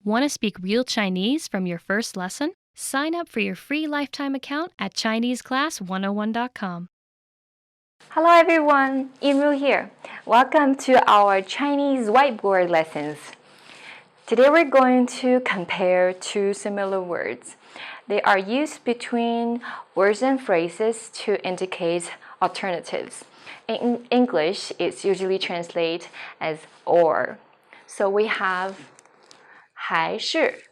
Want to speak real Chinese from your first lesson? Sign up for your free lifetime account at ChineseClass101.com. Hello everyone, Imru here. Welcome to our Chinese whiteboard lessons. Today we're going to compare two similar words. They are used between words and phrases to indicate alternatives. In English, it's usually translated as or. So we have 还是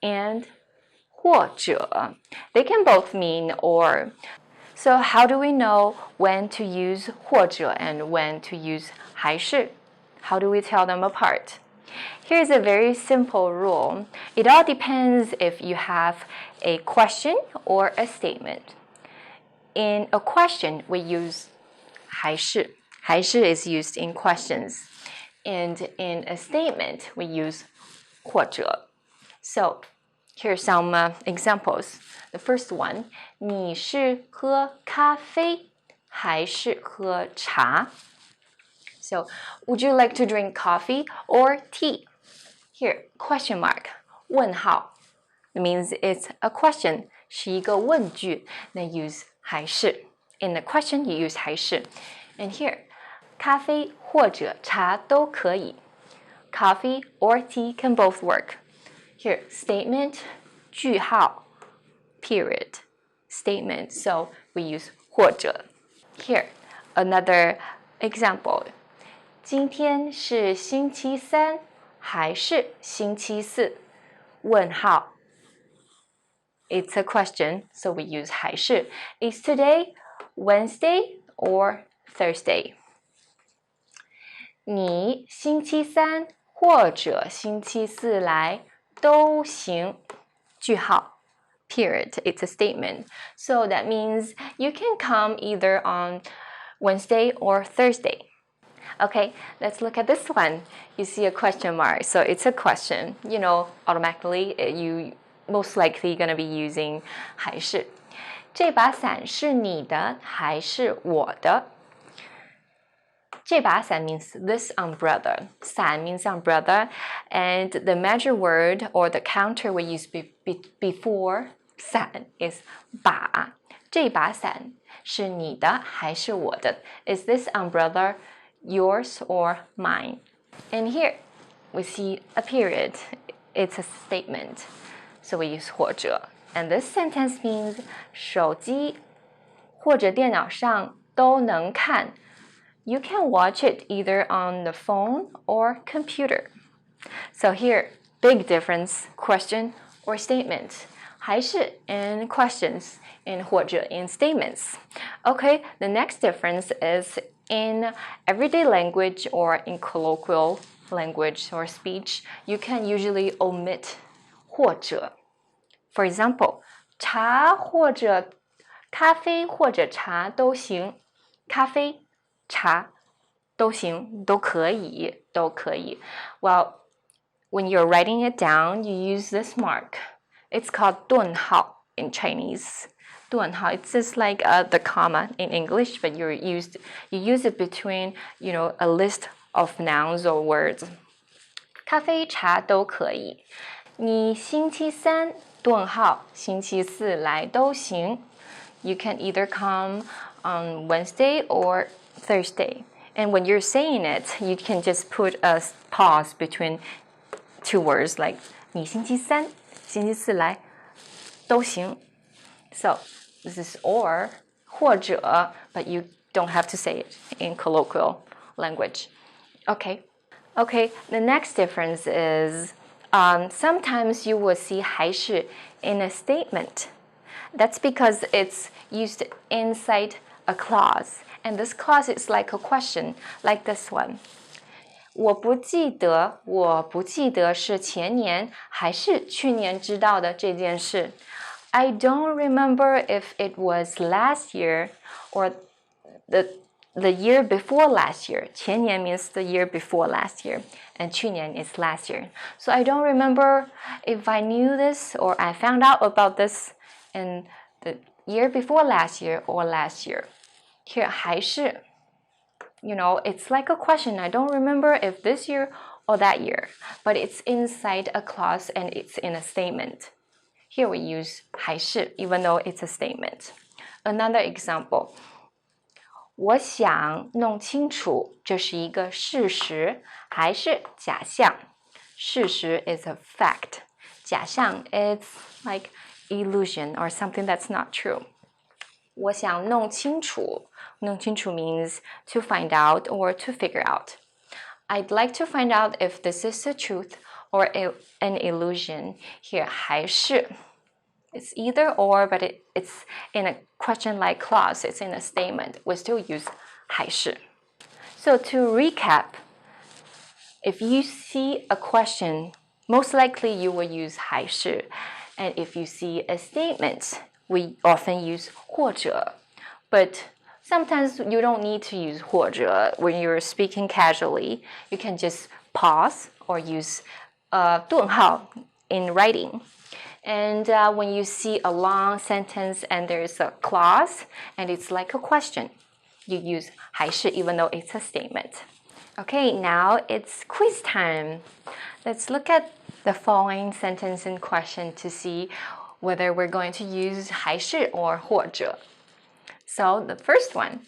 and 或者. They can both mean or. So how do we know when to use 或者 and when to use 还是? How do we tell them apart? Here's a very simple rule. It all depends if you have a question or a statement. In a question, we use 还是. 还是 is used in questions. And in a statement, we use 或者. So, here are some examples. The first one, 你是喝咖啡还是喝茶? So, would you like to drink coffee or tea? Here, question mark, 问号. It means it's a question. 是一个问句. Then use 还是. In the question, you use 还是. And here, 咖啡或者茶都可以. Coffee or tea can both work. Here, statement, 句号, period. Statement, so we use 或者. Here, another example. 今天是星期三还是星期四? 问号. It's a question, so we use 还是. Is today Wednesday or Thursday? 你星期三或者星期四来都行. 句号. Period. It's a statement. So that means you can come either on Wednesday or Thursday. Okay, let's look at this one. You see a question mark, so it's a question. You know, automatically, you most likely going to be using 还是. 这把伞是你的还是我的? 这把伞 means this umbrella. 伞 means umbrella, and the measure word or the counter we use before 伞 is 把. 这把伞是你的还是我的? Is this umbrella yours or mine? And here we see a period. It's a statement. So we use 或者. And this sentence means 手机或者电脑上都能看. You can watch it either on the phone or computer. So here, big difference, question or statement. 还是 in questions, and 或者 in statements. Okay, the next difference is in everyday language or in colloquial language or speech, you can usually omit 或者. For example, 茶或者咖啡或者茶都行. 咖啡茶都行, 都可以, 都可以. Well, when you're writing it down, you use this mark. It's called 顿号 in Chinese. 顿号, it's just like the comma in English, but you use it between, a list of nouns or words. 咖啡茶都可以. 你星期三顿号星期四来都行. You can either come on Wednesday or Thursday. And when you're saying it, you can just put a pause between two words like 你星期三星期四来都行. So this is or 或者, but you don't have to say it in colloquial language. Okay, the next difference is sometimes you will see 还是 in a statement. That's because it's used inside a clause. And this clause is like a question, like this one. 我不记得是前年还是去年知道的这件事. I don't remember if it was last year or the year before last year. 前年 means the year before last year, and 去年 is last year. So I don't remember if I knew this or I found out about this in the year before last year or last year. Here, 还是, it's like a question. I don't remember if this year or that year, but it's inside a clause and it's in a statement. Here we use 还是 even though it's a statement. Another example. 我想弄清楚这是一个事实还是假象。事实 is a fact. 假象 is like illusion or something that's not true. 我想弄清楚，弄清楚 means to find out or to figure out. I'd like to find out if this is the truth or an illusion. Here 还是 it's either or, but it's in a question-like clause. It's in a statement. We still use 还是. So to recap, if you see a question, most likely you will use 还是. And if you see a statement, we often use 或者. But sometimes you don't need to use 或者 when you're speaking casually. You can just pause or use 顿号 in writing. And when you see a long sentence and there's a clause and it's like a question, you use 还是 even though it's a statement. Okay, now it's quiz time. Let's look at the following sentence and question to see whether we're going to use 还是 or 或者. So the first one.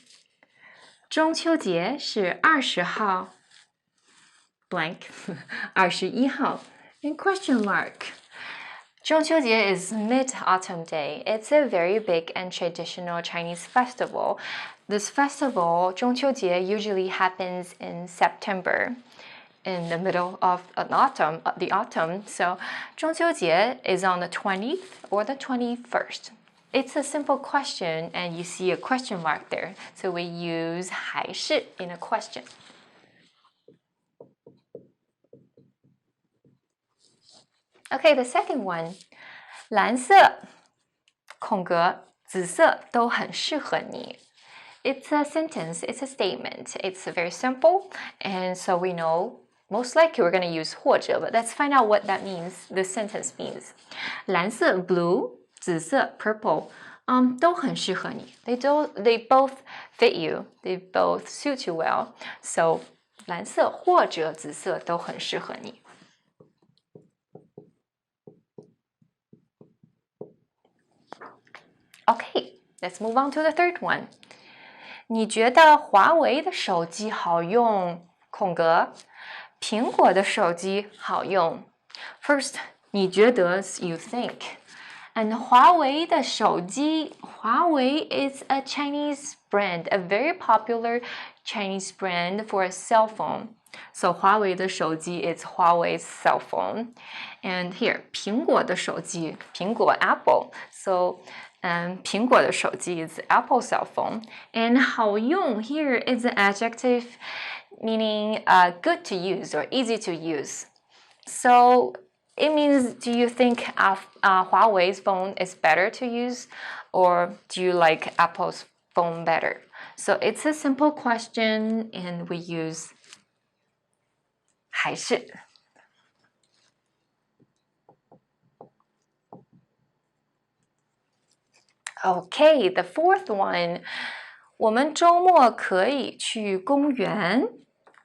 中秋节是20号 blank 21号 and question mark. 中秋节 is Mid-Autumn Day. It's a very big and traditional Chinese festival. This festival, 中秋节, usually happens in September, in the middle of the autumn. So 中秋节 is on the 20th or the 21st. It's a simple question and you see a question mark there. So we use 还是 in a question. Okay, the second one. 蓝色空格紫色都很适合你. It's a sentence, it's a statement. It's very simple, and so we know most likely we're going to use 或者, but let's find out what that means, this sentence means. 蓝色 blue, 紫色 purple, 都很适合你. They both fit you. They both suit you well. So 蓝色或者紫色都很适合你. Okay, let's move on to the third one. 你觉得华为的手机好用？空格，苹果的手机好用。First, 你觉得 you think. And 华为的手机，华为 is a Chinese brand, a very popular Chinese brand for a cell phone. So 华为的手机 is Huawei's cell phone. And here, 苹果的手机，苹果 Apple. So 苹果的手机 is Apple cell phone. And 好用 here is an adjective meaning good to use or easy to use. So it means, do you think Huawei's phone is better to use, or do you like Apple's phone better? So it's a simple question and we use 还是. Okay, the fourth one. 我们周末可以去公园，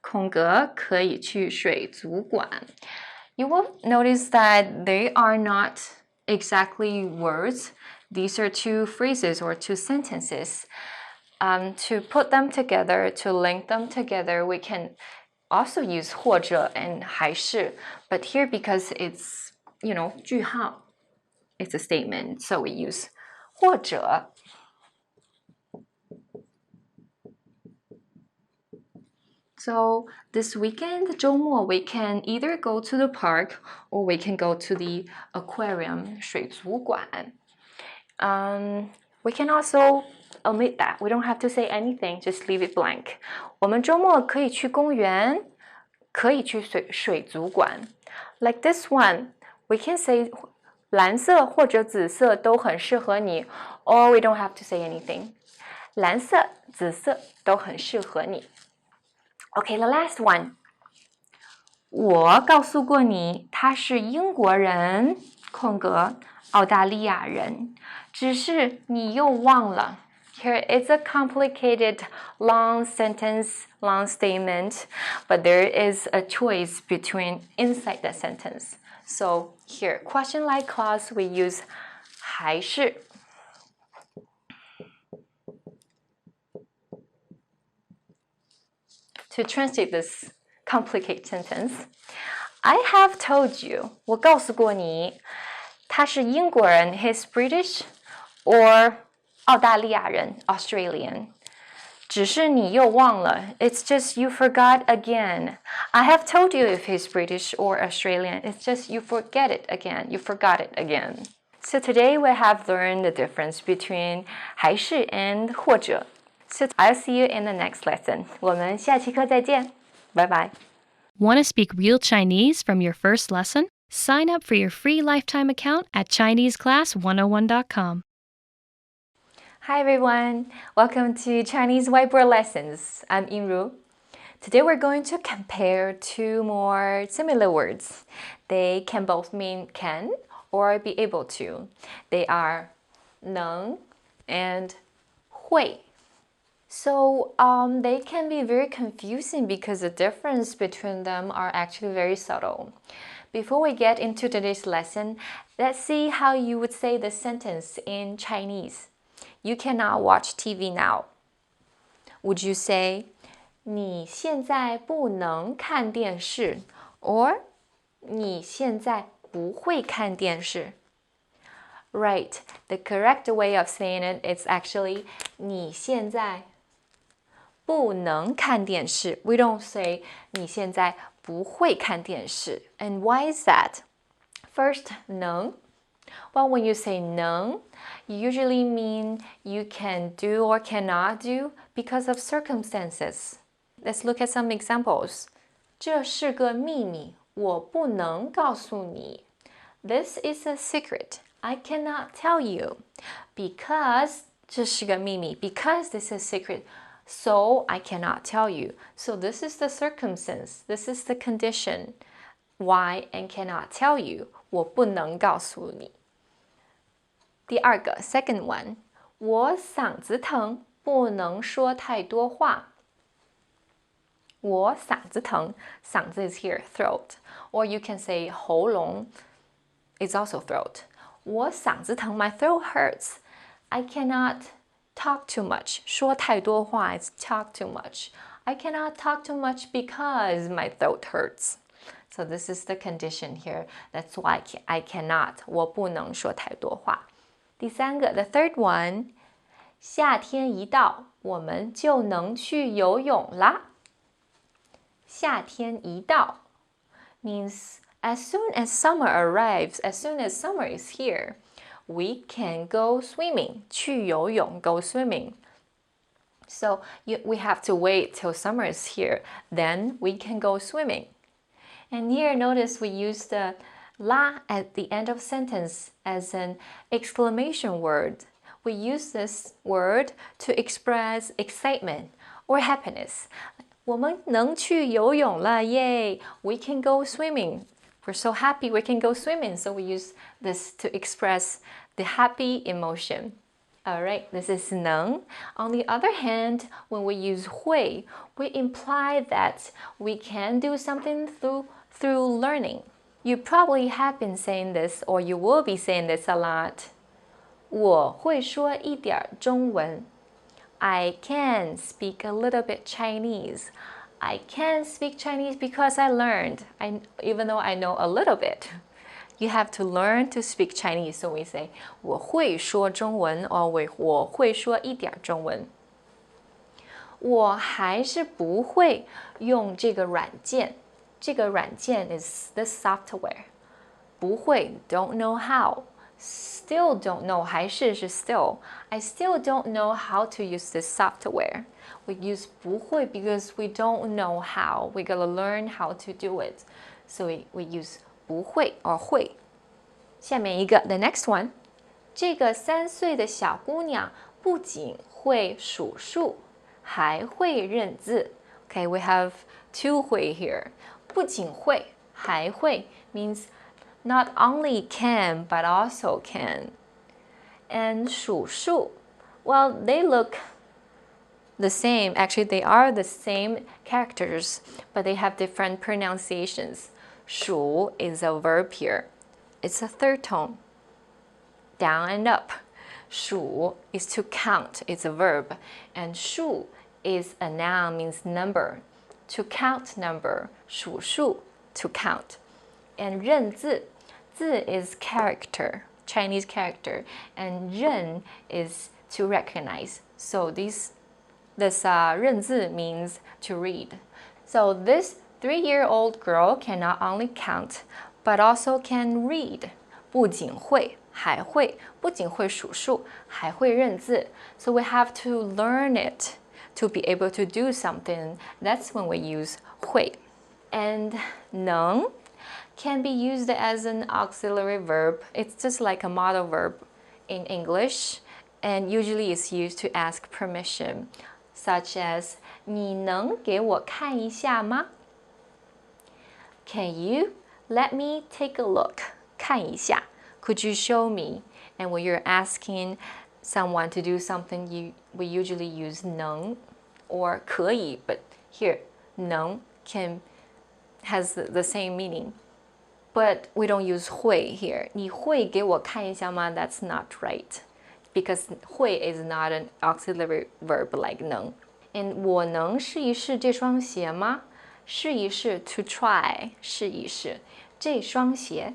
空格可以去水族馆。You will notice that they are not exactly words. These are two phrases or two sentences. To put them together, to link them together, we can also use 或者 and 还是. But here, because it's, 句号, it's a statement, so we use 或者. So this weekend, 周末, we can either go to the park or we can go to the aquarium, 水族馆. We can also omit that. We don't have to say anything, just leave it blank. 我们周末可以去公园，可以去水族馆. Like this one, we can say 蓝色或者紫色都很适合你, or we don't have to say anything. 蓝色、紫色都很适合你. Okay, the last one. 我告诉过你，他是英国人，空格，澳大利亚人，只是你又忘了. Here it's a complicated long sentence, long statement, but there is a choice between inside the sentence. So here, question-like clause, we use 还是 to translate this complicated sentence. I have told you, 我告诉过你，他是英国人 he's British, or 澳大利亚人 Australian. 只是你又忘了 it's just you forgot again. I have told you if he's British or Australian, it's just you forget it again, you forgot it again. So today we have learned the difference between 还是 and 或者. So I'll see you in the next lesson. 我们下期课再见. Bye bye. Want to speak real Chinese from your first lesson? Sign up for your free lifetime account at ChineseClass101.com. Hi everyone, welcome to Chinese Whiteboard Lessons. I'm Yingru. Today we're going to compare two more similar words. They can both mean can or be able to. They are 能 and 会. So they can be very confusing because the difference between them are actually very subtle. Before we get into today's lesson, let's see how you would say the sentence in Chinese. You cannot watch TV now. Would you say, 你现在不能看电视 or 你现在不会看电视 Right, the correct way of saying it is actually 你现在不能看电视 We don't say 你现在不会看电视 And why is that? First, 能 Well, when you say 能 you usually mean you can do or cannot do because of circumstances. Let's look at some examples. 这是个秘密，我不能告诉你。This is a secret. I cannot tell you. Because 这是个秘密 because this is a secret, so I cannot tell you. So this is the circumstance. This is the condition. Why and cannot tell you. 我不能告诉你。第二个 second one, 我嗓子疼，不能说太多话。我嗓子疼，嗓子 is here, throat. Or you can say 喉咙 is also throat. 我嗓子疼, my throat hurts. I cannot talk too much. 说太多话 is talk too much. I cannot talk too much because my throat hurts. So this is the condition here. That's why I cannot. 我不能说太多话。第三个 the third one, 夏天一到，我们就能去游泳啦。夏天一到 means as soon as summer arrives, as soon as summer is here, we can go swimming. 去游泳 go swimming. So we have to wait till summer is here, then we can go swimming. And here notice we use the 啦 at the end of sentence as an exclamation word. We use this word to express excitement or happiness. 我们能去游泳了, yay! We can go swimming. We're so happy we can go swimming, so we use this to express the happy emotion. Alright, this is 能. On the other hand, when we use 会, we imply that we can do something through learning. You probably have been saying this or you will be saying this a lot. 我会说一点中文. I can speak a little bit Chinese. I can speak Chinese because I learned, even though I know a little bit. You have to learn to speak Chinese, so we say 我会说中文 or 我会说一点中文。我还是不会用这个软件。这个软件 is the software. 不会 don't know how. Still don't know 还是 still. I still don't know how to use this software. We use 不会 because we don't know how. We gotta learn how to do it. So we use 不会 or 会。下面一个 the next one. 这个3岁的小姑娘不仅会数数，还会认字。Okay, we have two 会 here. 不仅会，还会 means not only can but also can. And 数数 Well, they look the same. Actually, they are the same characters, but they have different pronunciations. 数 is a verb here. It's a third tone, down and up. 数 is to count, it's a verb. And 数 is a noun, means number. To count number, 数数, to count. And 认字, 字 is character, Chinese character. And 认 is to recognize. So this 认字 means to read. So this 3-year-old girl can not only count, but also can read. 不仅会还会不仅会数数还会认字 So we have to learn it to be able to do something. That's when we use 会 And 能 can be used as an auxiliary verb. It's just like a modal verb in English, and usually it's used to ask permission, such as 你能给我看一下吗? Can you let me take a look? 看一下 Could you show me? And when you're asking someone to do something, we usually use 能 or 可以, but here 能 has the same meaning. But we don't use 会 here. 你会给我看一下吗? That's not right, because 会 is not an auxiliary verb like 能. And 我能试一试这双鞋吗? 试一试 to try, 试一试这双鞋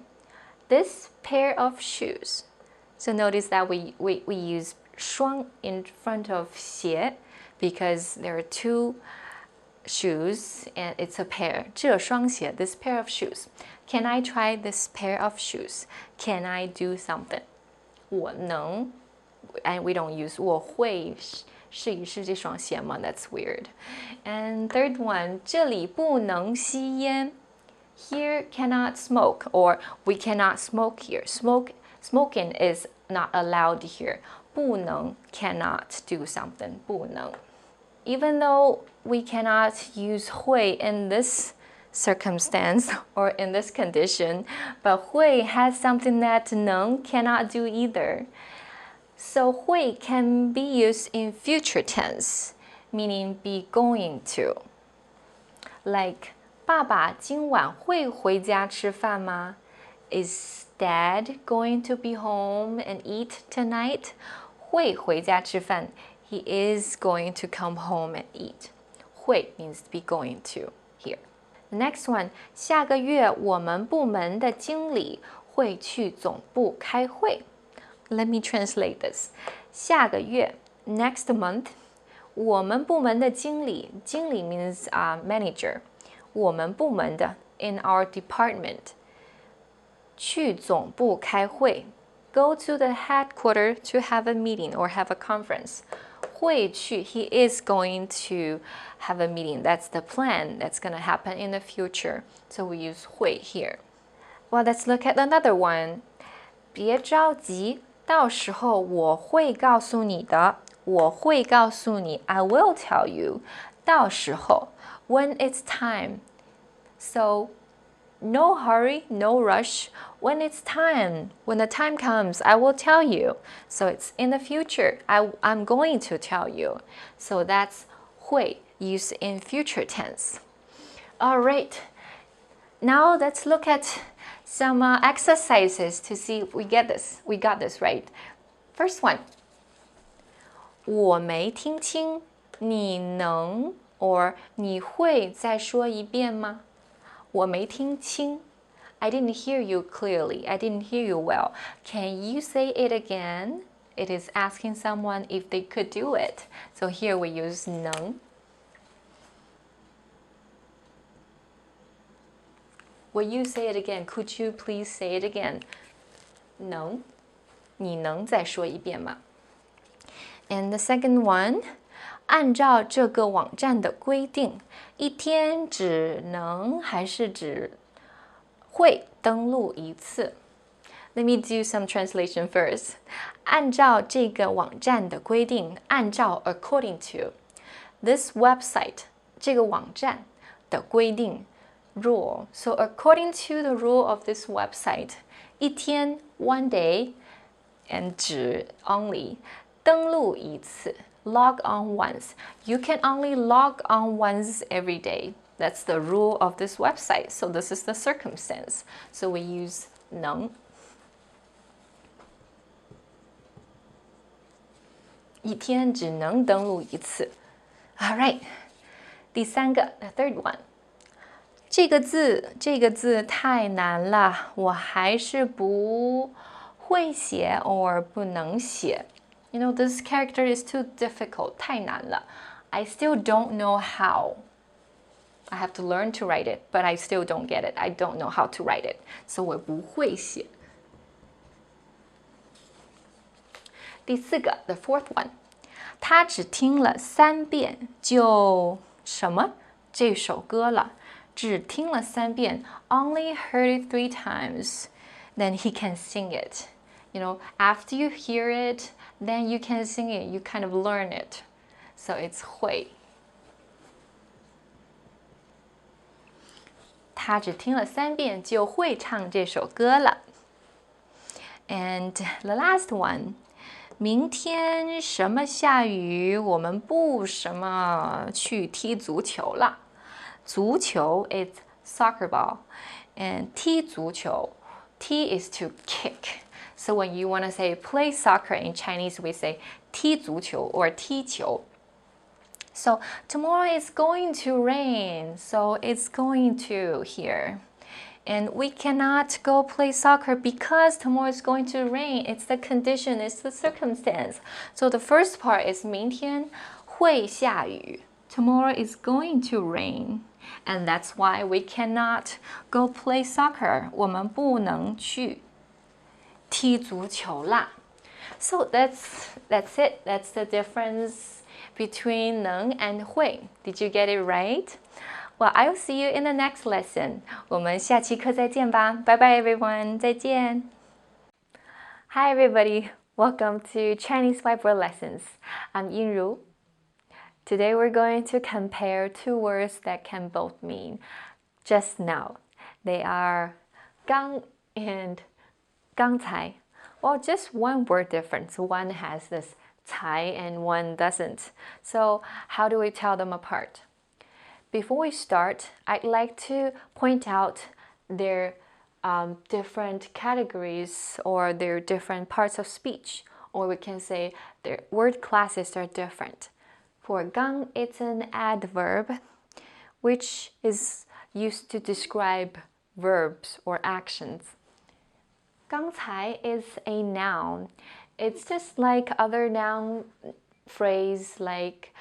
This pair of shoes. So notice that we use 双 in front of 鞋 because there are two shoes and it's a pair. 这双鞋 this pair of shoes. Can I try this pair of shoes? Can I do something? 我能 and we don't use 我会试一试这双鞋吗? That's weird. And third one, 这里不能吸烟 Here cannot smoke, or we cannot smoke here. Smoking is not allowed here. 不能 cannot do something. 不能 Even though we cannot use 会 in this circumstance or in this condition, but 会 has something that 能 cannot do either. So 会 can be used in future tense, meaning be going to. Like 爸爸今晚会回家吃饭吗? Is Dad going to be home and eat tonight? 会回家吃饭 He is going to come home and eat. 会 means to be going to here. The next one, 下个月我们部门的经理会去总部开会. Let me translate this. 下个月 next month, 我们部门的经理 means manager. 我们部门的 in our department 去总部开会 go to the headquarters to have a meeting or have a conference 会去 he is going to have a meeting. That's the plan that's going to happen in the future. So we use 会 here. Well, let's look at another one. 别着急，到时候我会告诉你的。我会告诉你 I will tell you. 到时候 when it's time. So no hurry, no rush. When it's time, when the time comes, I will tell you. So it's in the future. I'm going to tell you. So that's 会 used in future tense. All right. Now let's look at some exercises to see if we get this. We got this right. First one. 我没听清，你能 or 你会再说一遍吗？我没听清 I didn't hear you clearly. I didn't hear you well. Can you say it again? It is asking someone if they could do it. So here we use 能. Will you say it again? Could you please say it again? 能，你能再说一遍吗？ And the second one, 按照这个网站的规定，一天只能还是只会登录一次 Let me do some translation first. 按照这个网站的规定，按照 according to this website 这个网站的规定 rule. So according to the rule of this website, 一天 one day and 只 only 登录一次 log on once. You can only log on once every day. That's the rule of this website. So this is the circumstance. So we use 能。一天只能登录一次。All right. 第三个 the third one. 这个字太难了，我还是不会写 or 不能写。You know, this character is too difficult. 太难了。I still don't know how. I have to learn to write it, but I still don't get it. I don't know how to write it. So 我不会写。第四个 the fourth one. 他只听了3遍就什么这首歌了。只听了3遍 only heard it 3 times, then he can sing it. You know, after you hear it, then you can sing it. You kind of learn it. So it's 会。他只听了3遍就会唱这首歌了。And the last one. 明天什么下雨，我们不什么去踢足球了。足球 is soccer ball, and 踢足球 T is to kick. So when you want to say play soccer in Chinese, we say 踢足球 or 踢球. So tomorrow is going to rain, so it's going to here. And we cannot go play soccer because tomorrow is going to rain. It's the condition, it's the circumstance. So the first part is 明天会下雨. Tomorrow is going to rain. And that's why we cannot go play soccer. 我们不能去踢足球啦. So that's it. That's the difference between 能 and 会. Did you get it right? Well, I'll see you in the next lesson. 我们下期课再见吧. Bye bye everyone. 再见. Hi everybody. Welcome to Chinese Whiteboard Lessons. I'm Yinru. Today we're going to compare 2 words that can both mean just now. They are 刚 and 刚才. Well, just one word difference. One has this 才 and one doesn't. So how do we tell them apart? Before we start, I'd like to point out their different categories or their different parts of speech. Or we can say their word classes are different. For 刚, it's an adverb, which is used to describe verbs or actions. 刚才 is a noun. It's just like other noun phrase like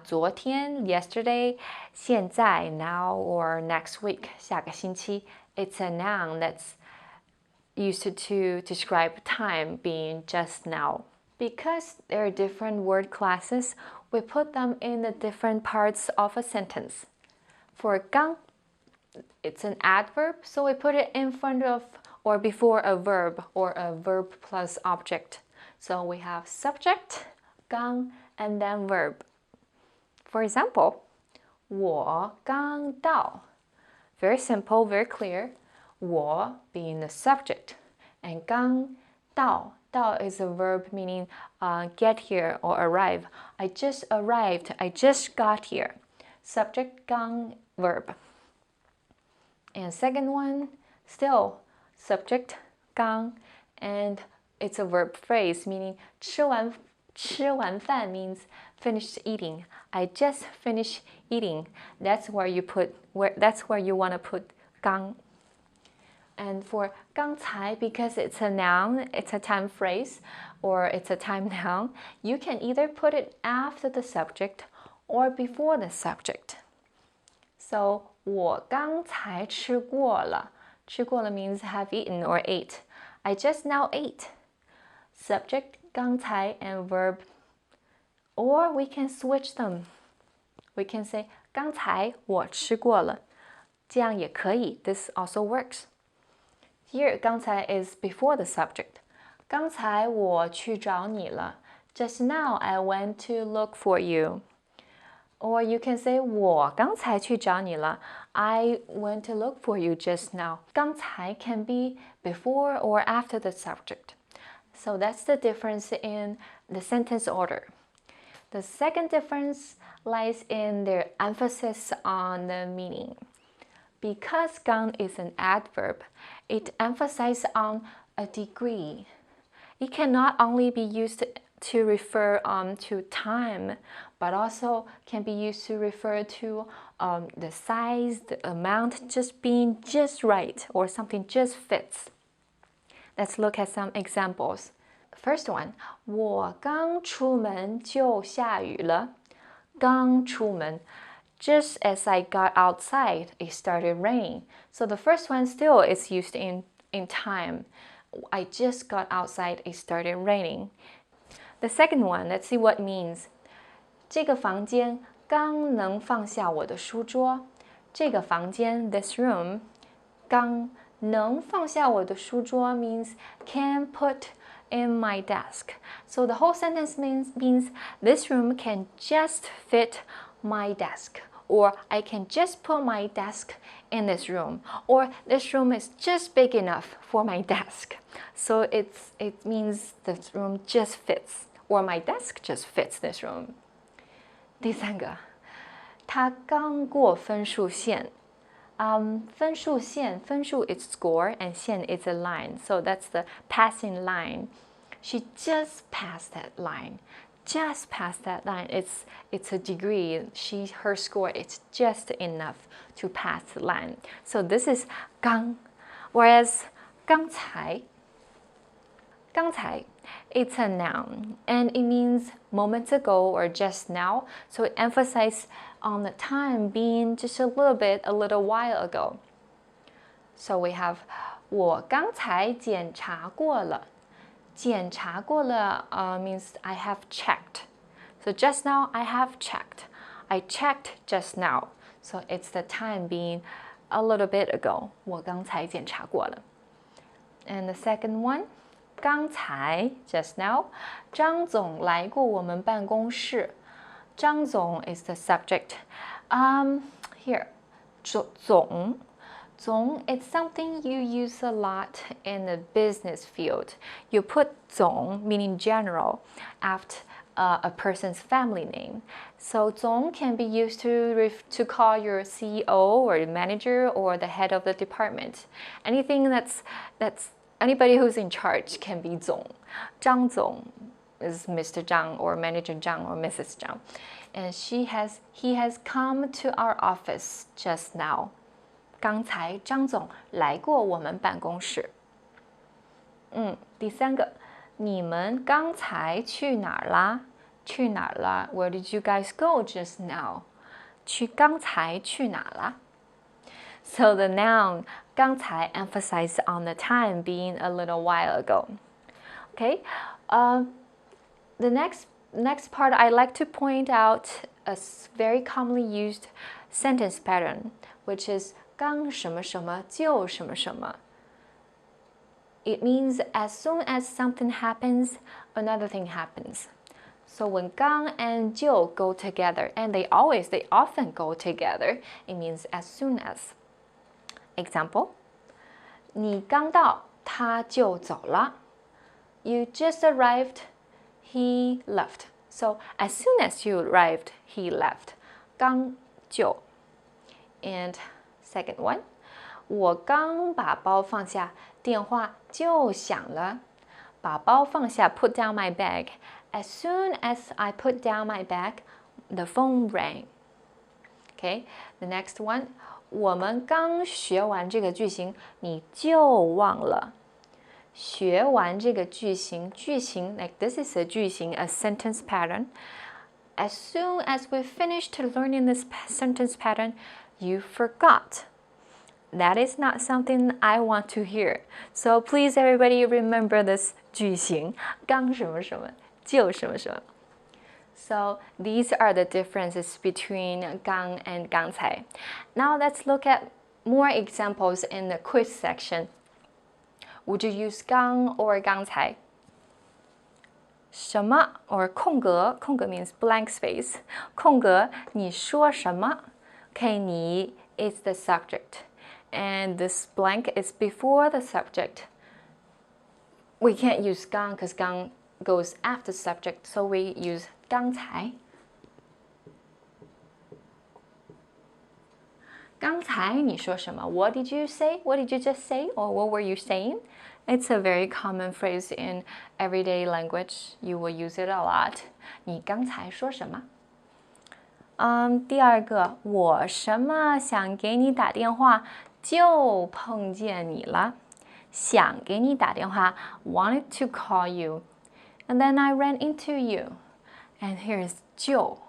昨天 yesterday, 现在 now, or next week 下个星期. It's a noun that's used to describe time being just now. Because there are different word classes, we put them in the different parts of a sentence. For 刚, it's an adverb, so we put it in front of or before a verb or a verb plus object. So we have subject, 刚, and then verb. For example, 我刚到. Very simple, very clear. 我 being the subject, and 刚到. 到 is a verb meaning get here or arrive. I just arrived. I just got here. Subject 刚 verb. And second one, still subject 刚, and it's a verb phrase meaning 吃完饭 means finished eating. I just finished eating. That's where you want to put 刚. And for 刚才, because it's a noun, it's a time phrase, or it's a time noun, you can either put it after the subject or before the subject. So 我刚才吃过了. 吃过了 means have eaten or ate. I just now ate. Subject 刚才 and verb. Or we can switch them. We can say 刚才我吃过了. 这样也可以. This also works. Here, 刚才 is before the subject. 刚才我去找你了. Just now I went to look for you. Or you can say 我刚才去找你了. I went to look for you just now. 刚才 can be before or after the subject. So that's the difference in the sentence order. The second difference lies in their emphasis on the meaning. Because 刚 is an adverb, it emphasizes on a degree. It can not only be used to refer to time, but also can be used to refer to the size, the amount just being just right, or something just fits. Let's look at some examples. First one, 我刚出门就下雨了。刚出门. Just as I got outside, it started raining. So the first one still is used in time. I just got outside, it started raining. The second one, let's see what it means. 这个房间刚能放下我的书桌。这个房间 this room 刚能放下我的书桌 means can put in my desk. So the whole sentence means this room can just fit my desk, or I can just put my desk in this room, or this room is just big enough for my desk. So it means this room just fits, or my desk just fits this room. 第三个，他刚过分数线。分数线，分数 is score and 线 is a line, so that's the passing line. She just passed that line. Just passed that line. It's a degree. Her score is just enough to pass the line. So this is 刚, whereas 刚才, it's a noun and it means moments ago or just now. So it emphasizes on the time being just a little while ago. So we have 我刚才检查过了。检查过了 means I have checked. So just now I have checked. I checked just now. So it's the time being a little bit ago. 我刚才检查过了。And the second one, 刚才 just now. 张总来过我们办公室。张总 is the subject. Here, 总 it's something you use a lot in the business field. You put 总, meaning general, after a person's family name. So 总 can be used to call your CEO or manager or the head of the department. Anything that's anybody who's in charge can be 总. 张总 is Mr. Zhang or Manager Zhang or Mrs. Zhang. And he has come to our office just now. 刚才张总来过我们办公室。第三个，你们刚才去哪儿啦？去哪儿啦 ？Where did you guys go just now？ 刚才去哪啦 ？So the noun 刚才 emphasizes on the time being a little while ago. Okay, the next part I like to point out a very commonly used sentence pattern, which is 刚什么什么就什么什么. It means as soon as something happens, another thing happens. So when 刚 and 就 go together, and they often go together, it means as soon as. Example, 你刚到，他就走了。You just arrived, he left. So as soon as you arrived, he left. 刚就. And second one, 我刚把包放下，电话就响了。把包放下 put down my bag. As soon as I put down my bag, the phone rang. Okay, the next one, 我们刚学完这个句型，你就忘了。学完这个句型 like this is a 句型, a sentence pattern. As soon as we finished learning this sentence pattern, you forgot. That is not something I want to hear. So please everybody remember this 句型，刚什么什么就什么什么。So these are the differences between 刚 and 刚才. Now let's look at more examples in the quiz section. Would you use 刚 or 刚才？什么 or 空格 means blank space. 空格你说什么 Okay, 你 is the subject. And this blank is before the subject. we can't use 刚 because 刚 goes after subject, so we use 刚才。刚才你说什么？ What did you say? What did you just say? Or what were you saying? It's a very common phrase in everyday language. You will use it a lot. 你刚才说什么？第二个，我什么想给你打电话，就碰见你了。想给你打电话 wanted to call you, and then I ran into you. And here's 就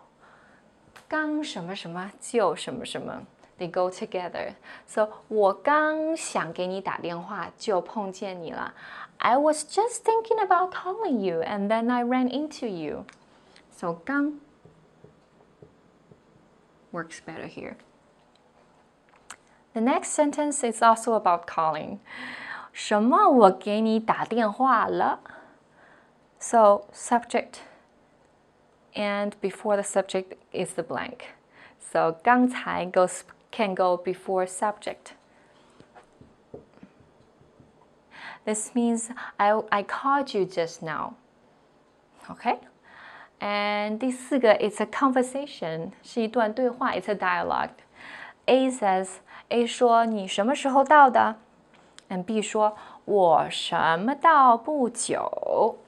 刚什么什么就什么什么 they go together. So 我刚想给你打电话，就碰见你了。I was just thinking about calling you, and then I ran into you. So 刚 works better here. The next sentence is also about calling. 什么我给你打电话了 So subject and before the subject is the blank. So 刚才 can go before subject. This means I called you just now. Okay? And 第四个 it's a conversation, 是一段对话 it's a dialogue. A says, A 说你什么时候到的 And B 说我什么到不久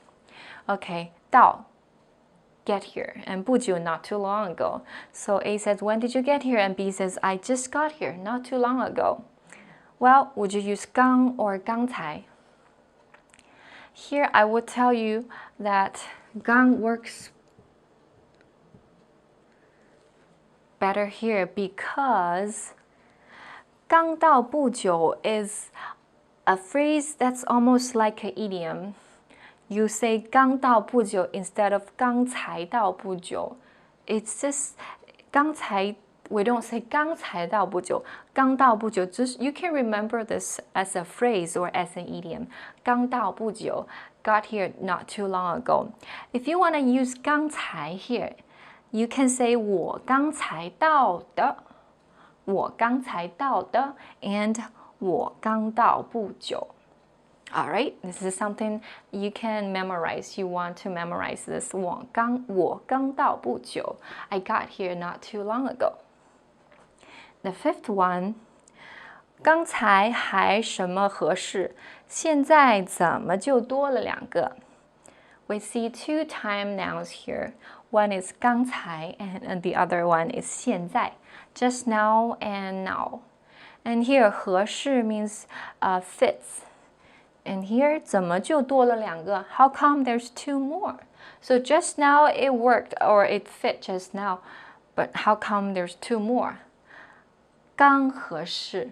Okay, 到 get here and 不久 not too long ago. So A says, when did you get here? And B says, I just got here not too long ago. Well, would you use 刚 or 刚才? Here I would tell you that 刚 works better here because 刚到不久 is a phrase that's almost like an idiom. You say 刚到不久 instead of 刚才到不久. It's just 刚才 we don't say 刚才到不久, 刚到不久 just you can remember this as a phrase or as an idiom. 刚到不久 got here not too long ago. If you want to use 刚才 here, you can say 我刚才到的我刚才到的 and 我刚到不久 Alright, this is something you can memorize. You want to memorize this. 我刚到不久 I got here not too long ago. The fifth one, 刚才还什么合适，现在怎么就多了两个 We see two time nouns here. One is 刚才 and the other one is 现在 Just now and now. And here 合适 means fits. And here 怎么就多了两个 How come there's two more? So just now it worked or it fit just now. But how come there's two more? 刚合适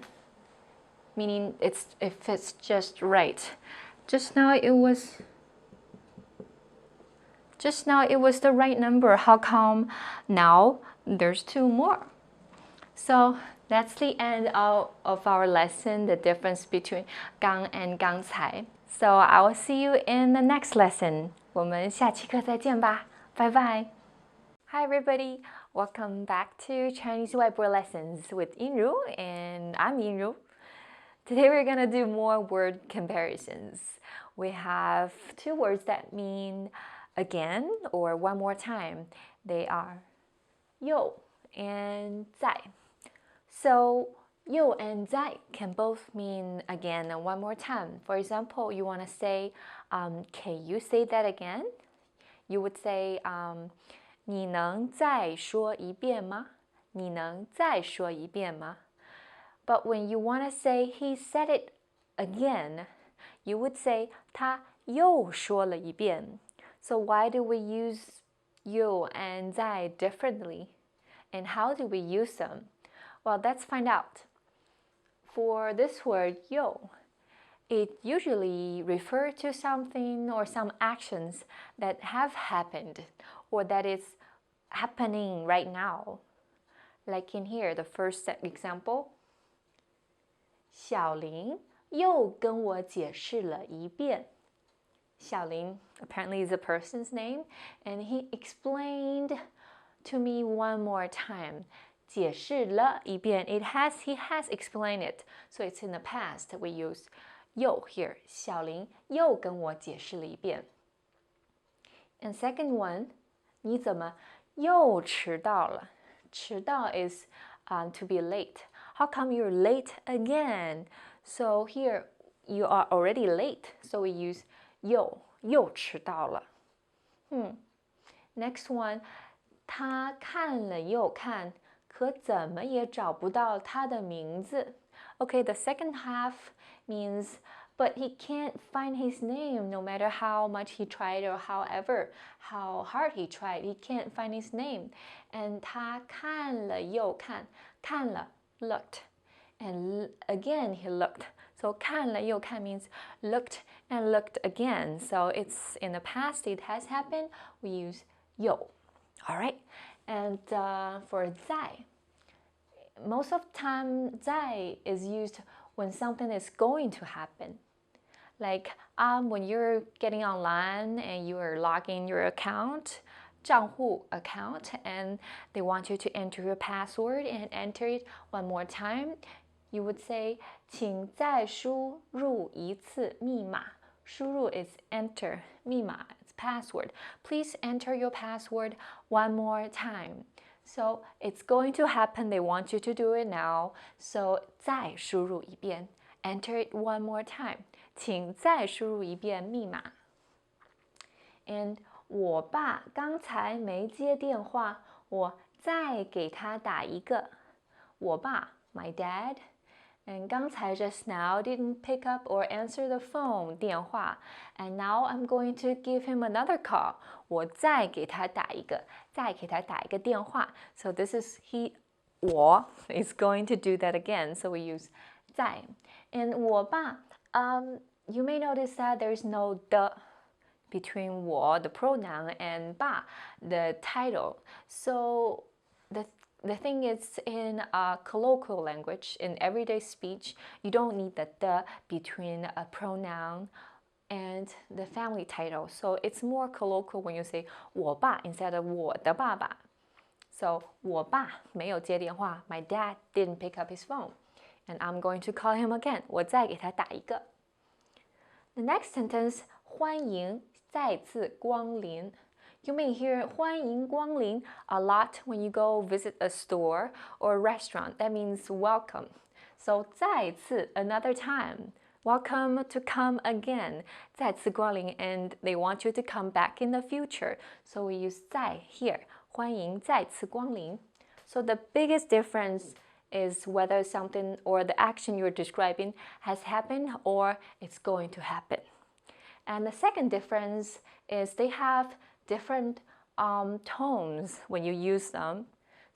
meaning it fits just right. Just now it was the right number. How come now there's two more? So that's the end of our lesson, the difference between 刚 and 刚才. So I will see you in the next lesson. 我们下期课再见吧，拜拜。Hi everybody, welcome back to Chinese Whiteboard Lessons with Yinru, and I'm Yinru. Today we're gonna do more word comparisons. We have two words that mean again or one more time. They are 又 and 在. So 又 and 在 can both mean again and one more time. For example, you want to say, can you say that again? You would say, 你能再说一遍吗？你能再说一遍吗？ But when you want to say he said it again, you would say 他又说了一遍. So why do we use 又 and 在 differently? And how do we use them? Well, let's find out. For this word 又, it usually refers to something or some actions that have happened or that is happening right now. Like in here, the first example. 小林又跟我解释了一遍. 小林 apparently is a person's name, and he explained to me one more time. 解释了一遍. He has explained it, so it's in the past. We use 又 here 小林又跟我解释了一遍。And second one, 你怎么又迟到了？迟到 is to be late. How come you're late again? So here you are already late. So we use 又迟到了。Next one, 他看了又看，可怎么也找不到他的名字。Okay, the second half means but he can't find his name no matter how much he tried or how hard he tried. He can't find his name. And 他看了又看，看了 looked. And again he looked. So 看了又看 means looked and looked again. So it's in the past, it has happened. We use 又. All right. And for 在, most of the time 在 is used when something is going to happen. Like when you're getting online and you are logging your account, 账户 account, and they want you to enter your password and enter it one more time, you would say 请再输入一次密码。输入 is enter, 密码 is password. Please enter your password one more time. So it's going to happen. They want you to do it now. So 再输入一遍 enter it one more time. 请再输入一遍密码。And 我爸刚才没接电话，我再给他打一个。我爸 my dad. And 刚才 just now didn't pick up or answer the phone 电话 and now I'm going to give him another call 我再给他打一个电话 so this is 我 is going to do that again so we use 再 and 我爸 you may notice that there's no the between 我 the pronoun and 爸 the title so the thing is, in colloquial language, in everyday speech, you don't need the between a pronoun and the family title. So it's more colloquial when you say 我爸 instead of 我的爸爸. So 我爸没有接电话 My dad didn't pick up his phone. And I'm going to call him again. 我再给他打一个. The next sentence, 欢迎再次光临. You may hear 欢迎光临 a lot when you go visit a store or a restaurant. That means welcome. So 再次 another time. Welcome to come again. 再次光临 and they want you to come back in the future. So we use 再 here. 欢迎再次光临. So the biggest difference is whether something or the action you're describing has happened or it's going to happen. And the second difference is they have different tones when you use them.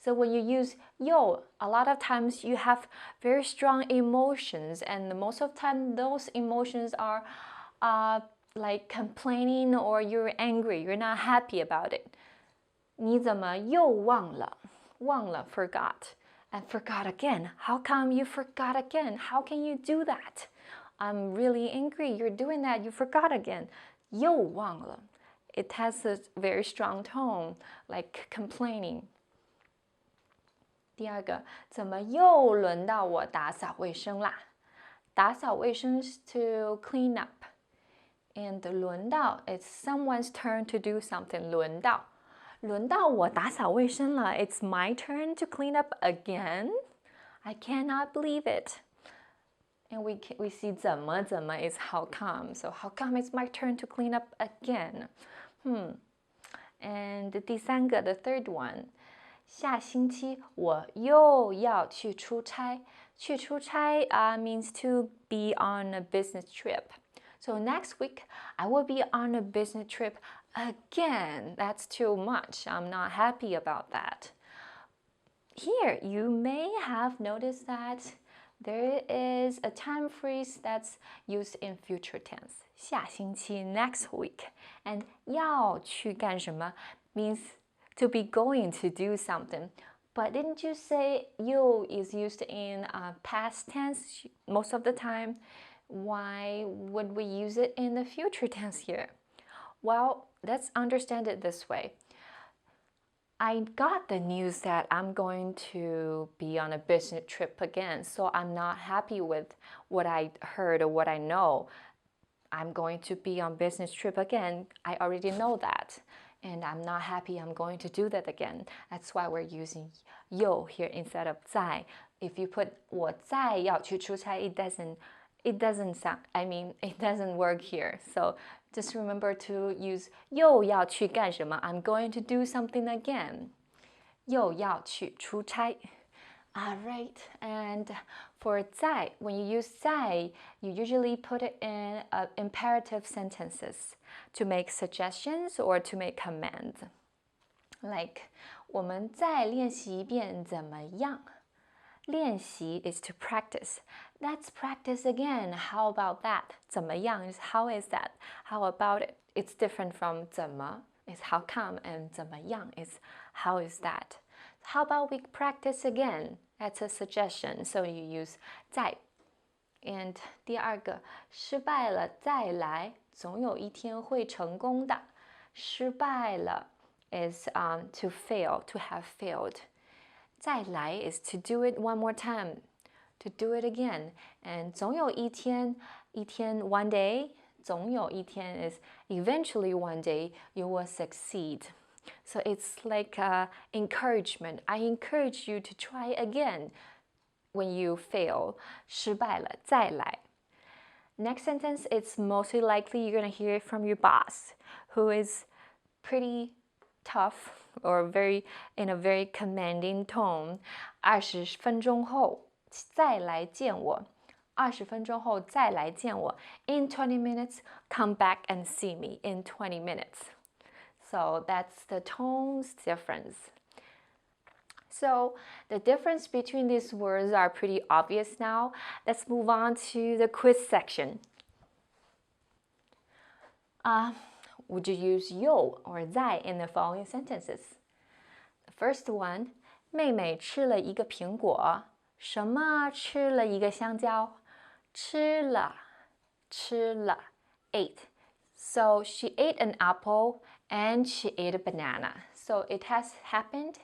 So when you use 又, a lot of times you have very strong emotions, and most of the time those emotions are like complaining or you're angry, you're not happy about it. 你怎么又忘了？忘了 forgot. And forgot again. How come you forgot again? How can you do that? I'm really angry. You're doing that. You forgot again. 又忘了. It has a very strong tone, like complaining. 第二个，怎么又轮到我打扫卫生啦？打扫卫生 is to clean up. And 轮到 it's someone's turn to do something. 轮到。轮到我打扫卫生了. It's my turn to clean up again? I cannot believe it. And we see 怎么 is how come. So how come it's my turn to clean up again? And 第三个 the third one. 下星期我又要去出差. 去出差 means to be on a business trip. So next week, I will be on a business trip again. That's too much. I'm not happy about that. Here, you may have noticed that there is a time phrase that's used in future tense. 下星期 next week. And 要去干什么 means to be going to do something. But didn't you say 又 is used in past tense most of the time? Why would we use it in the future tense here? Well, let's understand it this way. I got the news that I'm going to be on a business trip again, so I'm not happy with what I heard or what I know. I'm going to be on business trip again. I already know that. And I'm not happy I'm going to do that again. That's why we're using 又 here instead of 在. If you put 我在要去出差, it doesn't sound, it doesn't work here. So just remember to use 又要去干什么? I'm going to do something again. 又要去出差. All right, and for 在, when you use 在, you usually put it in imperative sentences to make suggestions or to make commands. Like, 我们再练习一遍怎么样? 练习 is to practice. Let's practice again. How about that? 怎么样 is how is that? How about it? It's different from 怎么 is how come, and 怎么样 is how is that? How about we practice again? That's a suggestion. So you use 再. And 第二个，失败了再来，总有一天会成功的。失败了 is to fail, to have failed. 再来 is to do it one more time, to do it again. And 总有一天one day, 总有一天 is eventually one day you will succeed. So it's like encouragement. I encourage you to try again when you fail. 失败了再来. Next sentence, it's mostly likely you're going to hear it from your boss, who is pretty tough or in a very commanding tone. 20分钟后再来见我。20分钟后再来见我. In 20 minutes, come back and see me in 20 minutes. So that's the tone's difference. So the difference between these words are pretty obvious now. Let's move on to the quiz section. Would you use 又 or 在 in the following sentences? The first one, 妹妹吃了一个苹果。什么吃了一个香蕉？吃了 ate. So she ate an apple and she ate a banana. So it has happened.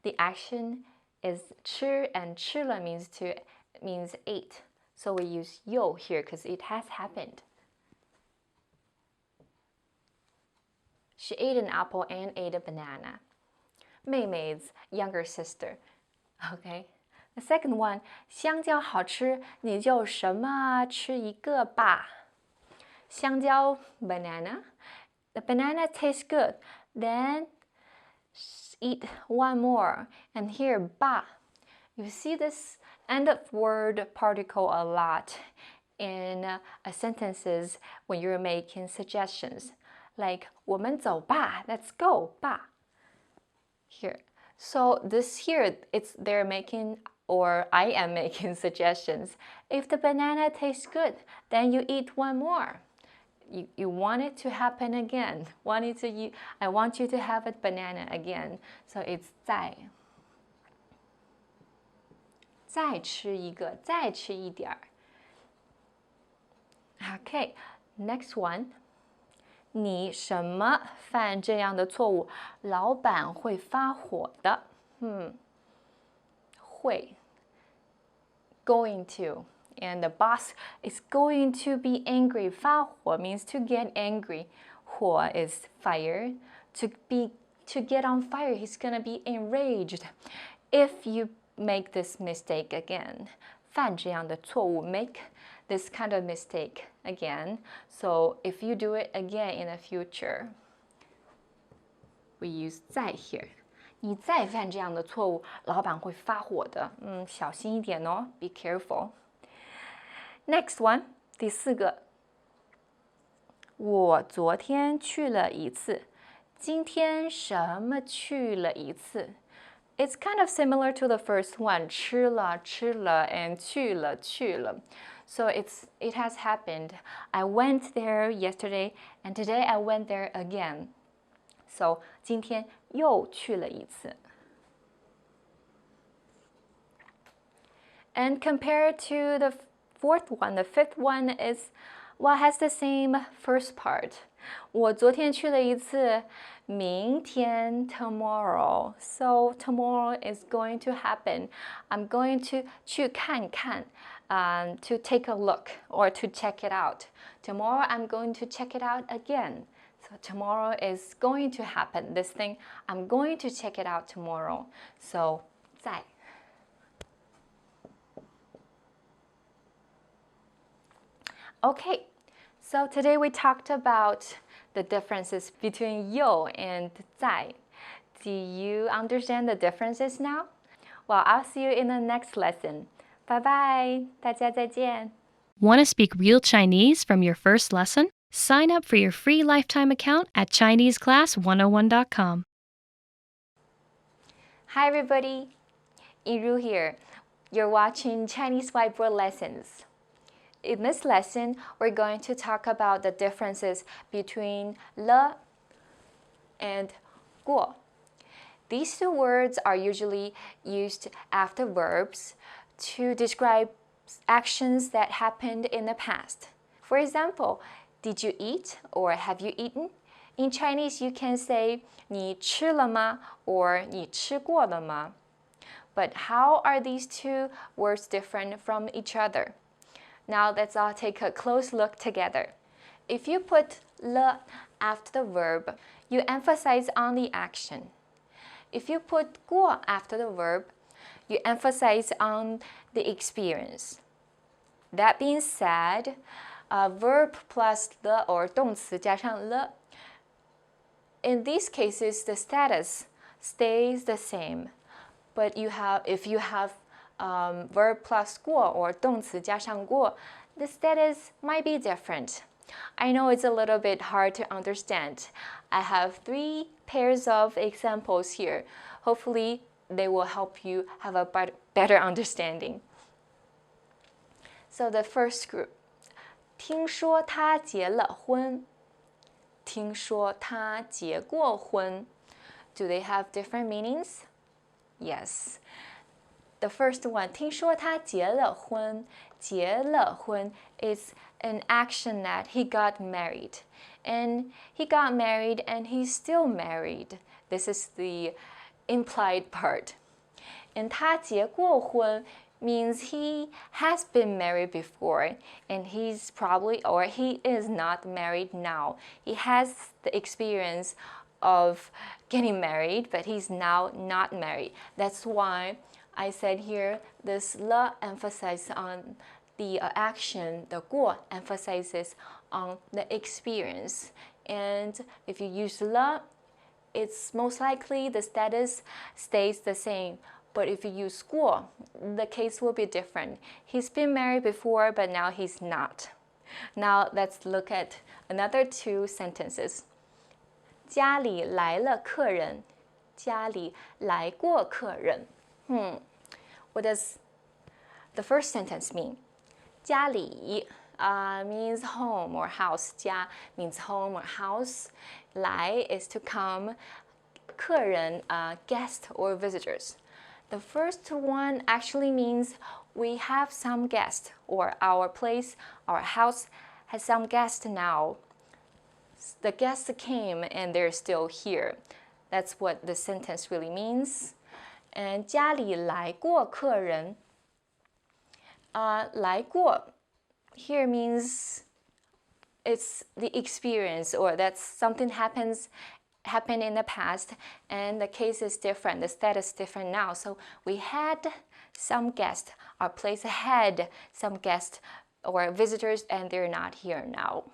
The action is 吃 and 吃了means ate. So we use 又 here because it has happened. She ate an apple and ate a banana. 妹妹's younger sister. Okay. The second one, 香蕉好吃，你就什么吃一个吧。香蕉 banana. The banana tastes good. Then eat one more. And here 吧. You see this end of word particle a lot in sentences when you're making suggestions. Like 我们走吧, let's go 吧. Here. So this here, they're making, or I am making suggestions. If the banana tastes good, then you eat one more. You want it to happen again. I want you to have a banana again. So it's 再吃一个，再吃一点儿. Okay, next one. 你什么犯这样的错误？老板会发火的。会 going to, and the boss is going to be angry. 发火 means to get angry. 火 is fire. To get on fire, he's gonna be enraged. If you make this mistake again, 犯这样的错误 make this kind of mistake again. So if you do it again in the future, we use 在 here. 你再犯这样的错误，老板会发火的。小心一点哦 ，be careful. Next one, 第四个。我昨天去了一次，今天什么去了一次？It's kind of similar to the first one, 吃了 and 去了. So it has happened. I went there yesterday and today I went there again. So 今天又去了一次. And compared to the fourth one, the fifth one is What has the same first part? 我昨天去了一次，明天 tomorrow. So tomorrow is going to happen. I'm going to 去看看 to take a look or to check it out. Tomorrow I'm going to check it out again. So tomorrow is going to happen. This thing, I'm going to check it out tomorrow. So 在。Okay, so today we talked about the differences between 有 and 在. Do you understand the differences now? Well, I'll see you in the next lesson. Bye bye. 大家再见. Want to speak real Chinese from your first lesson? Sign up for your free lifetime account at ChineseClass101.com. Hi everybody. Yiru here. You're watching Chinese Whiteboard Lessons. In this lesson, we're going to talk about the differences between 了 and 过. These two words are usually used after verbs to describe actions that happened in the past. For example, did you eat or have you eaten? In Chinese, you can say 你吃了吗 or 你吃过了吗? But how are these two words different from each other? Now let's all take a close look together. If you put 了 after the verb, you emphasize on the action. If you put 过 after the verb, you emphasize on the experience. That being said, verb plus 了 or 动词加上了, in these cases, the status stays the same. But if you have verb plus 过 or 动词加上过, the status might be different. I know it's a little bit hard to understand. I have 3 pairs of examples here. Hopefully, they will help you have a better understanding. So the first group. 听说他结了婚。听说他结过婚. Do they have different meanings? Yes. The first one, 听说他结了婚. 结了婚 is an action that he got married. And he got married and he's still married. This is the implied part. And 他结过婚 means he has been married before and he's probably or he is not married now. He has the experience of getting married, but he's now not married. That's why I said here this 了 emphasizes on the action, the 过 emphasizes on the experience. And if you use 了, it's most likely the status stays the same. But if you use 过, the case will be different. He's been married before, but now he's not. Now let's look at another 2 sentences. 家里来了客人。家里来过客人。What does the first sentence mean? 家里 means home or house. 家 means home or house. 来 is to come. 客人 guest or visitors. The first one actually means we have some guest or our place, our house has some guest now. The guests came and they're still here. That's what the sentence really means. And 家里来过客人. 来过 here means it's the experience or that something happened in the past and the case is different, the status is different now. So we had some guests, our place had some guests or visitors and they're not here now.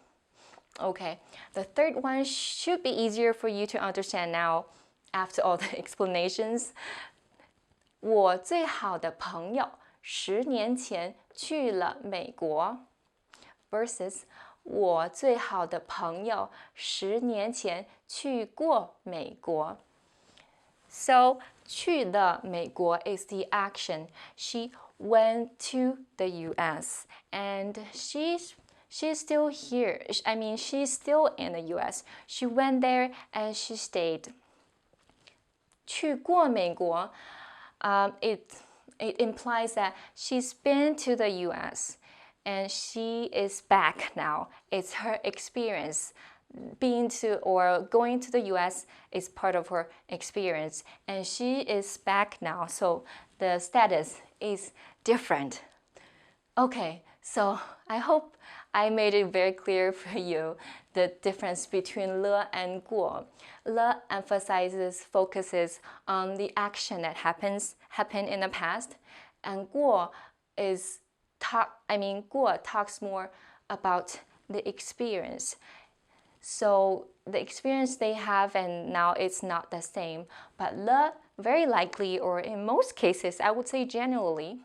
Okay, the third one should be easier for you to understand now after all the explanations. 我最好的朋友10年前去了美国 versus 我最好的朋友10年前去过美国. So 去了美国 is the action. She went to the US and she's still here. I mean, she's still in the US. She went there and she stayed. 去过美国 it implies that she's been to the US and she is back now. It's her experience. Being to or going to the US is part of her experience, and she is back now, so the status is different. Okay, so I hope I made it very clear for you the difference between le and guo. Le focuses on the action that happened in the past, and guo guo talks more about the experience. So the experience they have and now it's not the same. But le, very likely, or in most cases, I would say generally,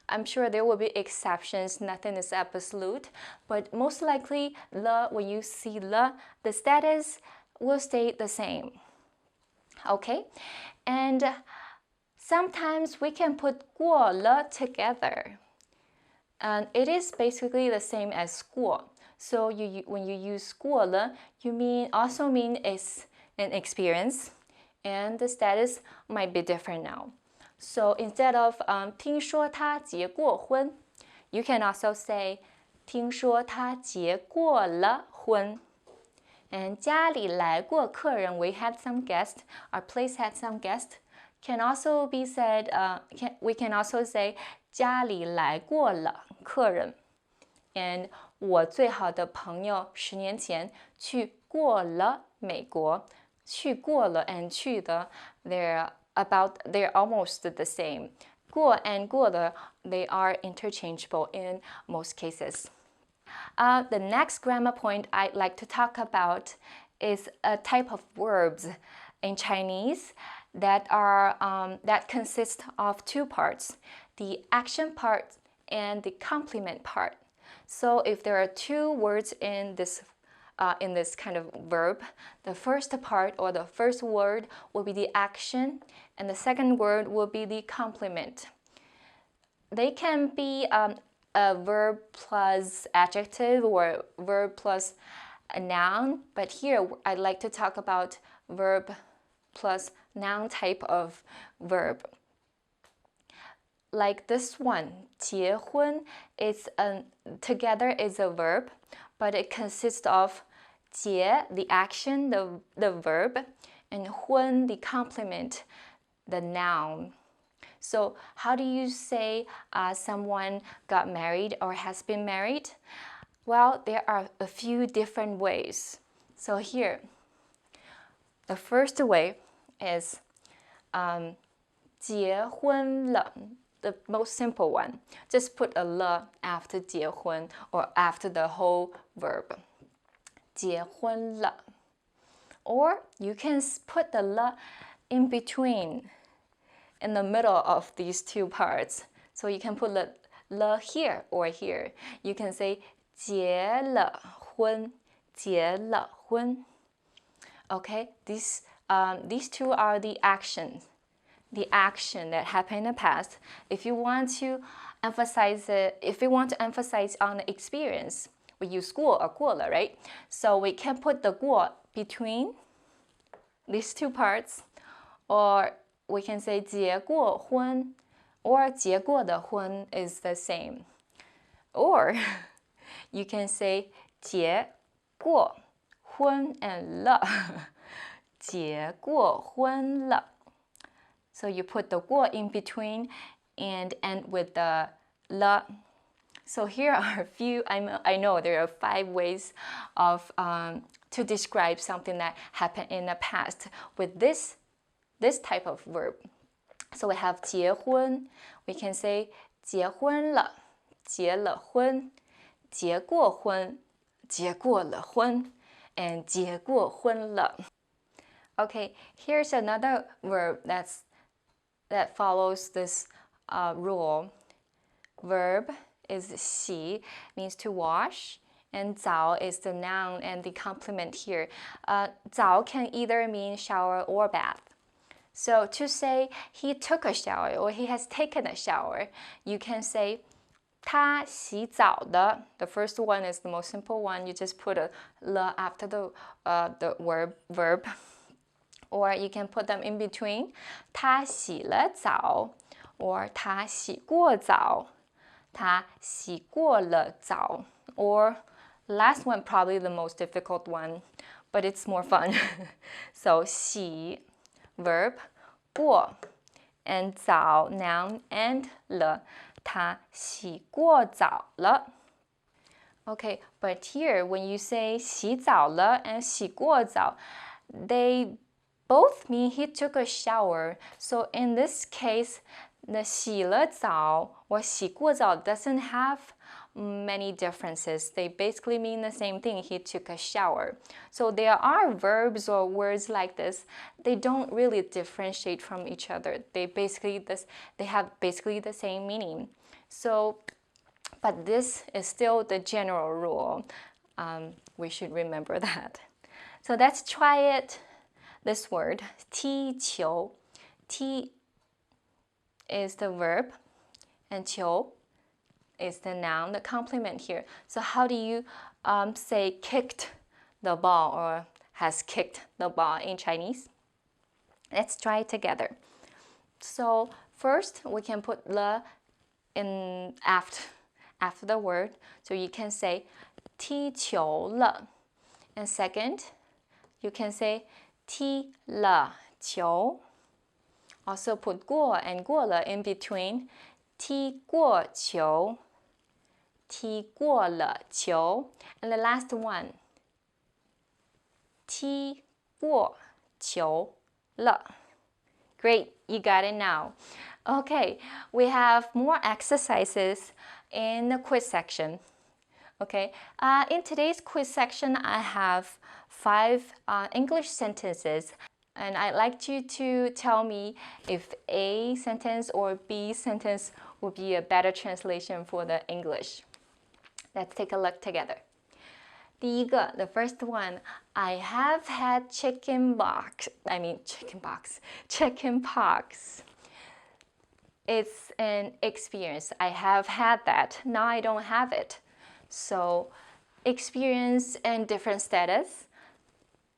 I'm sure there will be exceptions, nothing is absolute, but most likely le, when you see le, the status will stay the same. Okay? And sometimes we can put guo le together. And it is basically the same as guo. So when you use guo le, you also mean it's an experience, and the status might be different now. So instead of 听说他结过婚, you can also say 听说他结过了婚. And 家里来过客人, we had some guests, our place had some guests. Can also be said, we can also say 家里来过了客人. And 我最好的朋友10年前去过了美国. 去过了 and 去的, they're almost the same. 过 and 过了, they are interchangeable in most cases. The next grammar point I'd like to talk about is a type of verbs in Chinese that consist of two parts, the action part and the complement part. So if there are two words in this kind of verb, the first part or the first word will be the action, and the second word will be the complement. They can be a verb plus adjective or verb plus a noun, but here I'd like to talk about verb plus noun type of verb. Like this one, 结婚, together is a verb, but it consists of 结, the action, the verb, and 婚, the complement, the noun. So how do you say someone got married or has been married? Well, there are a few different ways. So here, the first way is 结婚了. The most simple one. Just put a le after 结婚 or after the whole verb. 结婚了. Or you can put the le in between, in the middle of these two parts. So you can put le here or here. You can say 结了婚, 结了婚. Okay, these two are the actions. The action that happened in the past. If you want to emphasize on the experience, we use 过 or 过了, right? So we can put the 过 between these two parts, or we can say 结过婚, or 结过的婚 is the same. Or you can say 结过婚 and 了. 结过婚了. So you put the 过 in between and end with the 了. So here are a few, I know there are 5 ways of to describe something that happened in the past with this type of verb. So we have 结婚, we can say 结婚了, 结了婚, 结过婚, 结过了婚, and 结过婚了. Okay, here's another verb that follows this rule. Verb is 洗, means to wash, and 早 is the noun and the complement here. 早 can either mean shower or bath. So to say he took a shower or he has taken a shower, you can say 他洗澡的. The first one is the most simple one. You just put a le after the verb. Or you can put them in between. 他洗了澡 or 他洗过澡.他洗过了澡 or last one probably the most difficult one, but it's more fun. So 洗 verb, 过 and 澡 noun and 了，他洗过澡了。Okay, but here when you say 洗澡了 and 洗过澡, they both mean he took a shower. So in this case, the 洗了澡 or 洗过澡 doesn't have many differences. They basically mean the same thing. He took a shower. So there are verbs or words like this. They don't really differentiate from each other. They have basically the same meaning. So, but this is still the general rule. We should remember that. So let's try it. This word, 踢球. 踢 is the verb, and 球 is the noun, the complement here. So how do you say kicked the ball or has kicked the ball in Chinese? Let's try it together. So first, we can put 了 in after the word. So you can say 踢球了. And second, you can say 踢了球. Also put 过 and 过了 in between. 踢过球. 踢过了球. And the last one. 踢过球了. Great, you got it now. Okay, we have more exercises in the quiz section. Okay, in today's quiz section, I have 5 English sentences, and I'd like you to tell me if A sentence or B sentence would be a better translation for the English. Let's take a look together. 第一个, the first one, I have had chicken pox. It's an experience. I have had that. Now I don't have it. So, experience and different status.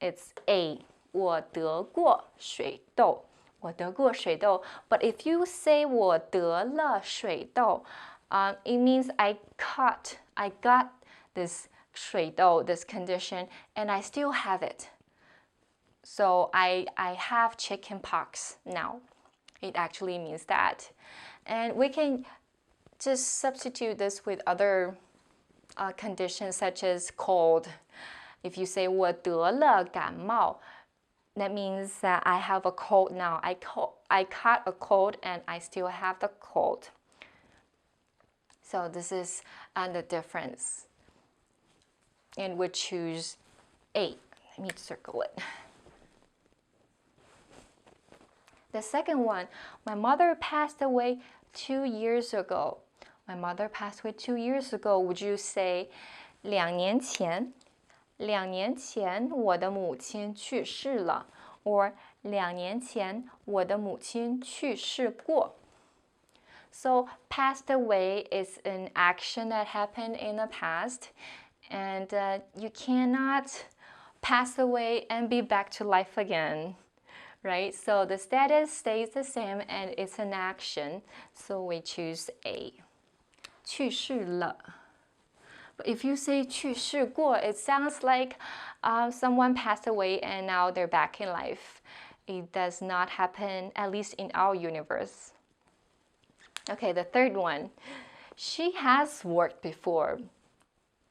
It's A. 我得过水痘. 我得过水痘. But if you say 我得了水痘, it means I got this 水痘, this condition, and I still have it. So I have chicken pox now. It actually means that. And we can just substitute this with other conditions such as cold. If you say 我得了感冒, that means that I have a cold now. I caught a cold and I still have the cold. So this is the difference. And we choose A. Let me circle it. The second one, my mother passed away 2 years ago. My mother passed away 2 years ago. Would you say 2年前? 2年前我的母亲去世了 or 2年前我的母亲去世过. So passed away is an action that happened in the past, and you cannot pass away and be back to life again, right? So the status stays the same and it's an action, so we choose A. 去世了. But if you say 去世过, it sounds like someone passed away and now they're back in life. It does not happen, at least in our universe. Okay, the third one. She has worked before.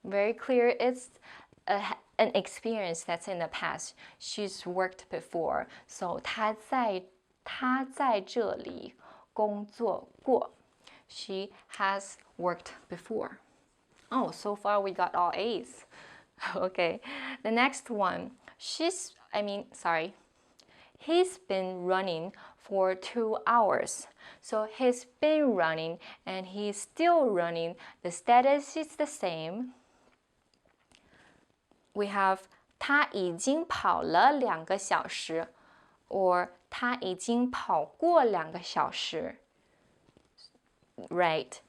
Very clear, it's an experience that's in the past. She's worked before. So 她在这里工作过. She has worked before. Oh, so far we got all A's. Okay, the next one. He's been running for 2 hours. So he's been running and he's still running. The status is the same. We have 他已经跑了2个小时 or 他已经跑过2个小时. Right.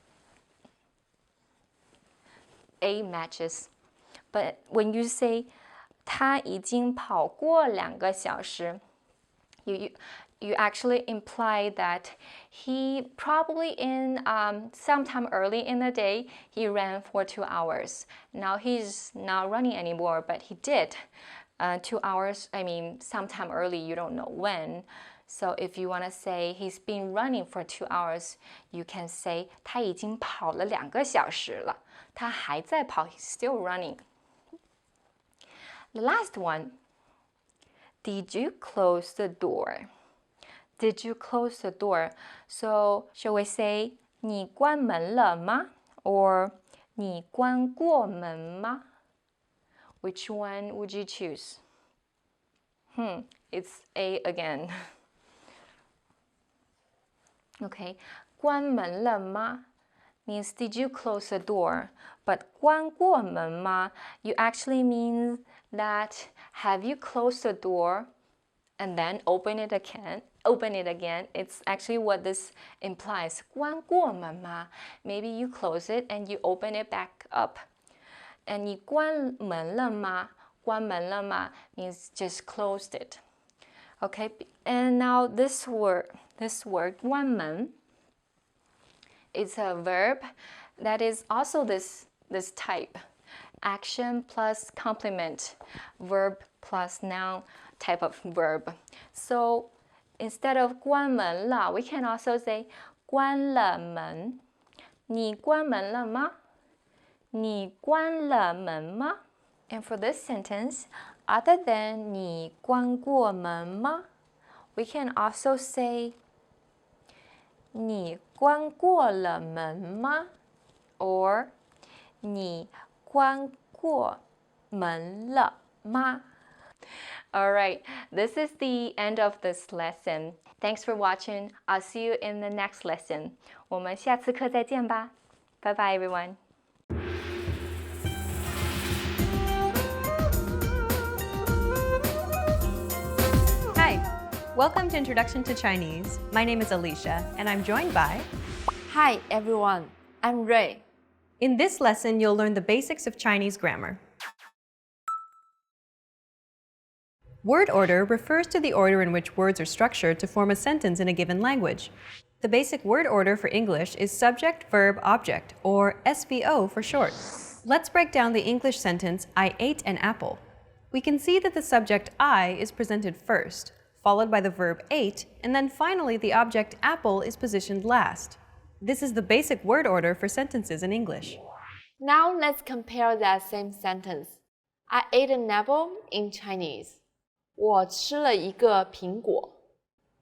A matches. But when you say 他已经跑过2个小时, you actually imply that he probably in sometime early in the day, he ran for 2 hours. Now he's not running anymore, but he did 2 hours. I mean, sometime early, you don't know when. So if you want to say he's been running for 2 hours, you can say 他已经跑了2个小时了。他还在跑, he's still running. The last one. Did you close the door? Did you close the door? So, shall we say 你关门了吗? Or 你关过门吗? Which one would you choose? It's A again. Okay, 关门了吗 means did you close the door? But 关过门吗 you actually mean that have you closed the door and then open it again? It's actually what this implies. 关过门吗 Maybe you close it and you open it back up. And 你关门了吗关门了吗 means just closed it. Okay, and now this word 关门 is a verb that is also this type. Action plus complement, verb plus noun type of verb. So instead of 关门了 we can also say 关了门你关门了吗你关了门吗 And for this sentence, other than 你关过门吗 we can also say 你关过了门吗 or 你关过门了吗 Alright, this is the end of this lesson. Thanks for watching. I'll see you in the next lesson. 我们下次课再见吧 Bye bye everyone. Hi, welcome to Introduction to Chinese. My name is Alicia, and I'm joined by... Hi everyone, I'm Ray. In this lesson, you'll learn the basics of Chinese grammar. Word order refers to the order in which words are structured to form a sentence in a given language. The basic word order for English is subject, verb, object, or SVO for short. Let's break down the English sentence, I ate an apple. We can see that the subject I is presented first, followed by the verb ate, and then finally the object apple is positioned last. This is the basic word order for sentences in English. Now let's compare that same sentence. I ate an apple in Chinese. 我吃了一个苹果.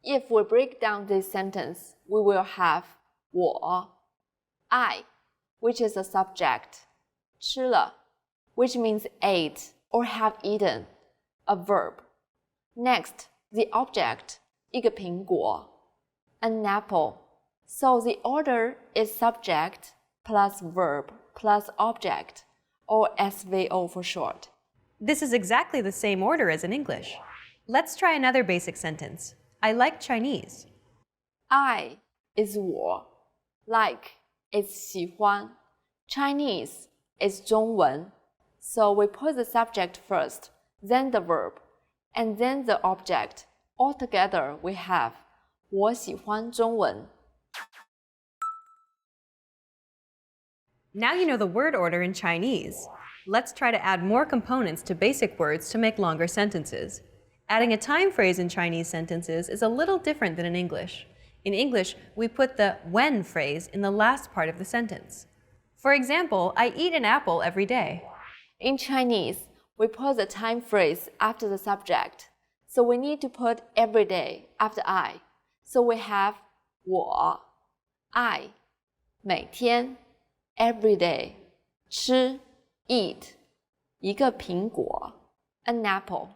If we break down this sentence, we will have 我, I, which is a subject, 吃了, which means ate or have eaten, a verb. Next, the object, 一个苹果, an apple. So the order is subject plus verb plus object, or SVO for short. This is exactly the same order as in English. Let's try another basic sentence. I like Chinese. I is 我, like is 喜欢, Chinese is 中文. So we put the subject first, then the verb, and then the object. Altogether we have 我喜欢中文. Now you know the word order in Chinese. Let's try to add more components to basic words to make longer sentences. Adding a time phrase in Chinese sentences is a little different than in English. In English, we put the when phrase in the last part of the sentence. For example, I eat an apple every day. In Chinese, we put the time phrase after the subject. So we need to put every day after I. So we have 我, I, 每天, every day, 吃, eat, 一个苹果, an apple.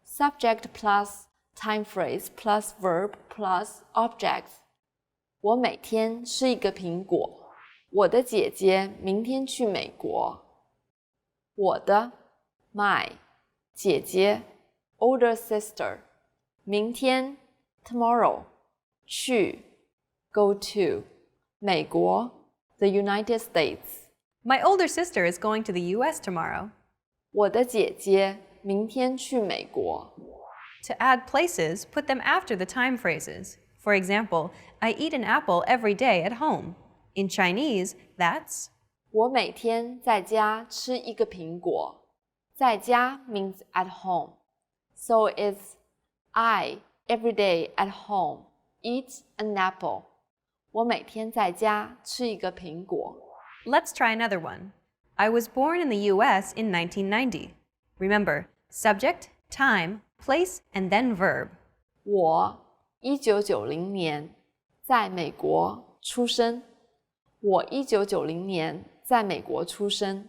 Subject plus time phrase plus verb plus objects. 我每天吃一个苹果。我的姐姐明天去美国。我的 my 姐姐 older sister 明天 tomorrow 去 go to 美国 the United States. My older sister is going to the US tomorrow. 我的姐姐明天去美国。To add places, put them after the time phrases. For example, I eat an apple every day at home. In Chinese, that's 我每天在家吃一个苹果。在家 means at home. So it's I every day at home eat an apple. 我每天在家吃一个苹果。Let's try another one. I was born in the US in 1990. Remember, subject, time, place, and then verb. 我1990年在美国出生。我1990年在美国出生。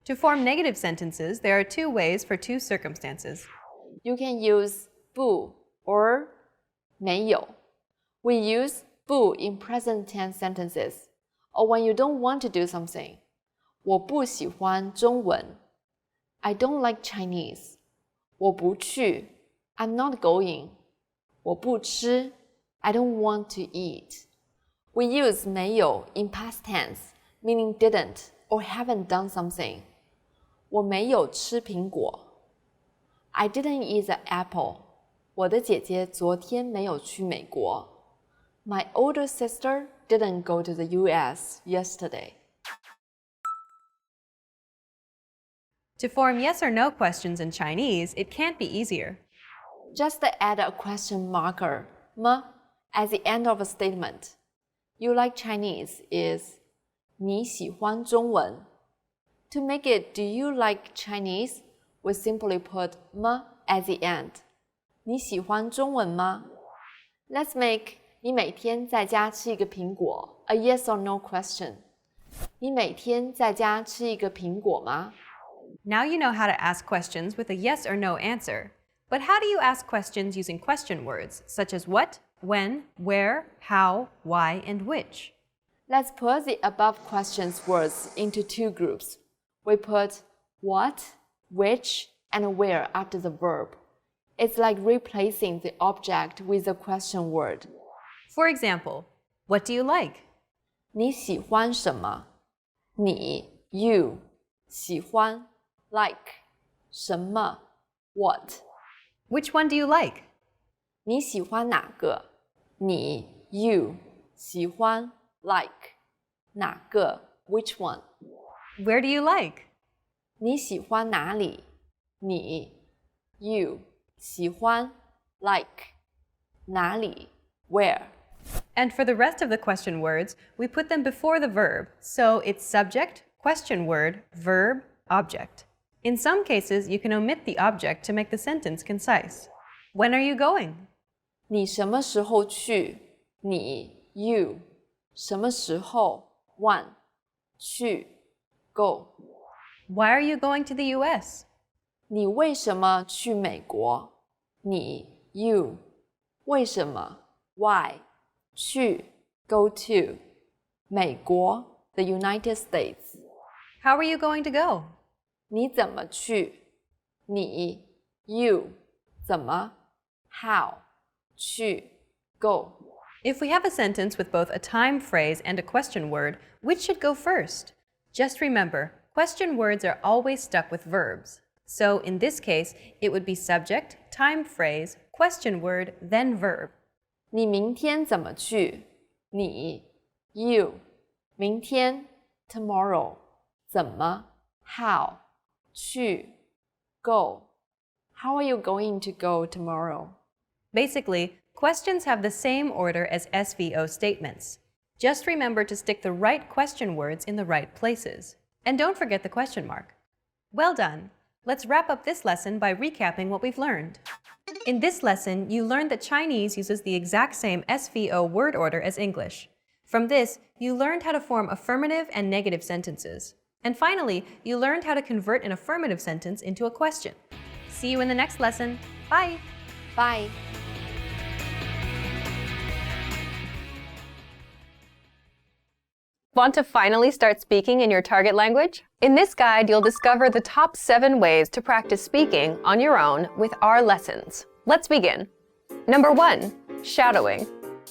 To form negative sentences, there are two ways for two circumstances. You can use 不 or 没有。We use 不 in present tense sentences, or when you don't want to do something. 我不喜欢中文。I don't like Chinese. 我不去。I'm not going. 我不吃。I don't want to eat. We use 没有 in past tense, meaning didn't or haven't done something. 我没有吃苹果。I didn't eat the apple. 我的姐姐昨天没有去美国。My older sister didn't go to the US yesterday. To form yes or no questions in Chinese, it can't be easier. Just add a question marker, 么 at the end of a statement. You like Chinese is 你喜欢中文。To make it do you like Chinese, we simply put 么 at the end. 你喜欢中文吗？ Let's make 你每天在家吃一个苹果 a yes or no question. 你每天在家吃一个苹果吗？ Now you know how to ask questions with a yes or no answer. But how do you ask questions using question words, such as what, when, where, how, why, and which? Let's put the above questions words into two groups. We put what, which, and where after the verb. It's like replacing the object with a question word. For example, what do you like? 你喜欢什么？你 you 喜欢 like 什么 what Which one do you like? 你喜欢哪个？你 you 喜欢 like 哪个 which one Where do you like? 你喜欢哪里？你 you 喜欢 like 哪里 where And for the rest of the question words, we put them before the verb, so it's subject, question word, verb, object. In some cases, you can omit the object to make the sentence concise. When are you going? 你什么时候去？你 you 什么时候 when 去 go Why are you going to the US? 你为什么去美国？你 you 为什么 why 去 go to 美国 the United States How are you going to go? 你怎么去？你 you 怎么 how 去 go If we have a sentence with both a time phrase and a question word, which should go first? Just remember, question words are always stuck with verbs. So in this case, it would be subject, time phrase, question word, then verb. 你明天怎么去？你 you 明天 tomorrow 怎么 how 去 go How are you going to go tomorrow? Basically, questions have the same order as SVO statements. Just remember to stick the right question words in the right places. And don't forget the question mark. Well done! Let's wrap up this lesson by recapping what we've learned. In this lesson, you learned that Chinese uses the exact same SVO word order as English. From this, you learned how to form affirmative and negative sentences. And finally, you learned how to convert an affirmative sentence into a question. See you in the next lesson. Bye! Bye! Want to finally start speaking in your target language? In this guide, you'll discover the top 7 ways to practice speaking on your own with our lessons. Let's begin. Number 1, shadowing.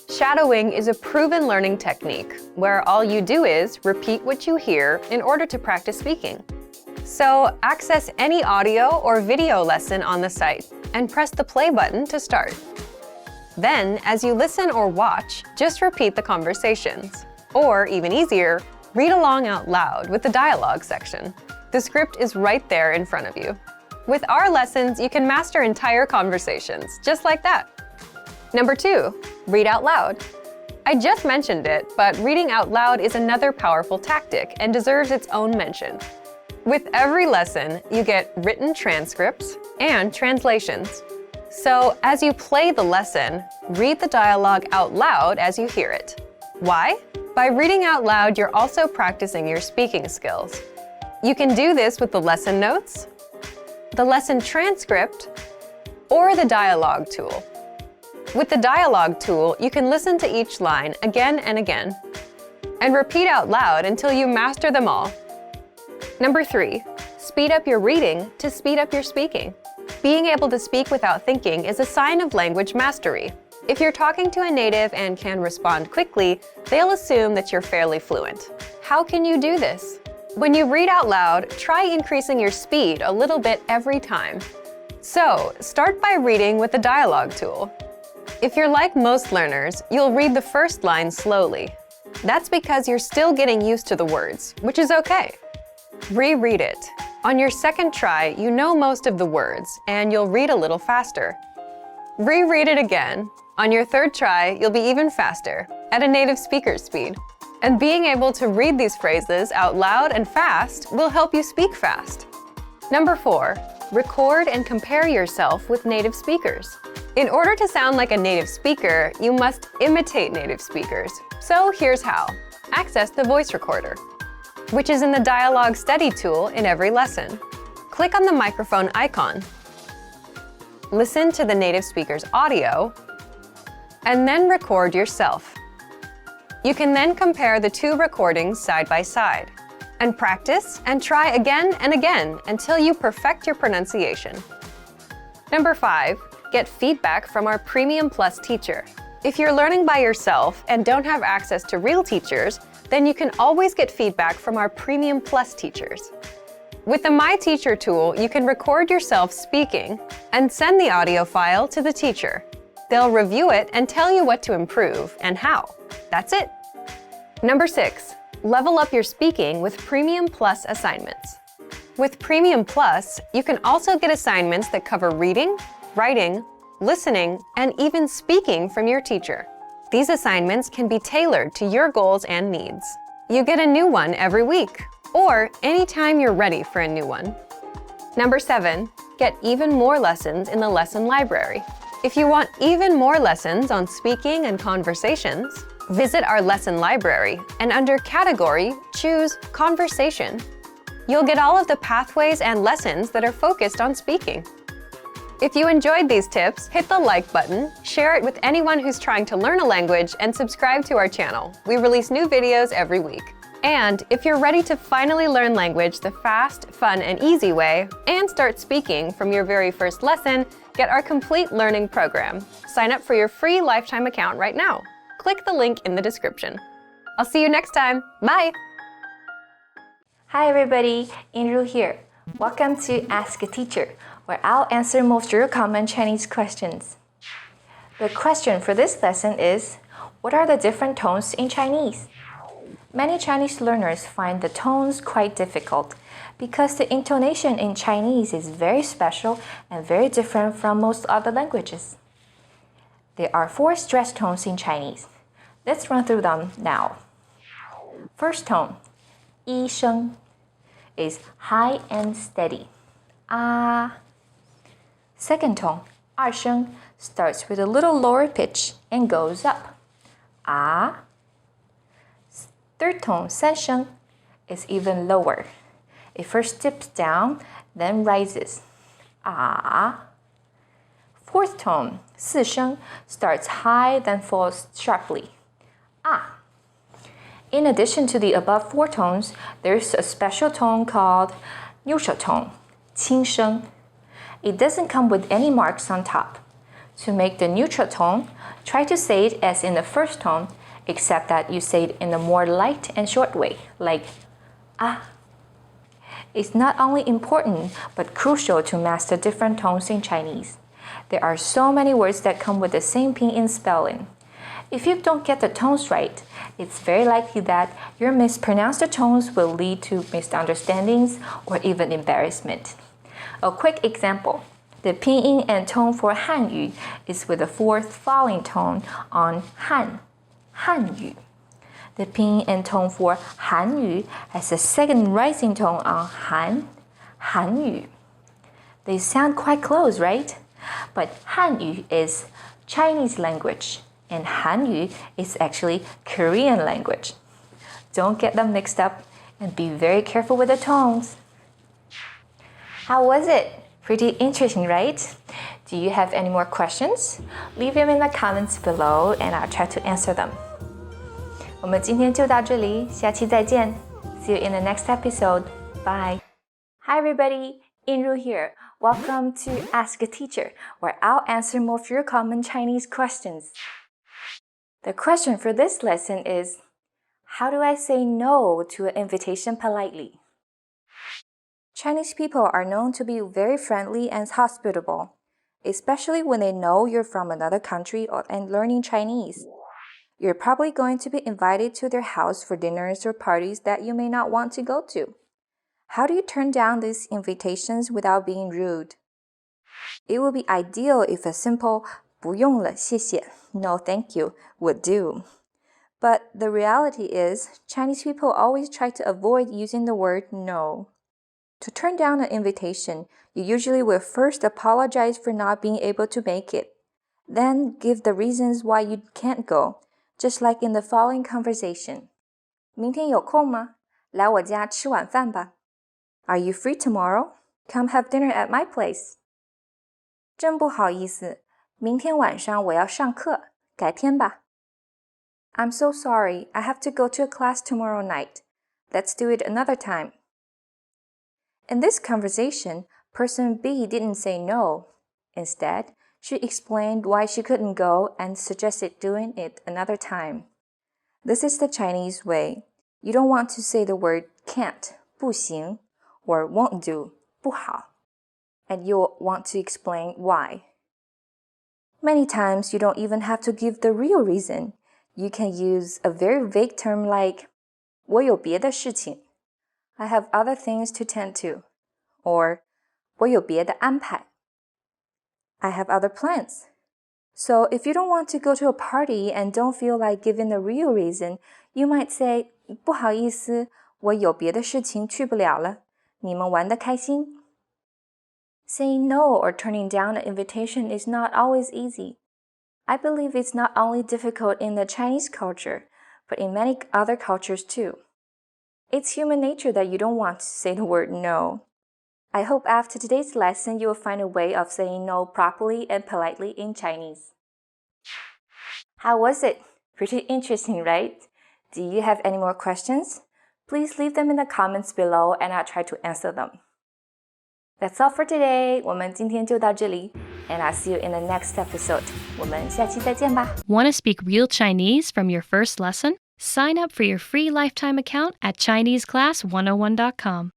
Shadowing is a proven learning technique where all you do is repeat what you hear in order to practice speaking. So access any audio or video lesson on the site and press the play button to start. Then, as you listen or watch, just repeat the conversations. Or, even easier, read along out loud with the dialogue section. The script is right there in front of you. With our lessons, you can master entire conversations, just like that. Number 2, read out loud. I just mentioned it, but reading out loud is another powerful tactic and deserves its own mention. With every lesson, you get written transcripts and translations. So, as you play the lesson, read the dialogue out loud as you hear it. Why? By reading out loud, you're also practicing your speaking skills. You can do this with the lesson notes, the lesson transcript, or the dialogue tool. With the dialogue tool, you can listen to each line again and again, and repeat out loud until you master them all. Number 3, speed up your reading to speed up your speaking. Being able to speak without thinking is a sign of language mastery. If you're talking to a native and can respond quickly, they'll assume that you're fairly fluent. How can you do this? When you read out loud, try increasing your speed a little bit every time. So, start by reading with the dialogue tool. If you're like most learners, you'll read the first line slowly. That's because you're still getting used to the words, which is okay. Reread it. On your second try, you know most of the words, and you'll read a little faster. Reread it again. On your third try, you'll be even faster, at a native speaker's speed. And being able to read these phrases out loud and fast will help you speak fast. Number 4, record and compare yourself with native speakers. In order to sound like a native speaker, you must imitate native speakers. So here's how. Access the voice recorder, which is in the Dialogue Study tool in every lesson. Click on the microphone icon. Listen to the native speaker's audio, and then record yourself. You can then compare the 2 recordings side by side, and practice and try again and again until you perfect your pronunciation. Number 5, get feedback from our Premium Plus teacher. If you're learning by yourself and don't have access to real teachers, then you can always get feedback from our Premium Plus teachers. With the My Teacher tool, you can record yourself speaking and send the audio file to the teacher. They'll review it and tell you what to improve and how. That's it. Number 6, level up your speaking with Premium Plus assignments. With Premium Plus, you can also get assignments that cover reading, writing, listening, and even speaking from your teacher. These assignments can be tailored to your goals and needs. You get a new one every week, or anytime you're ready for a new one. Number 7, get even more lessons in the lesson library. If you want even more lessons on speaking and conversations, visit our lesson library and under Category, choose Conversation. You'll get all of the pathways and lessons that are focused on speaking. If you enjoyed these tips, hit the like button, share it with anyone who's trying to learn a language, and subscribe to our channel. We release new videos every week. And if you're ready to finally learn language the fast, fun, and easy way, and start speaking from your very first lesson, get our complete learning program. Sign up for your free lifetime account right now. Click the link in the description. I'll see you next time. Bye! Hi everybody, Inru here. Welcome to Ask a Teacher, where I'll answer most of your common Chinese questions. The question for this lesson is, what are the different tones in Chinese? Many Chinese learners find the tones quite difficult because the intonation in Chinese is very special and very different from most other languages. There are 4 stress tones in Chinese. Let's run through them now. First tone, 一声, is high and steady. Ah. Second tone, 二声, starts with a little lower pitch and goes up. Ah. Third tone, 三声, is even lower. It first dips down, then rises. Ah. Fourth tone, 四声, starts high, then falls sharply. Ah. In addition to the above 4 tones, there's a special tone called neutral tone, 轻声. It doesn't come with any marks on top. To make the neutral tone, try to say it as in the first tone, except that you say it in a more light and short way, like ah. is not only important but crucial to master different tones in Chinese. There are so many words that come with the same pinyin spelling. If you don't get the tones right, it's very likely that your mispronounced tones will lead to misunderstandings or even embarrassment. A quick example. The pinyin and tone for Hanyu is with the fourth falling tone on Han, Hanyu. The pinyin and tone for Hanyu has a second rising tone on Han, Hanyu. They sound quite close, right? But Hanyu is Chinese language, and Hanyu is actually Korean language. Don't get them mixed up and be very careful with the tones. How was it? Pretty interesting, right? Do you have any more questions? Leave them in the comments below and I'll try to answer them. 我们今天就到这里，下期再见。See you in the next episode. Bye. Hi everybody, Inru here. Welcome to Ask a Teacher, where I'll answer more of your common Chinese questions. The question for this lesson is, how do I say no to an invitation politely? Chinese people are known to be very friendly and hospitable, especially when they know you're from another country and learning Chinese. You're probably going to be invited to their house for dinners or parties that you may not want to go to. How do you turn down these invitations without being rude? It would be ideal if a simple 不用了,谢谢, no thank you, would do. But the reality is, Chinese people always try to avoid using the word no. To turn down an invitation, you usually will first apologize for not being able to make it. Then give the reasons why you can't go, just like in the following conversation. 明天有空吗？来我家吃晚饭吧。Are you free tomorrow? Come have dinner at my place. 真不好意思，明天晚上我要上课，改天吧。I'm so sorry, I have to go to a class tomorrow night. Let's do it another time. In this conversation, person B didn't say no. Instead, she explained why she couldn't go and suggested doing it another time. This is the Chinese way. You don't want to say the word can't, 不行, or won't do, 不好, and you'll want to explain why. Many times, you don't even have to give the real reason. You can use a very vague term like 我有别的事情. I have other things to tend to. Or 我有别的安排. I have other plans. So if you don't want to go to a party and don't feel like giving the real reason, you might say 不好意思，我有别的事情去不了了。你们玩得开心? Saying no or turning down an invitation is not always easy. I believe it's not only difficult in the Chinese culture, but in many other cultures too. It's human nature that you don't want to say the word no. I hope after today's lesson you will find a way of saying no properly and politely in Chinese. How was it? Pretty interesting, right? Do you have any more questions? Please leave them in the comments below and I'll try to answer them. That's all for today. 我们今天就到这里 and I'll see you in the next episode. 我们下期再见吧。Want to speak real Chinese from your first lesson? Sign up for your free lifetime account at ChineseClass101.com.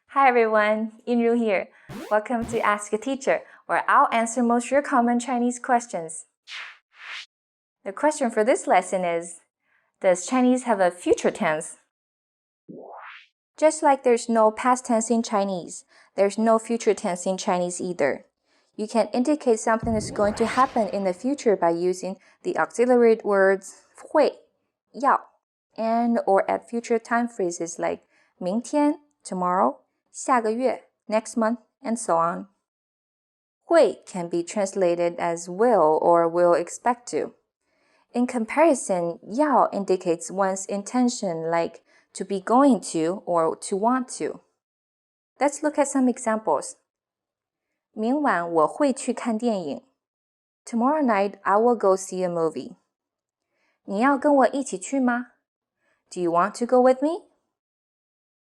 Hi everyone, Inru here. Welcome to Ask a Teacher, where I'll answer most of your common Chinese questions. The question for this lesson is, does Chinese have a future tense? Just like there's no past tense in Chinese, there's no future tense in Chinese either. You can indicate something is going to happen in the future by using the auxiliary words 会, 要, and or add future time phrases like 明天, tomorrow, 下个月, next month, and so on. 会 can be translated as will or will expect to. In comparison, 要 indicates one's intention like to be going to or to want to. Let's look at some examples. 明晚我会去看电影. Tomorrow night I will go see a movie. 你要跟我一起去吗? Do you want to go with me?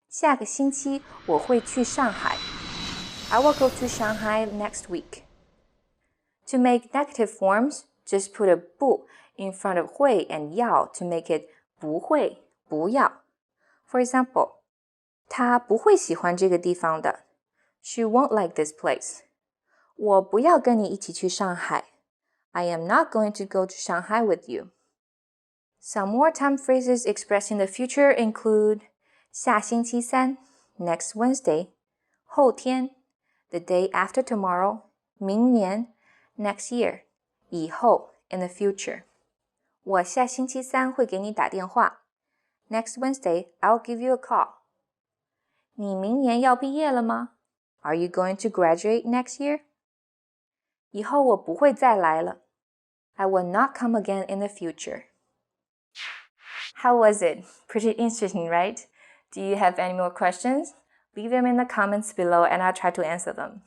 下个星期我会去上海. I will go to Shanghai next week. To make negative forms, just put a 不 in front of 会 and 要 to make it 不会, 不要. For example, 她不会喜欢这个地方的。She won't like this place. 我不要跟你一起去上海。I am not going to go to Shanghai with you. Some more time phrases expressing the future include 下星期三 next Wednesday, 后天 the day after tomorrow, 明年 next year, 以后 in the future. 我下星期三会给你打电话。Next Wednesday, I'll give you a call. 你明年要毕业了吗？ Are you going to graduate next year? 以后我不会再来了。I will not come again in the future. How was it? Pretty interesting, right? Do you have any more questions? Leave them in the comments below and I'll try to answer them.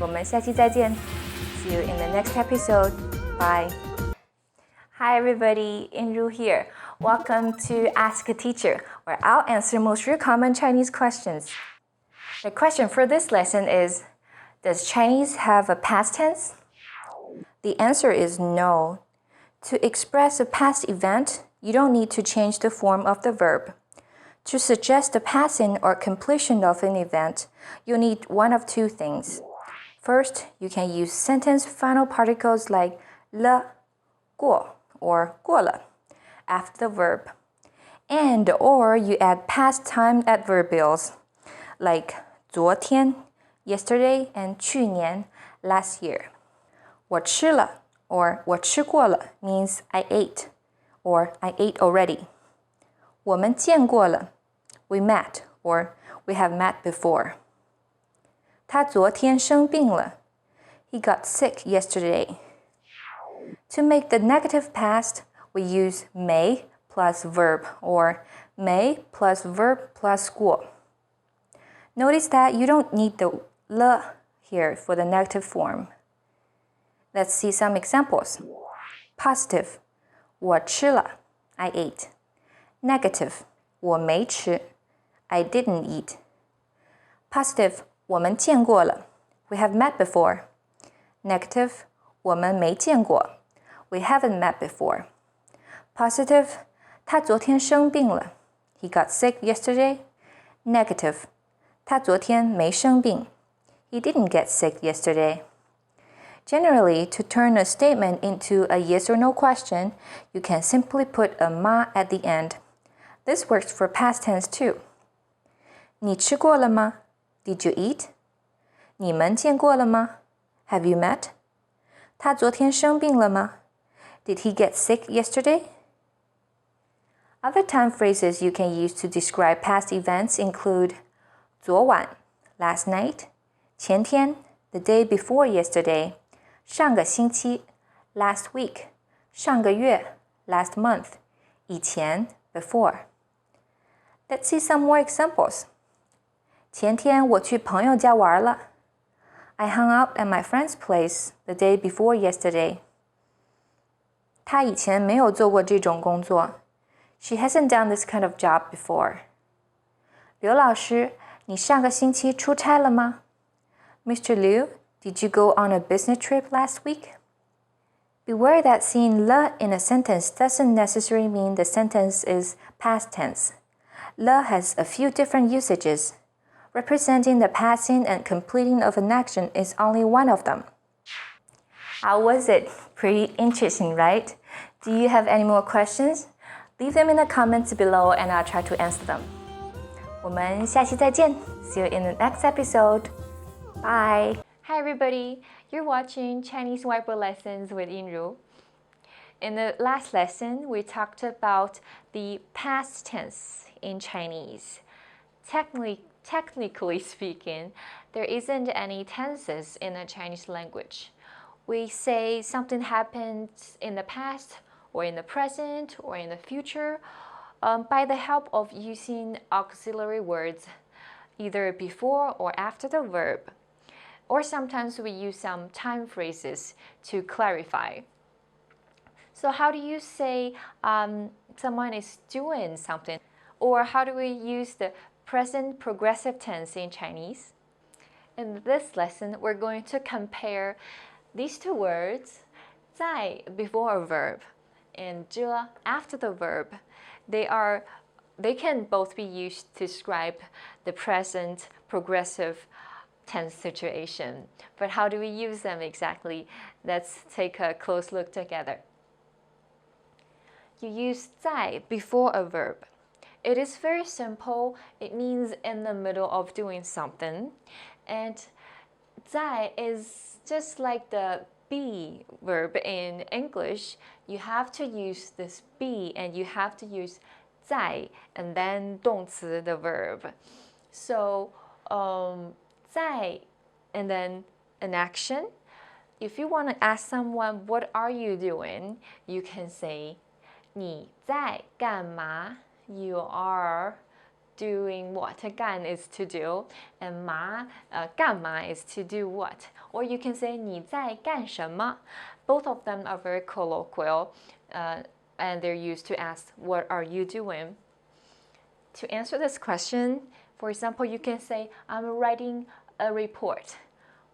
我们下期再见。See you in the next episode. Bye. Hi everybody, Inru here. Welcome to Ask a Teacher, where I'll answer most of your common Chinese questions. The question for this lesson is, does Chinese have a past tense? The answer is no. To express a past event, you don't need to change the form of the verb. To suggest the passing or completion of an event, you need one of two things. First, you can use sentence final particles like 了, 过, or 过了 after the verb. And or you add past time adverbials like 昨天, yesterday, and 去年, last year. 我吃了 or 我吃过了 means I ate or I ate already. 我们见过了 we met or we have met before. 他昨天生病了 he got sick yesterday. To make the negative past, we use may plus verb or may plus verb plus 过. Notice that you don't need the 了 here for the negative form. Let's see some examples. Positive, 我吃了 I ate. Negative, 我没吃 I didn't eat. Positive, 我们见过了 we have met before. Negative, 我们没见过 we haven't met before. Positive, 他昨天生病了 he got sick yesterday. Negative, 他昨天没生病 he didn't get sick yesterday. Generally, to turn a statement into a yes or no question, you can simply put a ma at the end. This works for past tense too. 你吃过了吗 Did you eat? 你们见过了吗 Have you met? 他昨天生病了吗 Did he get sick yesterday? Other time phrases you can use to describe past events include 昨晚 last night, 前天 the day before yesterday, 上个星期 last week, 上个月 last month, 以前 before. Let's see some more examples. 前天我去朋友家玩了 I hung out at my friend's place the day before yesterday. 她以前没有做过这种工作 She hasn't done this kind of job before. 刘老师，你上个星期出差了吗 Mr. Liu, did you go on a business trip last week? Beware that seeing 了 in a sentence doesn't necessarily mean the sentence is past tense. 了 has a few different usages. Representing the passing and completing of an action is only one of them. How was it? Pretty interesting, right? Do you have any more questions? Leave them in the comments below and I'll try to answer them. 我们下期再见. See you in the next episode. Bye. Hi everybody. You're watching Chinese Whiteboard Lessons with Yinru. In the last lesson, we talked about the past tense in Chinese. Technically speaking, there isn't any tenses in the Chinese language. We say something happened in the past, or in the present, or in the future, by the help of using auxiliary words, either before or after the verb. Or sometimes we use some time phrases to clarify. So how do you say someone is doing something? Or how do we use the present progressive tense in Chinese? In this lesson, we're going to compare these two words, 在 before a verb and 这 after the verb. They are they can both be used to describe the present progressive tense situation. But how do we use them exactly? Let's take a close look together. You use 在 before a verb. It is very simple. It means in the middle of doing something. And 在 is just like the be verb in English. You have to use this be and you have to use 在 and then 动词 the verb. So 在 and then an action. If you want to ask someone, what are you doing? You can say 你在干嘛? You are doing what? 干 is to do, and 干嘛 is to do what? Or you can say 你在干什么? Both of them are very colloquial, and they're used to ask, what are you doing? To answer this question, for example, you can say, I'm writing a report.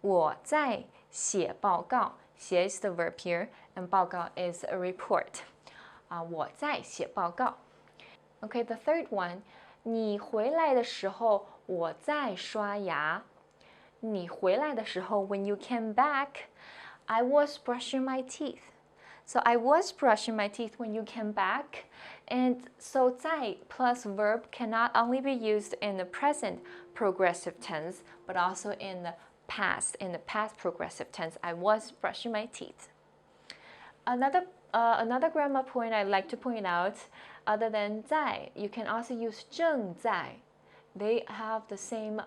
我在写报告. 写 is the verb here, and 报告 is a report. 我在写报告. Okay, the third one, 你回来的时候我在刷牙. 你回来的时候 when you came back, I was brushing my teeth. So I was brushing my teeth when you came back. And so 在 plus verb can not only be used in the present progressive tense, but also in the past progressive tense. I was brushing my teeth. Another grammar point I'd like to point out, other than 在, you can also use 正在. They have the same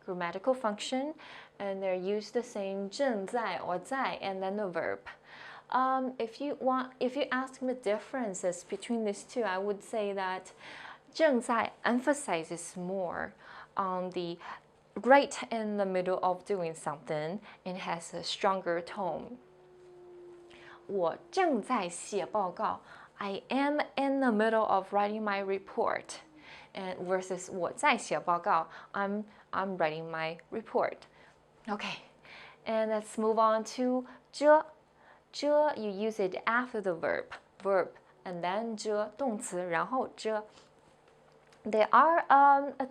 grammatical function, and they're used the same 正在 or 在, and then the verb. If you ask me differences between these two, I would say that 正在 emphasizes more on the right in the middle of doing something and has a stronger tone. 我正在写报告. I am in the middle of writing my report. And versus 我在写报告, I'm writing my report. Okay, and let's move on to 这. 这 you use it after the verb, and then 这动词, 然后这. There are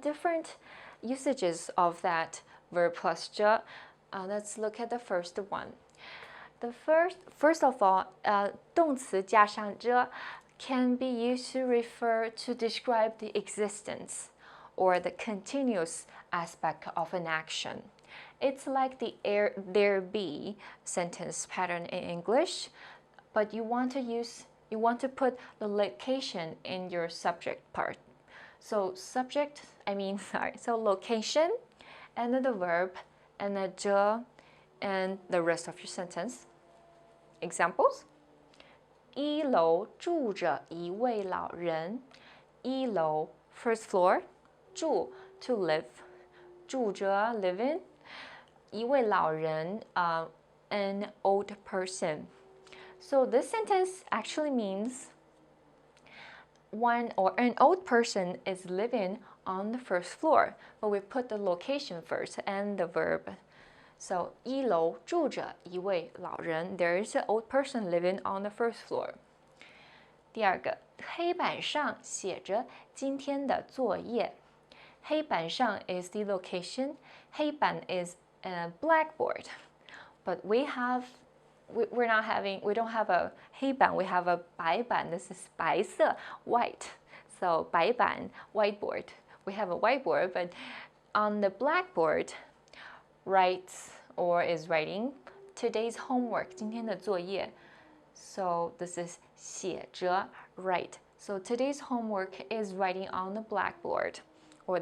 different usages of that verb plus 这. Let's look at the first one. The first of all, 动词加上这 can be used to refer to describe the existence or the continuous aspect of an action. It's like the there be sentence pattern in English, but you want to put the location in your subject part. So location, and then the verb, and then 这, and the rest of your sentence. Examples? 一楼住着一位老人. 一楼 first floor, 住 to live, 住着 live in. 一位老人 an old person. So this sentence actually means one or an old person is living on the first floor, but we put the location first and the verb. So 一楼住着一位老人. There is an old person living on the first floor. 第二个，黑板上写着今天的作业。黑板上 is the location. 黑板 is a blackboard. But we don't have a 黑板, we have a 白板. This is 白色 white. So 白板 whiteboard. We have a whiteboard, but on the blackboard writes or is writing today's homework, 今天的作业. So this is 写着 write. So today's homework is writing on the blackboard, or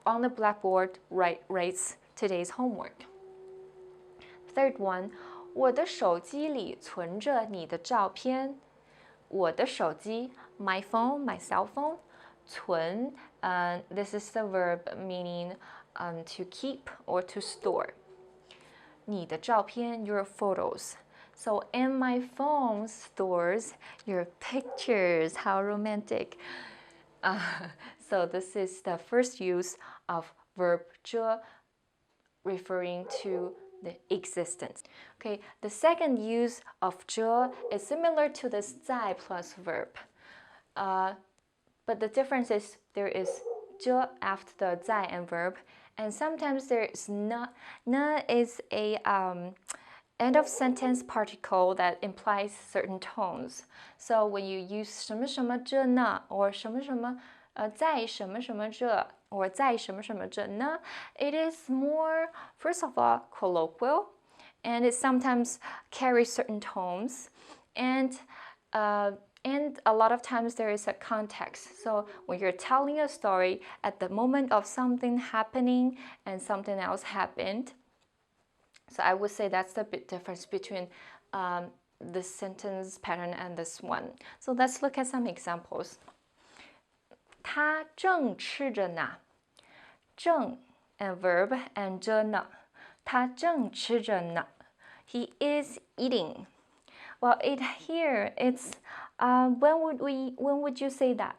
on the blackboard writes today's homework. Third one, 我的手机里存着你的照片。我的手机 my phone, my cell phone. 存 this is the verb meaning to keep or to store. 你的照片 your photos. So in my phone stores your pictures. How romantic. So this is the first use of verb 这 referring to the existence. Okay, the second use of 这 is similar to this 在 plus verb. But the difference is there is 着 after the 在 and verb, and sometimes there is 呢. 呢 is a end of sentence particle that implies certain tones. So when you use 什么什么这呢 or 什么什么在什么什么这 or 在什么什么这呢, it is more, first of all, colloquial, and it sometimes carries certain tones, and a lot of times there is a context. So when you're telling a story at the moment of something happening and something else happened, so I would say that's the big difference between this sentence pattern and this one. So let's look at some examples. 他正吃着呢。正 and verb and 着呢。他正吃着呢。He is eating. Well, here it's when would you say that?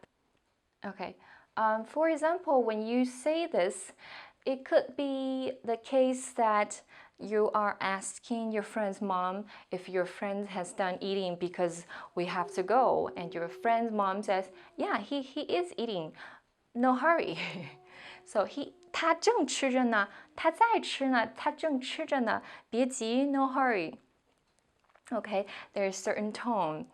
Okay. For example, when you say this, it could be the case that you are asking your friend's mom if your friend has done eating because we have to go, and your friend's mom says, yeah, he is eating, no hurry. So 他正吃着呢，他在吃呢，他正吃着呢，别急, no hurry. Okay, there's certain tone.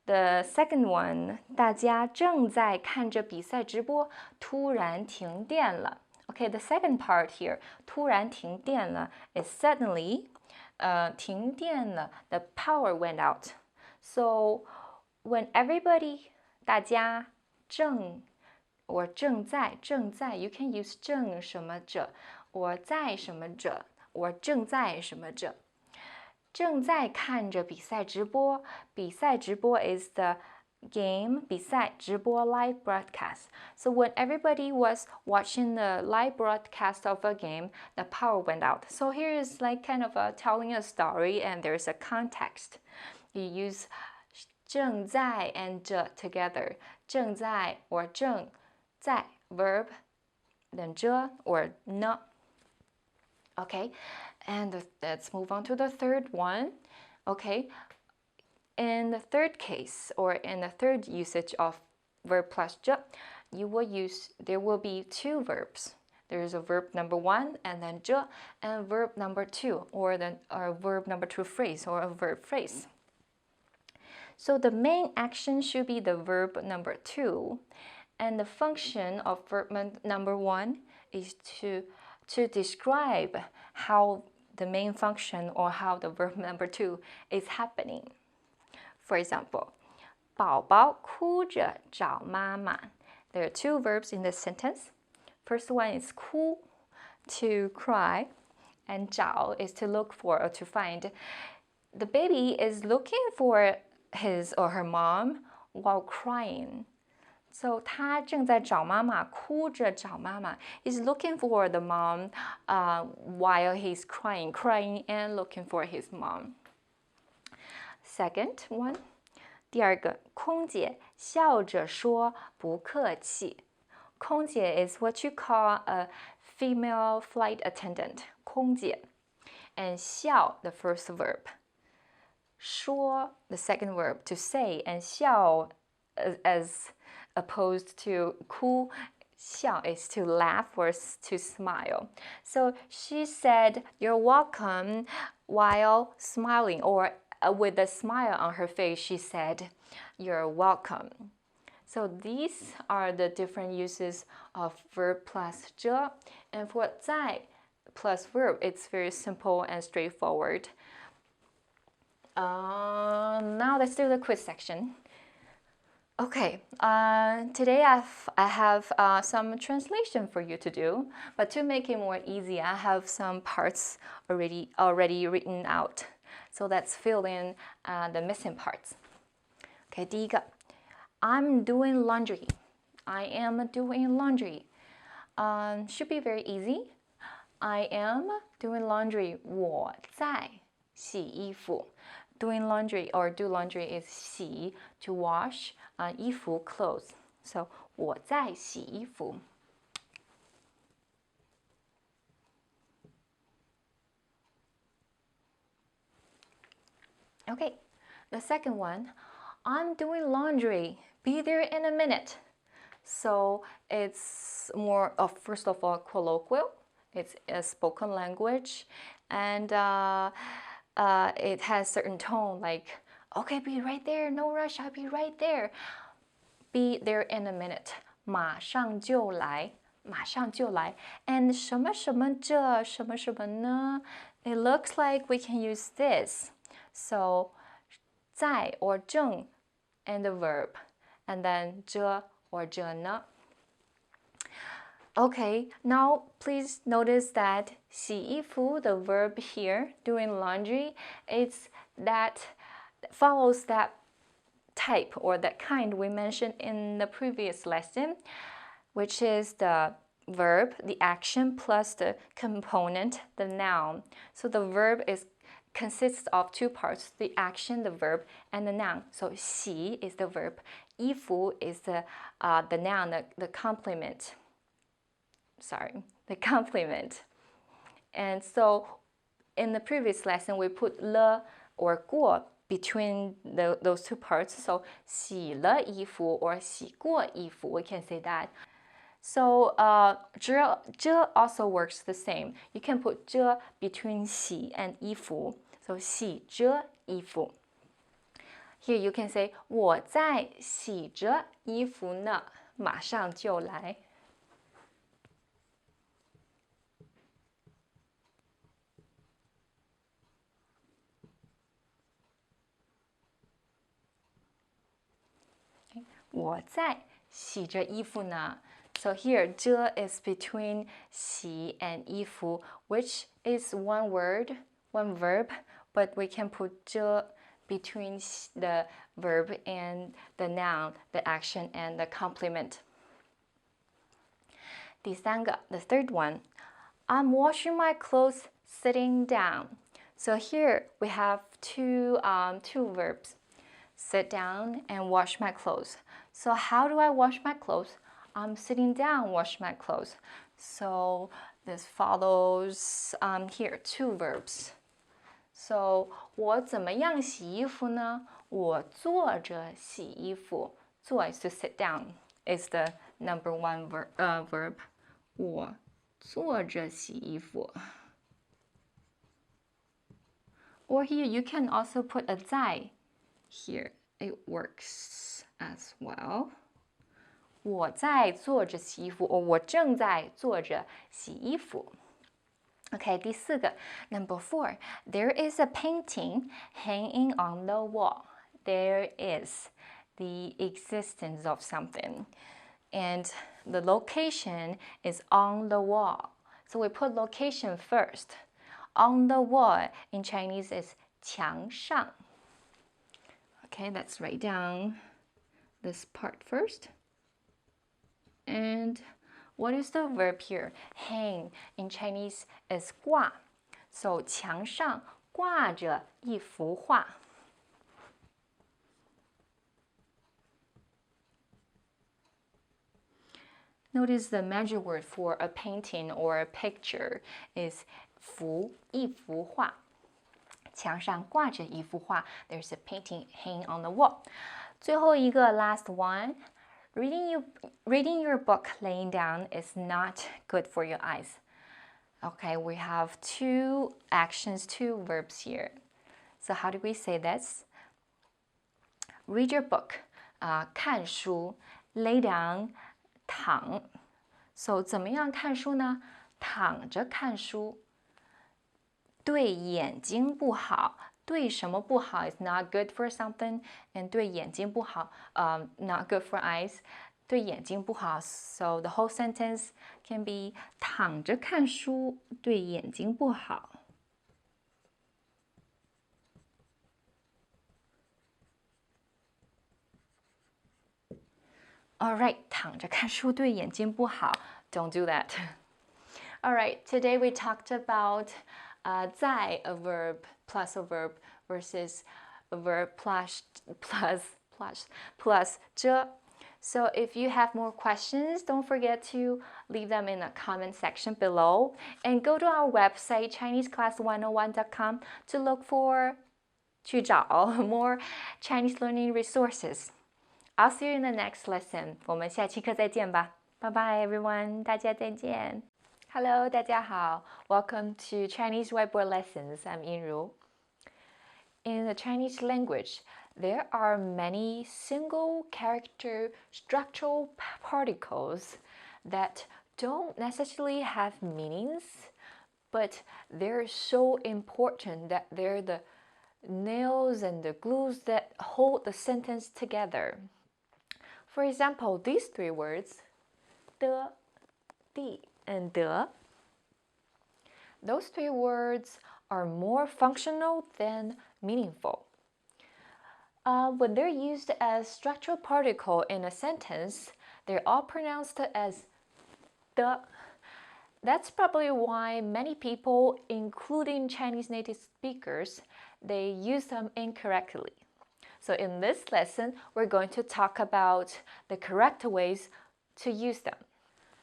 The second one, 大家正在看着比赛直播，突然停电了。Okay, the second part here, 突然停电了 is suddenly, 停电了, the power went out. So when everybody, 大家正 or 正在 you can use 正什么着 or 在什么着 or 正在什么着。正在看着比赛直播，比赛直播 is the game, 比赛直播 live broadcast. So when everybody was watching the live broadcast of a game, the power went out. So here is like kind of telling a story, and there's a context. You use 正在 and 着 together. 正在 or 正在 verb, then 着 or 呢. Okay, and let's move on to the third one. Okay, in the third case, or in the third usage of verb plus 着, there will be two verbs. There's a verb number one and then 着, and verb number two, or verb number two phrase, or a verb phrase. So the main action should be the verb number two, and the function of verb number one is to describe how the main function or how the verb number two is happening. For example, 宝宝哭着找妈妈. There are two verbs in this sentence. First one is 哭, to cry, and 找 is to look for or to find. The baby is looking for his or her mom while crying. So 他正在找妈妈，哭着找妈妈. He's looking for the mom while he's crying and looking for his mom. Second one, 第二个，空姐笑着说不客气。空姐 is what you call a female flight attendant, 空姐. And 笑, the first verb. 说, the second verb, to say, and 笑 as opposed to 哭, 笑 is to laugh or to smile. So she said, you're welcome, while smiling, or with a smile on her face, she said, you're welcome. So these are the different uses of verb plus 着, and for 在 plus verb, it's very simple and straightforward. Now let's do the quiz section. Okay, today I have some translation for you to do, but to make it more easy, I have some parts already written out. So let's fill in the missing parts. Okay, 第一个, I'm doing laundry. I am doing laundry. Should be very easy. I am doing laundry. 我在洗衣服. Doing laundry or do laundry is 洗, to wash, 衣服 clothes. So 我在洗衣服. Okay, the second one, I'm doing laundry be there in a minute. So it's more of, first of all, colloquial. It's a spoken language, and it has certain tone like, okay, be right there, no rush, I'll be right there. Be there in a minute. 马上就来，马上就来。And 什么什么这什么什么呢？ It looks like we can use this. So 在 or 正 and the verb, and then 这 or 这呢。Okay, now please notice that 洗衣服, the verb here, doing laundry, it's that follows that type or that kind we mentioned in the previous lesson, which is the verb, the action, plus the component, the noun. So the verb consists of two parts, the action, the verb, and the noun. So 洗 is the verb, 衣服 is the noun, the complement. Sorry, the complement. And so in the previous lesson, we put le or 过 between those two parts. So 洗了衣服 or 洗过衣服, we can say that. So 这 also works the same. You can put 这 between 洗 and 衣服. So 洗着衣服. Here you can say 我在洗着衣服呢，马上就来。我在洗着衣服呢。So here, 这 is between 洗 and 衣服, which is one word, one verb, but we can put 这 between the verb and the noun, the action, and the complement. 第三个, the third one, I'm washing my clothes sitting down. So here we have two verbs, sit down and wash my clothes. So how do I wash my clothes? I'm sitting down, wash my clothes. So this follows here, two verbs. So 我怎么样洗衣服呢？我坐着洗衣服。坐 is to sit down, is the number one verb. 我坐着洗衣服。Or here you can also put a 在 here. It works as well. 我在做着洗衣服 or 我正在做着洗衣服。Okay, 第四个, number 4. There is a painting hanging on the wall. There is the existence of something. And the location is on the wall. So we put location first. On the wall in Chinese is 墙上. Okay, let's write down this part first. And what is the verb here? Hang in Chinese is 挂. So 墙上挂着一幅画. Notice the magic word for a painting or a picture is 幅, 一幅画. 墙上挂着一幅画. There's a painting hanging on the wall. 最后一个, last one. Reading your book laying down is not good for your eyes. Okay, we have two actions, two verbs here. So how do we say this? Read your book, 看书, lay down, 躺. So 怎么样看书呢？躺着看书。对眼睛不好。对什么不好 is not good for something, and 对眼睛不好 not good for eyes. 对眼睛不好 so the whole sentence can be 躺着看书对眼睛不好。Alright, 躺着看书对眼睛不好. Don't do that. Alright, today we talked about 在 a verb plus a verb versus a verb plus 这. So if you have more questions, don't forget to leave them in the comment section below and go to our website ChineseClass101.com to look for 去找 more Chinese learning resources. I'll see you in the next lesson. 我们下期课再见吧。Bye bye everyone. 大家再见。Hello, 大家好。Welcome to Chinese Whiteboard Lessons. I'm Yinru. In the Chinese language, there are many single character structural particles that don't necessarily have meanings, but they're so important that they're the nails and the glues that hold the sentence together. For example, these three words, 的, 地, and 的, those three words are more functional than meaningful. When they're used as structural particle in a sentence, they're all pronounced as 的. That's probably why many people, including Chinese native speakers, they use them incorrectly. So in this lesson, we're going to talk about the correct ways to use them.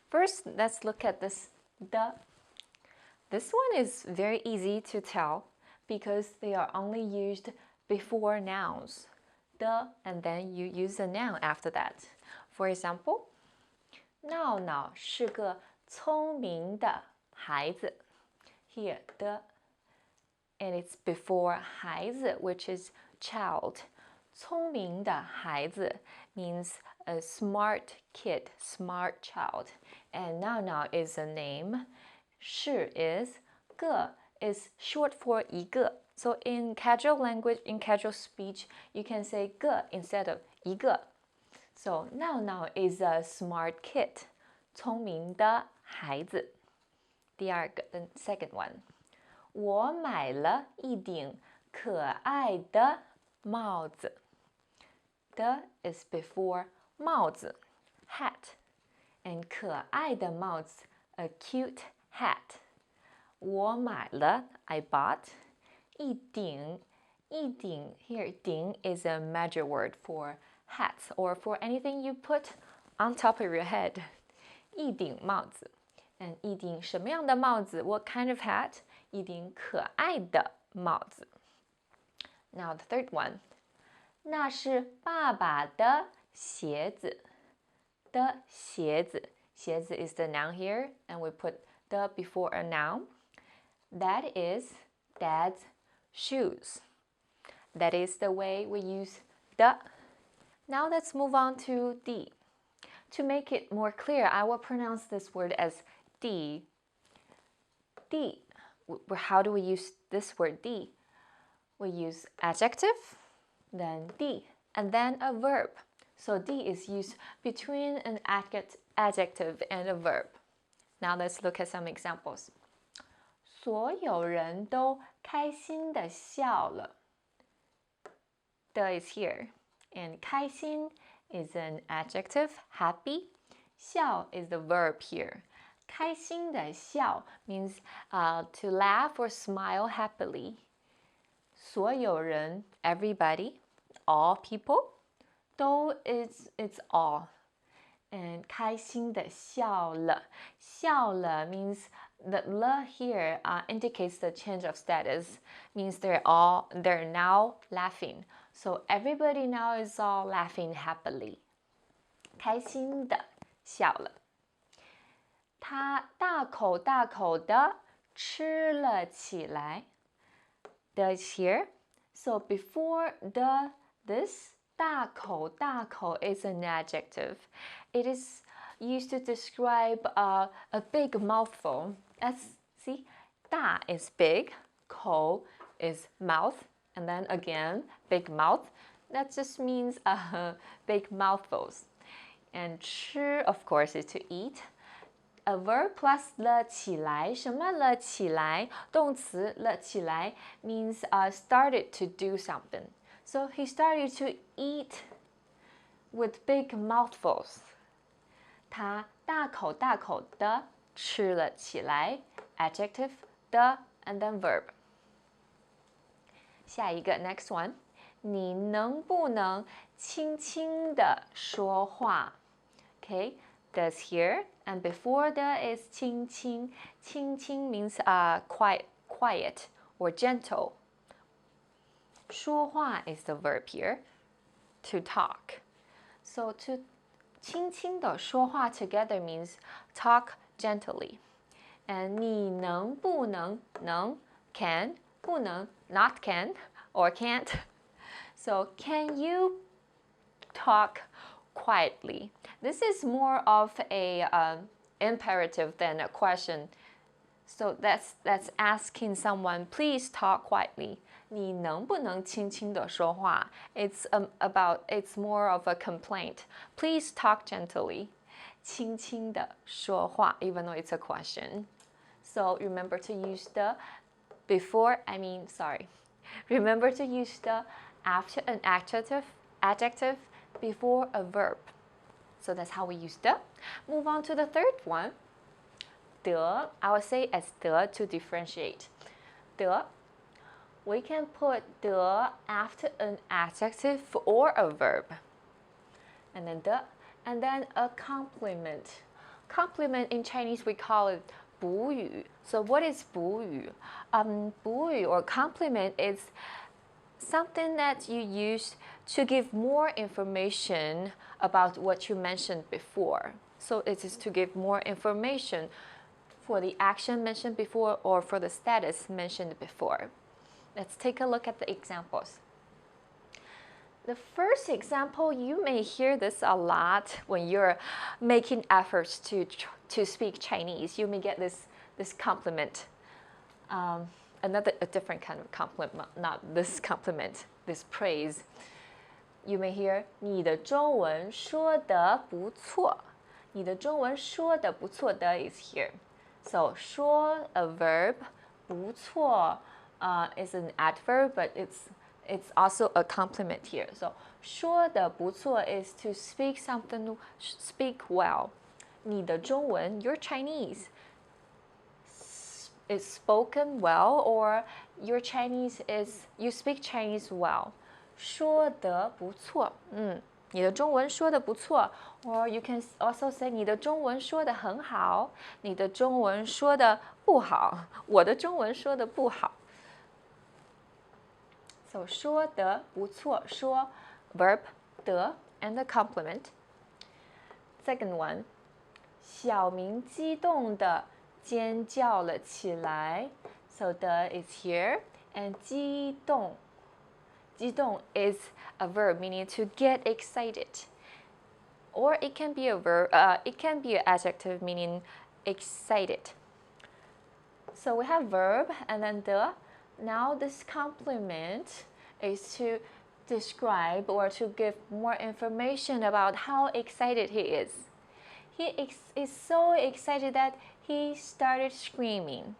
First, let's look at this 的. This one is very easy to tell because they are only used before nouns. 的, and then you use a noun after that. For example, 闹闹是个聪明的孩子. Here, 的, and it's before 孩子, which is child. 聪明的孩子 means a smart kid, smart child. And 闹闹 is a name. 是 is, 个 is short for 一个. So in casual language, in casual speech, you can say 个 instead of 一个. So 闹闹 is a smart kid. 聪明的孩子. 第二个, the second one. 我买了一顶可爱的帽子. The is before 帽子, hat. And 可爱的帽子, a cute hat. 我买了, I bought. 一顶, 一顶, here 顶 is a major word for hats or for anything you put on top of your head. 一顶帽子. And 一顶什么样的帽子? What kind of hat? 一顶可爱的帽子. Now the third one. 那是爸爸的鞋子. 的鞋子. 鞋子 is the noun here, and we put the before a noun. That is Dad's shoes. That is the way we use 的. Now let's move on to 地. To make it more clear, I will pronounce this word as 地. 地. How do we use this word 地? We use adjective, then 地, and then a verb. So 地 is used between an adjective and a verb. Now let's look at some examples. 所有人都开心地笑了. 的 is here, and 开心 is an adjective, happy. 笑 is the verb here. 开心地笑 means to laugh or smile happily. 所有人, everybody, all people. 都 it's all. And 开心地笑了. 笑了 means the 了 here indicates the change of status. Means they're now laughing. So everybody now is all laughing happily. 开心地笑了. 他大口大口地吃了起来. The is here. So before this 大口大口 is an adjective. It is used to describe a big mouthful. See, 大 is big, 口 is mouth, and then again, big mouth. That just means big mouthfuls. And 吃, of course, is to eat. A verb plus 了起来. 什么了起来? 动词了起来 means started to do something. So he started to eat with big mouthfuls. 他大口大口地吃了起来. Adjective, 的 and then verb. 下一个 next one. 你能不能轻轻地说话? Okay, that's here. And before the is 轻轻. 轻轻 means quiet or gentle. 说话 is the verb here, to talk. So to 轻轻地说话 together means talk gently. And 你能不能 can 不能 not can or can't. So can you talk quietly? This is more of a imperative than a question. So that's asking someone, please talk quietly. 你能不能轻轻地说话? It's more of a complaint. Please talk gently. 轻轻地说话, even though it's a question. So remember to use the remember to use the after an adjective before a verb. So that's how we use the. Move on to the third one. 的, I would say as 的 to differentiate. 的, we can put 的 after an adjective or a verb. And then 的, and then a complement. Complement in Chinese we call it 补语. So what is 补语? 补语 or complement is something that you use to give more information about what you mentioned before. So it is to give more information for the action mentioned before or for the status mentioned before. Let's take a look at the examples. The first example, you may hear this a lot when you're making efforts to speak Chinese. You may get this compliment. A different kind of compliment, not this compliment, this praise. You may hear 你的中文说得不错. 你的中文说得不错的 is here. So 说 a verb, 不错 is an adverb, but it's also a compliment here. So 说得不错 is to speak well. 你的中文 your Chinese is spoken well, or your Chinese is you speak Chinese well. 说得不错，你的中文说得不错。Or you can also say 你的中文说得很好，你的中文说得不好，我的中文说得不好。So 说得不错，说 verb 得 and the complement. Second one, 小明激动地尖叫了起来。So 的 is here, and 激动 is a verb meaning to get excited. Or it can be a verb, it can be an adjective meaning excited. So we have verb and then the. Now this complement is to describe or to give more information about how excited he is. He is so excited that he started screaming.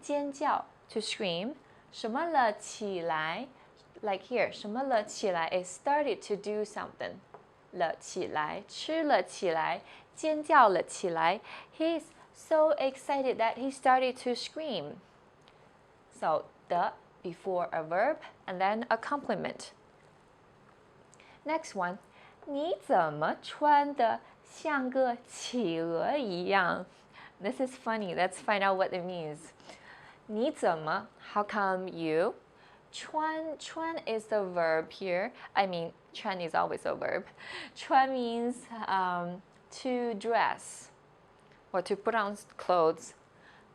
尖叫 to scream. 什么了起来 like here, 什么了起来 is started to do something. 了起来，吃了起来，尖叫了起来。He's so excited that he started to scream. So the before a verb and then a complement. Next one, 你怎么穿得像个企鹅一样? This is funny. Let's find out what it means. 你怎么? How come you? 穿 is the verb here. I mean, 穿 is always a verb. 穿 means to dress or to put on clothes.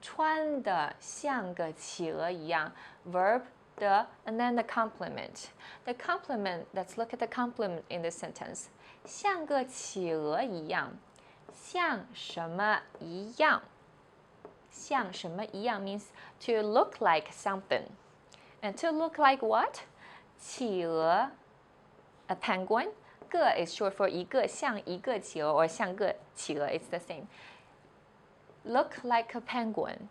穿得像个企鹅一样. Verb, the, and then the complement. The complement, let's look at the complement in this sentence. 像个企鹅一样. 像什么一样? 像什么一样 means to look like something. And to look like what? 企鹅, a penguin. 个 is short for 一个, 像一个企鹅 or 像个企鹅, it's the same. Look like a penguin.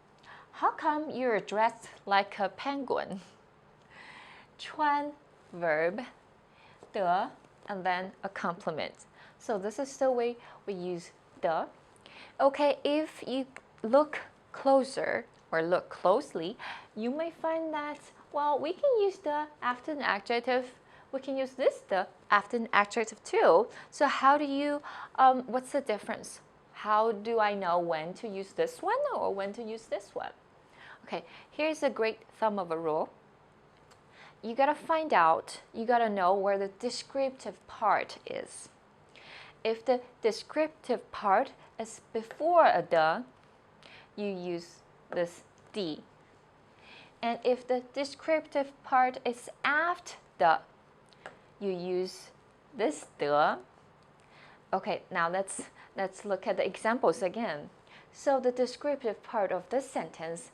How come you're dressed like a penguin? 穿 verb, 的, and then a complement. So this is the way we use the. Okay, if you look closer or look closely, you may find that, well, we can use the after an adjective. We can use this the after an adjective too. So how do you, what's the difference? How do I know when to use this one or when to use this one? Okay, here's a great thumb of a rule. You gotta find out, you gotta know where the descriptive part is. if the descriptive part is before a the, you use this the. And if the descriptive part is after the, you use this the. Okay, now let's look at the examples again. So the descriptive part of this sentence,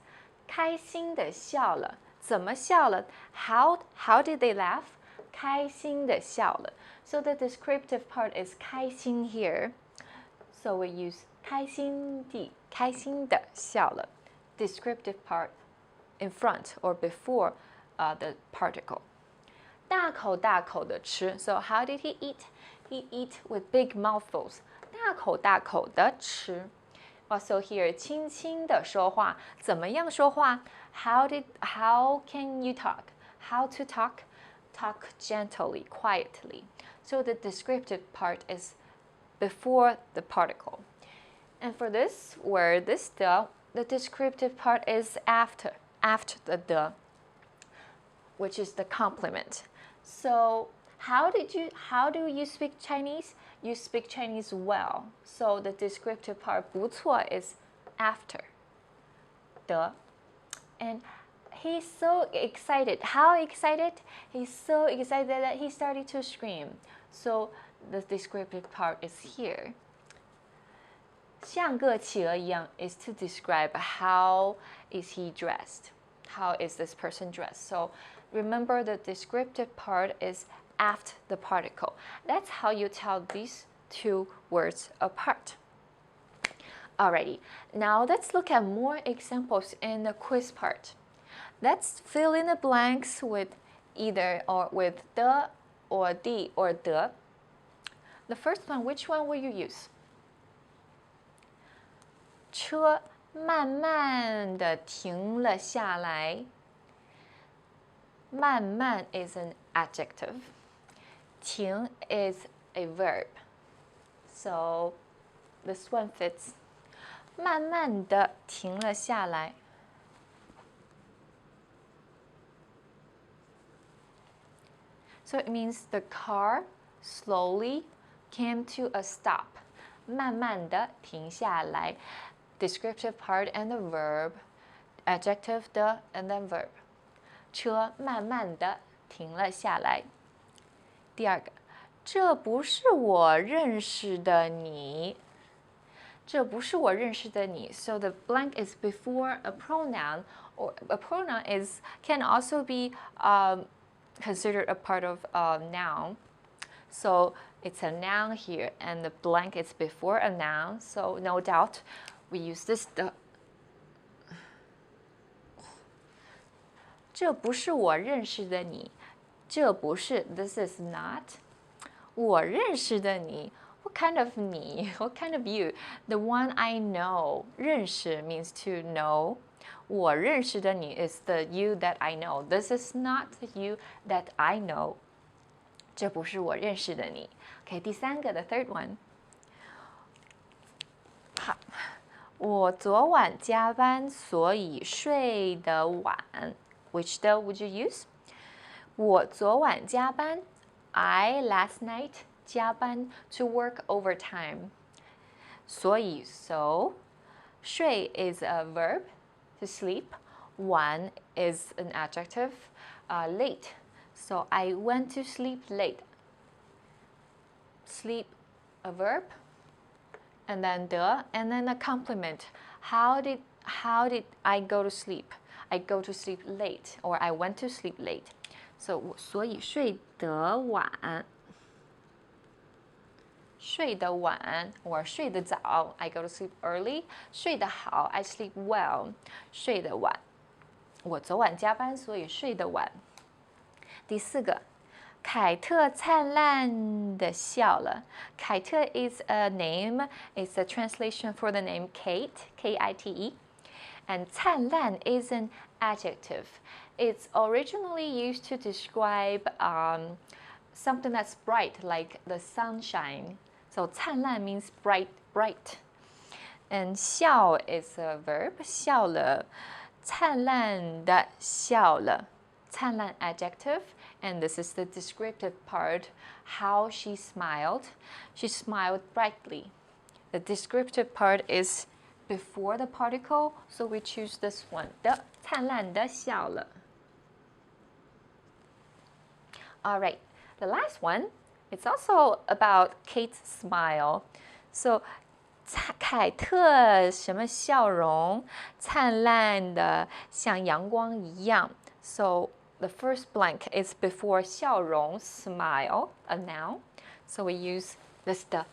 开心的笑了，怎么笑了？ How did they laugh? 开心的笑了。So the descriptive part is 开心 here. So we use 开心的笑了. Descriptive part in front or before the particle. 大口大口的吃. So how did he eat? He eat with big mouthfuls. 大口大口的吃. Also here, 轻轻的说话. 怎么样说话? How can you talk? How to talk? Talk gently, quietly. So the descriptive part is before the particle. And for this word, this the descriptive part is after the, which is the complement. So how do you speak Chinese? You speak Chinese well. So the descriptive part 不错 is after the. And he's so excited. How excited? He's so excited that he started to scream. So the descriptive part is here. 像个企鹅一样 is to describe how is he dressed. How is this person dressed? So remember the descriptive part is after the particle. That's how you tell these two words apart. Alrighty, now let's look at more examples in the quiz part. Let's fill in the blanks with either or with the or the or the. The first one, which one will you use? 车慢慢地停了下来。慢慢 is an adjective. 停 is a verb. So this one fits. 慢慢地停了下来。So it means the car slowly came to a stop. 慢慢地停下来。Descriptive part and the verb, adjective 的 and then verb. 车慢慢地停了下来。第二个，这不是我认识的你。这不是我认识的你。So the blank is before a pronoun, or a pronoun can also be considered a part of a noun. So it's a noun here, and the blank is before a noun. So no doubt, we use this the. 这不是我认识的你。这不是 this is not. 我认识的你。What kind of 你? What kind of you? The one I know. 认识 means to know. 我认识的你 is the you that I know. This is not the you that I know. 这不是我认识的你。Okay, 第三个 the third one. 好，我昨晚加班，所以睡得晚。Which the would you use? 我昨晚加班。I last night 加班 to work overtime. 所以 so 睡 is a verb to sleep. 晚 is an adjective. Late. So I went to sleep late. Sleep a verb. And then the and then a complement. How did I go to sleep? I go to sleep late, or I went to sleep late. So 所以睡得晚。睡得晚 or 睡得早 I go to sleep early. 睡得好 I sleep well. 睡得晚。我昨晚加班，所以睡得晚。第四个，凯特灿烂的笑了。凯特 is a name. It's a translation for the name Kate, K-I-T-E. And 灿烂 is an adjective. It's originally used to describe something that's bright, like the sunshine. So 灿烂 means bright, bright. And 笑 is a verb. 笑了，灿烂的笑了。灿烂 adjective, And this is the descriptive part, how she smiled. She smiled brightly. The descriptive part is before the particle, so we choose this one. 的灿烂的笑了. All right, the last one, it's also about Kate's smile. So, 凯特什么笑容？灿烂的，像阳光一样。So the first blank is before 笑容 smile, a noun. So we use this 的.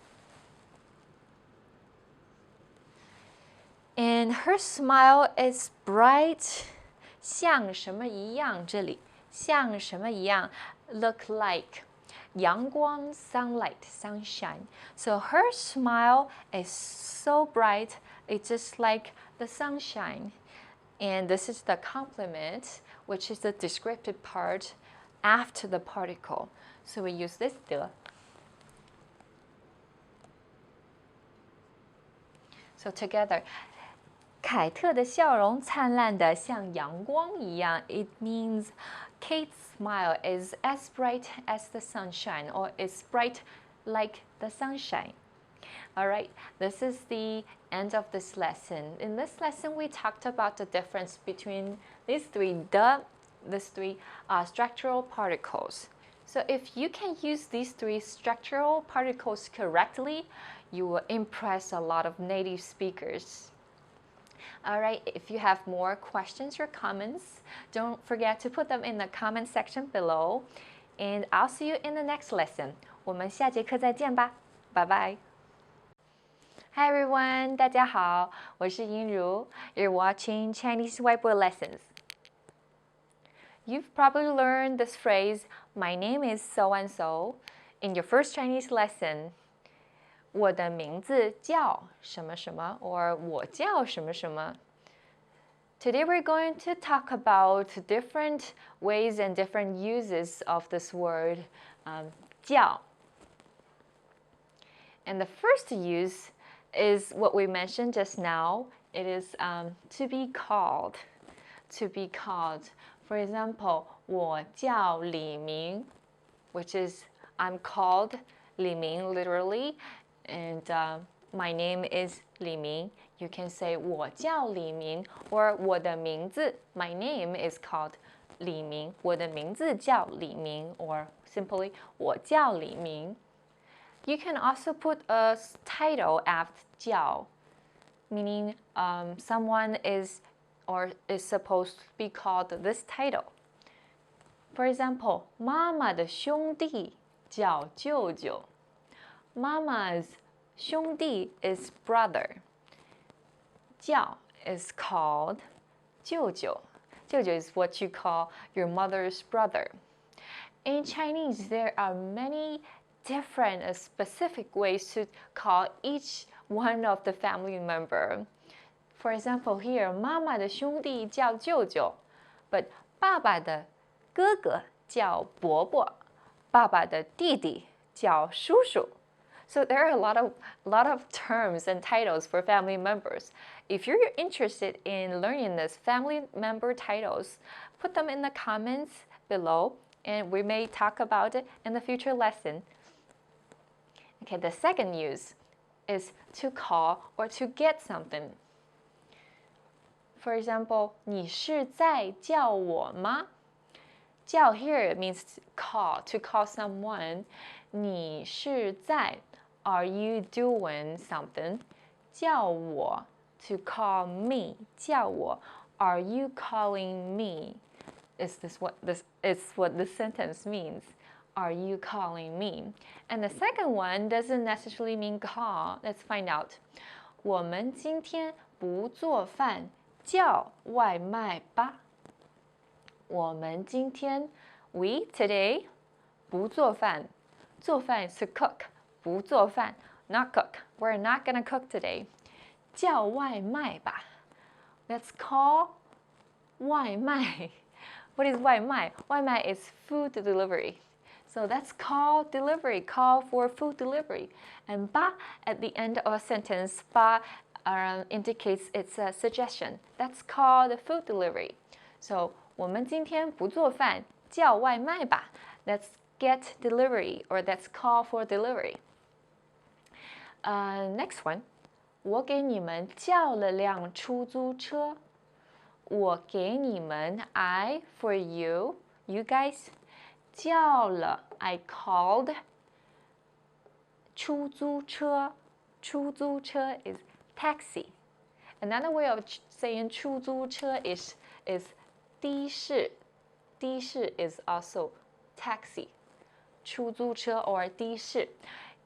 And her smile is bright. 像什么一样？这里像什么一样 ？Look like. 阳光 sunlight, sunshine. So her smile is so bright, it's just like the sunshine. And this is the complement, which is the descriptive part after the particle. So we use this 的. So together, 凯特的笑容灿烂的像阳光一样. It means Kate's smile is as bright as the sunshine, or is bright like the sunshine. All right, this is the end of this lesson. In this lesson, we talked about the difference between these three structural particles. So if you can use these three structural particles correctly, you will impress a lot of native speakers. All right, if you have more questions or comments, don't forget to put them in the comment section below. And I'll see you in the next lesson. 我们下节课再见吧，拜拜。Hi everyone, 大家好，我是英如。You're watching Chinese Whiteboard Lessons. You've probably learned this phrase, my name is so and so, in your first Chinese lesson. 我的名字叫什么什么 or 我叫什么什么. Today we're going to talk about different ways and different uses of this word, 叫. And the first use is what we mentioned just now. It is to be called. To be called. For example, 我叫李明, which is I'm called Li Ming literally. And my name is Li Ming. You can say 我叫李明 or 我的名字 my name is called 李明我的名字叫李明 or simply 我叫李明 You can also put a title after 叫 meaning someone is or is supposed to be called this title. For example, 妈妈的兄弟叫舅舅 Mama's 兄弟 is brother. 叫 is called 舅舅. 舅舅 is what you call your mother's brother. In Chinese, there are many different specific ways to call each one of the family member. For example, here, 妈妈的兄弟叫舅舅 but 爸爸的哥哥叫伯伯爸爸的弟弟叫叔叔 So there are a lot of terms and titles for family members. If you're interested in learning this family member titles, put them in the comments below and we may talk about it in the future lesson. Okay, the second use is to call or to get something. For example, 你是在叫我吗? 叫 here means to call someone. 你是在 Are you doing something? 叫我 to call me. 叫我 Are you calling me? Is what the sentence means. Are you calling me? And the second one doesn't necessarily mean call. Let's find out. 我们今天不做饭，叫外卖吧。我们今天 we today 不做饭。做饭 is to cook. 不做饭 not cook. We're not gonna cook today. 叫外卖吧。Let's call 外卖。What is 外卖? 外卖 is food delivery. So that's call delivery, call for food delivery. And 吧 at the end of a sentence, 吧 indicates it's a suggestion. That's called the food delivery. So 我们今天不做饭，叫外卖吧。Let's get delivery or let's call for delivery. Next one. 我给你们叫了辆出租车。我给你们 I for you, you guys 叫了 I called 出租车出租车 is taxi. Another way of saying 出租车 is 的士的士 is also taxi 出租车 or 的士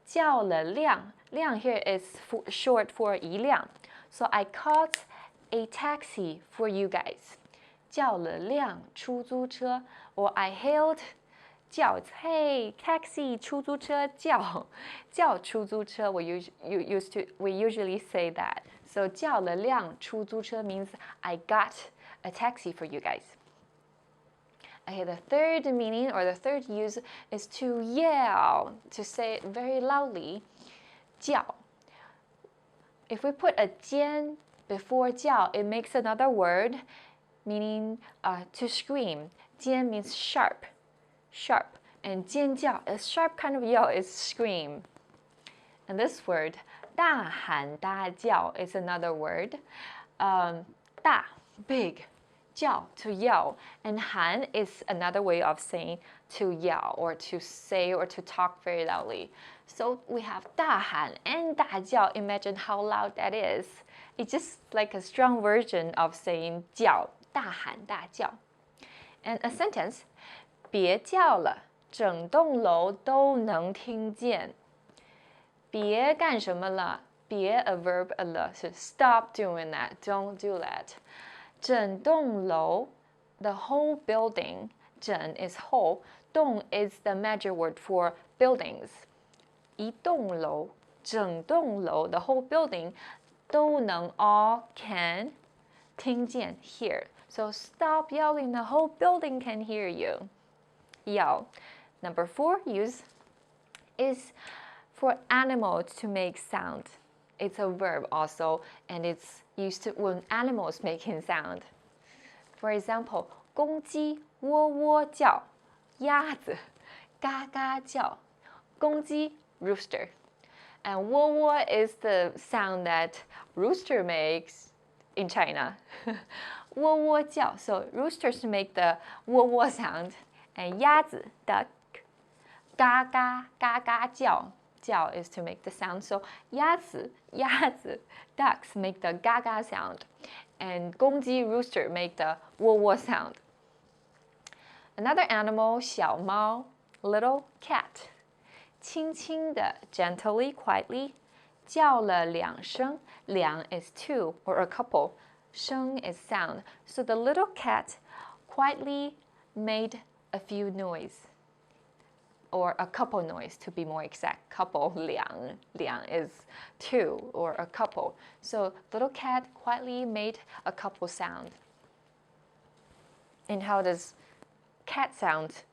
叫了辆辆 here is short for 一辆 so I called a taxi for you guys 叫了辆出租车 or I hailed 叫 hey taxi 出租车叫出租车 we usually say that so 叫了辆出租车 means I got a taxi for you guys. Okay, the third meaning or the third use is to yell, to say it very loudly. 叫 If we put a 尖 before 叫 it makes another word meaning to scream. 尖 means sharp, and 尖叫 a sharp kind of yell is scream. And this word 大喊大叫 is another word. 大 big, 叫 to yell, and 喊 is another way of saying to yell or to say or to talk very loudly. So we have 大喊 and 大叫. Imagine how loud that is. It's just like a strong version of saying 叫大喊大叫. And a sentence 别叫了整栋楼都能听见别干什么了别 a verb 了 so stop doing that don't do that 整栋楼 the whole building 整 is whole 栋 is the major word for buildings 一栋楼整栋楼 the whole building 都能 all can 听见 hear so stop yelling the whole building can hear you yell. Number 4 use is for animals to make sound. It's a verb also, and it's used to when animals making sound. For example, 公鸡喔喔叫，鸭子嘎嘎叫，公鸡 rooster, and 喔喔 is the sound that rooster makes in China. 喔喔叫, so roosters make the 喔喔sound. And 鸭子 duck 嘎嘎嘎嘎叫 is to make the sound so 鸭子 ducks make the 嘎嘎 sound and 公鸡 rooster make the 喔喔 sound. Another animal 小猫 little cat 轻轻的 gently quietly 叫了两声两 is two or a couple 声 is sound so the little cat quietly made a few noise or a couple noise to be more exact couple 两 is two or a couple so little cat quietly made a couple sound. And how does cat sound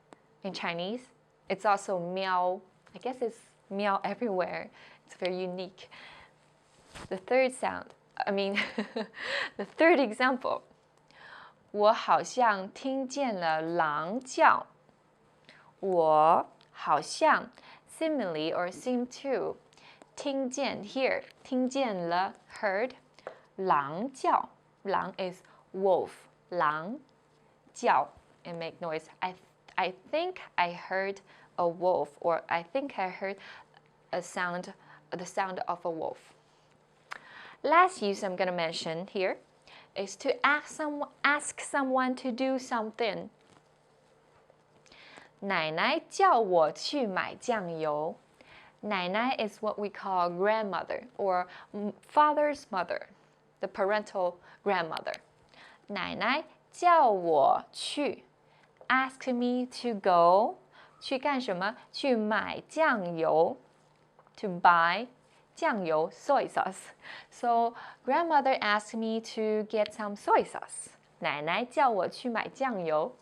in Chinese? It's also meow. I guess it's meow everywhere. It's very unique. The third the third example我好像听见了狼叫我好像 seemingly or seem to 听见 hear 听见了 heard 狼叫狼 is wolf 狼叫 and make noise I think I heard a wolf or I think I heard the sound of a wolf. Last use I'm going to mention here is to ask someone to do something. 奶奶叫我去买酱油。奶奶 is what we call grandmother or father's mother, the parental grandmother. 奶奶叫我去 ask me to go 去干什么？去买酱油 to buy 酱油 soy sauce. So grandmother asked me to get some soy sauce. 奶奶叫我去买酱油。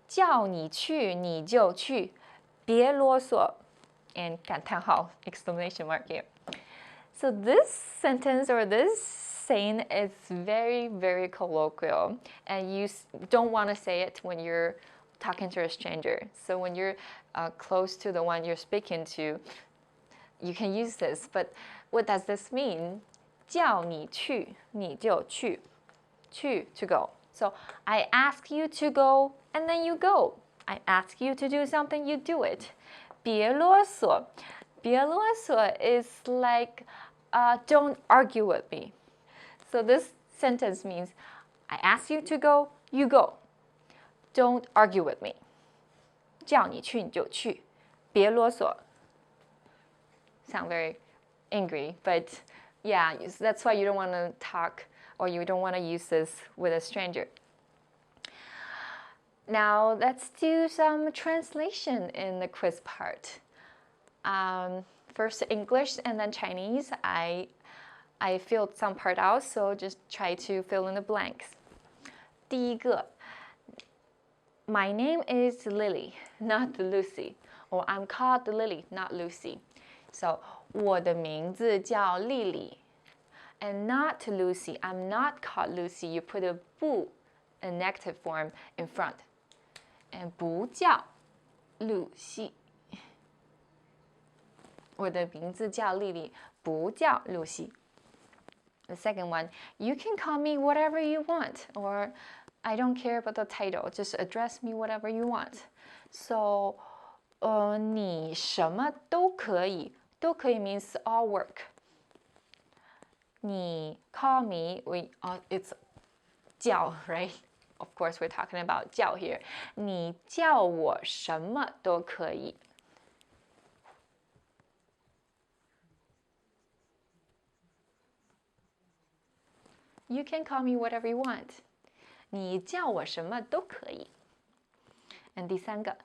叫你去你就去，别啰嗦 and 感叹号 exclamation mark here. So this sentence or this saying is very, very colloquial, and you don't want to say it when you're talking to a stranger. So when you're close to the one you're speaking to, you can use this. But what does this mean? 叫你去，你就去，去 to go. So I ask you to go, and then you go. I ask you to do something, you do it. 别啰嗦，别啰嗦 is like don't argue with me. So this sentence means I ask you to go, you go. Don't argue with me. 叫你去你就去，别啰嗦。Sound very angry, but yeah, that's why you don't want to talk or you don't want to use this with a stranger. Now let's do some translation in the quiz part. First English and then Chinese. I filled some part out, so just try to fill in the blanks. 第一个, my name is Lily, not Lucy. Or I'm called Lily, not Lucy. So 我的名字叫丽丽 and not Lucy. I'm not called Lucy. You put a 不 in negative form in front. And 不叫露西。我的名字叫丽丽，不叫露西。The second one, you can call me whatever you want, or I don't care about the title. Just address me whatever you want. So, 你什么都可以，都可以 means all work. 你 call me, it's 叫 right? Of course, we're talking about 叫 here. 你叫我什么都可以。You can call me whatever you want. 你叫我什么都可以。And 第三个,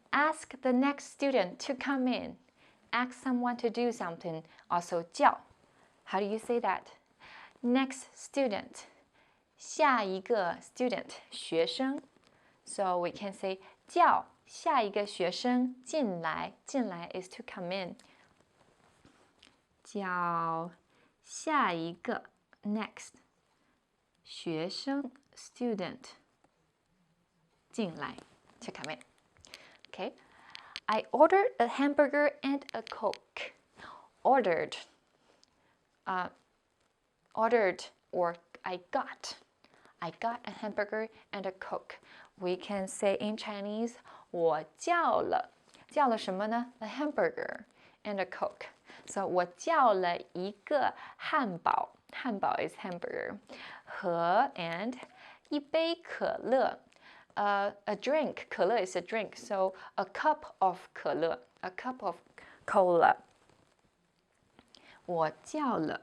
ask the next student to come in. Ask someone to do something. Also 叫. How do you say that? Next student. 下一个 student 学生 So we can say 叫下一个学生进来进来 is to come in 叫下一个 next 学生 student 进来 to come in Okay I ordered a hamburger and a Coke ordered or I got a hamburger and a Coke. We can say in Chinese, 我叫了什么呢? A hamburger and a Coke. So 我叫了一个汉堡 is hamburger. 和 and 一杯可乐 a drink. 可乐 is a drink. So a cup of 可乐 a cup of cola. 我叫了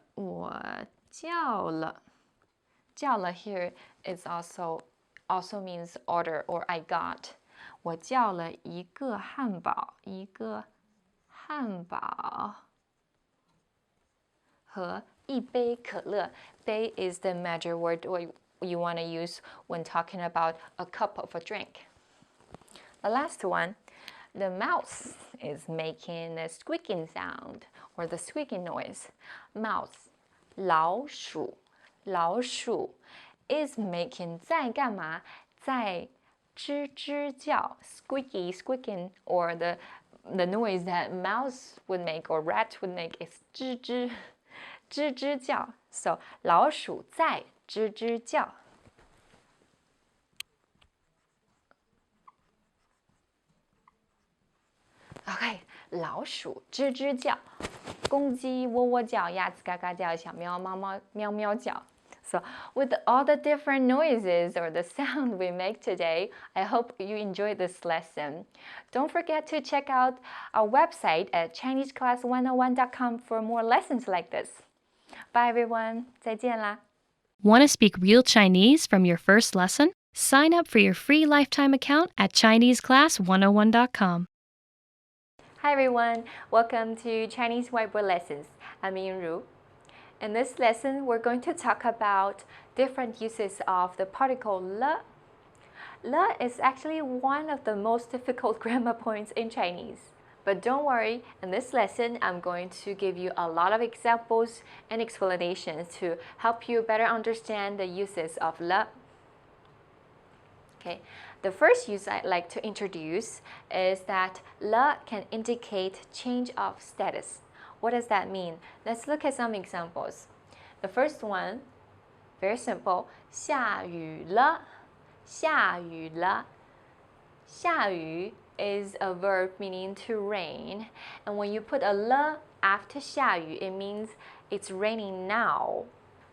叫了 here is also means order or I got. 我叫了一个汉堡和一杯可乐。杯 is the measure word you want to use when talking about a cup of a drink. The last one, the mouse is making a squeaking sound or the squeaking noise. Mouse, 老鼠 is making 在干嘛？在吱吱叫 squeaking or the noise that mouse would make or rat would make is 吱吱叫 So 老鼠在吱吱叫 Okay 老鼠吱吱叫公鸡喔喔叫鸭子嘎嘎叫小喵猫猫喵喵叫 So with all the different noises or the sound we make today, I hope you enjoyed this lesson. Don't forget to check out our website at ChineseClass101.com for more lessons like this. Bye everyone. 再见啦. Want to speak real Chinese from your first lesson? Sign up for your free lifetime account at ChineseClass101.com. Hi everyone. Welcome to Chinese Whiteboard Lessons. I'm Yinru. In this lesson, we're going to talk about different uses of the particle le. Le is actually one of the most difficult grammar points in Chinese, But don't worry, in this lesson, I'm going to give you a lot of examples and explanations to help you better understand the uses of le. Okay, the first use I'd like to introduce is that le can indicate change of status. What does that mean? Let's look at some examples. The first one, very simple, 下雨了,下雨了.下雨 is a verb meaning to rain, and when you put a le after 下雨, it means it's raining now.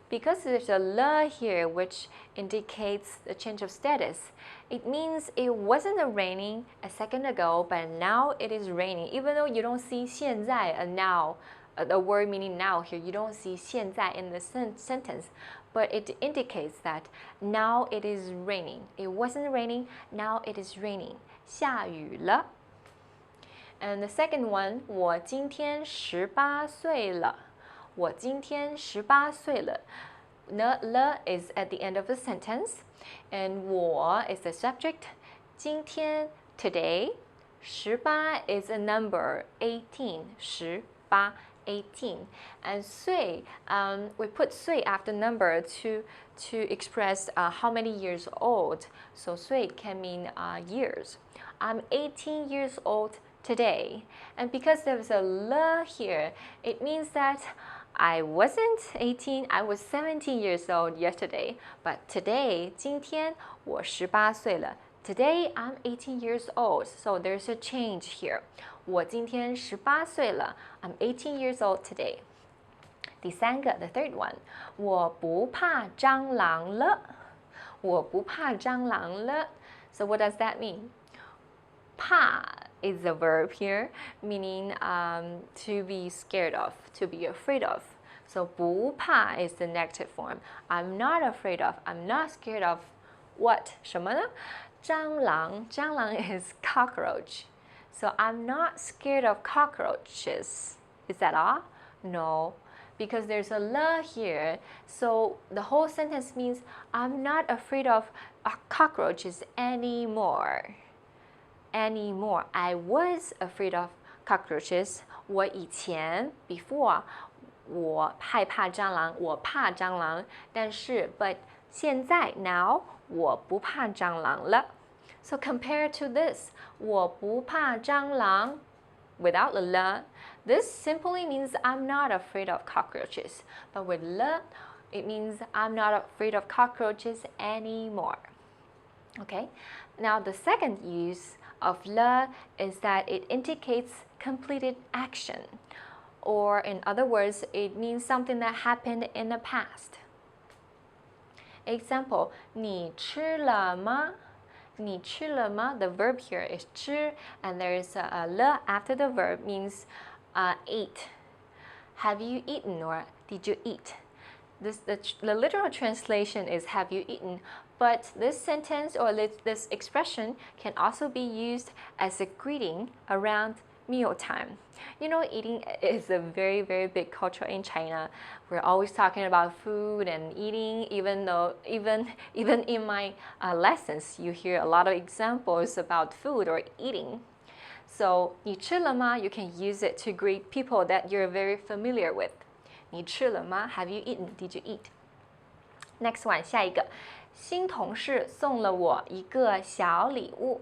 Because there's a le here which indicates the change of status, it means it wasn't raining a second ago, but now it is raining. Even though you don't see 现在, a now, the word meaning now here, you don't see 现在 in the sentence, but it indicates that now it is raining. It wasn't raining, now it is raining. 下雨了. And the second one, 我今天18岁了. 我今天18岁了. Le is at the end of the sentence, and 我 is the subject. 今天 today. 18 is a number, 18. 18. 18. And 岁, we put 岁 after number to express how many years old. So 岁 can mean years. I'm 18 years old today. And because there's a le here, it means that I wasn't 18, I was 17 years old yesterday. But today, 今天我18岁了. Today, I'm 18 years old, so there's a change here. 我今天18岁了. I'm 18 years old today. 第三个, the third one, 我不怕蟑螂了. 我不怕蟑螂了. So what does that mean? 怕 is a verb here, meaning to be scared of, to be afraid of. So 不怕 is the negative form. I'm not afraid of, I'm not scared of what? 什么呢? 蟑螂 is cockroach. So I'm not scared of cockroaches. Is that all? No, because there's a le here. So the whole sentence means I'm not afraid of cockroaches anymore. I was afraid of cockroaches. 我以前 before 我害怕蟑螂，我怕蟑螂，但是 but 现在 now 我不怕蟑螂了。So compared to this, 我不怕蟑螂 without the le, this simply means I'm not afraid of cockroaches. But with le, it means I'm not afraid of cockroaches anymore. Okay, now the second use of le is that it indicates completed action. Or in other words, it means something that happened in the past. Example, 你吃了吗? 你吃了吗? The verb here is 吃, and there is a le after the verb, means ate. Have you eaten, or did you eat? The literal translation is have you eaten, but this sentence or this expression can also be used as a greeting around mealtime. You know, eating is a very, very big culture in China. We're always talking about food and eating, even in my lessons, you hear a lot of examples about food or eating. So, 你吃了吗? You can use it to greet people that you're very familiar with. 你吃了吗? Have you eaten? Did you eat? Next one, 下一个. 新同事送了我一个小礼物.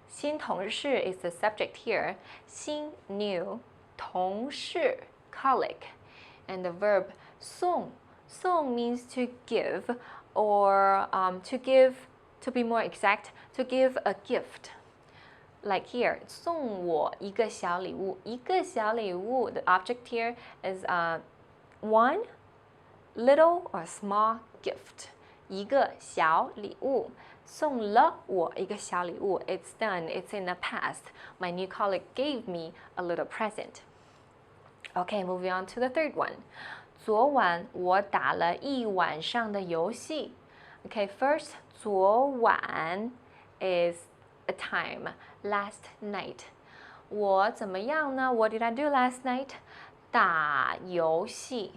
新同事 is the subject here. 新 new, 同事 colleague, and the verb 送. 送 means to give, or to be more exact, to give a gift. Like here, 送我一个小礼物. 一个小礼物, the object here is one little or small gift. 一个小礼物. 送了我一个小礼物. It's done. It's in the past. My new colleague gave me a little present. Okay, moving on to the third one. 昨晚我打了一晚上的游戏. Okay, first, 昨晚 is a time, last night. 我怎么样呢? What did I do last night? 打游戏.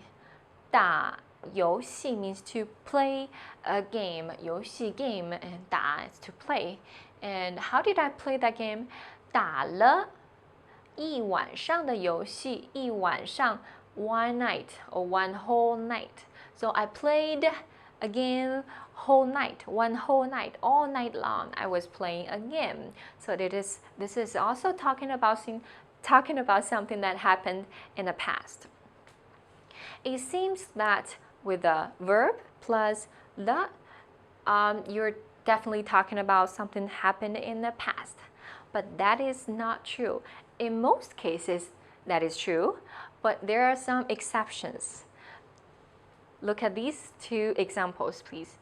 打游戏 means to play a game. 游戏 game, and 打 is to play. And how did I play that game? 打了一晚上的游戏，一晚上 one night or one whole night. So I played a game whole night, one whole night, all night long. I was playing a game. So this is also talking about something that happened in the past. It seems that with the verb plus the, you're definitely talking about something happened in the past. But that is not true. In most cases, that is true, but there are some exceptions. Look at these two examples, please.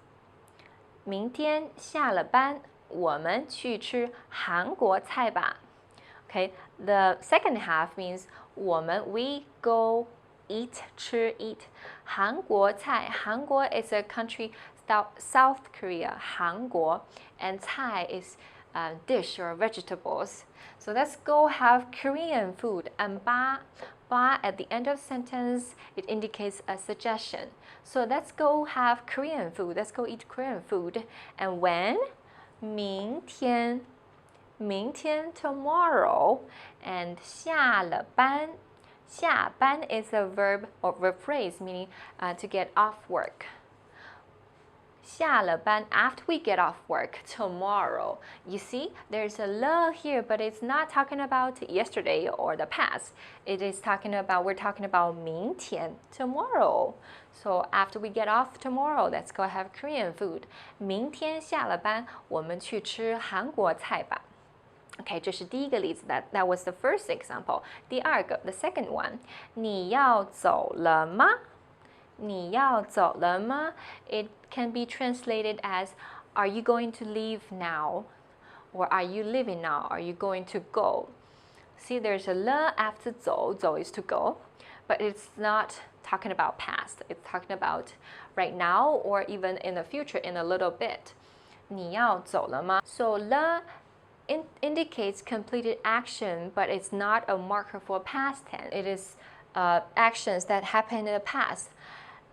明天下了班，我们去吃韩国菜吧。Okay, the second half means we go eat 吃 eat 韩国菜。韩国 is a country South Korea. 韩国 and 菜 is dish or vegetables. So let's go have Korean food. And ba at the end of sentence, it indicates a suggestion. So let's go have Korean food. Let's go eat Korean food. And when? 明天tomorrow. And 下了班下班 is a verb or verb phrase meaning to get off work. 下了班 after we get off work tomorrow. You see, there's a le here, but it's not talking about yesterday or the past. We're talking about 明天 tomorrow. So after we get off tomorrow, let's go have Korean food. 明天下了班，我们去吃韩国菜吧。Okay, 这是第一个例子 that was the first example. 第二个 the second one. 你要走了吗？你要走了吗？ It can be translated as are you going to leave now? Or are you leaving now? Are you going to go? See, there's a le after 走 is to go, but it's not talking about past. It's talking about right now or even in the future in a little bit. 你要走了吗？ So le indicates completed action, but it's not a marker for past tense. It is actions that happen in the past.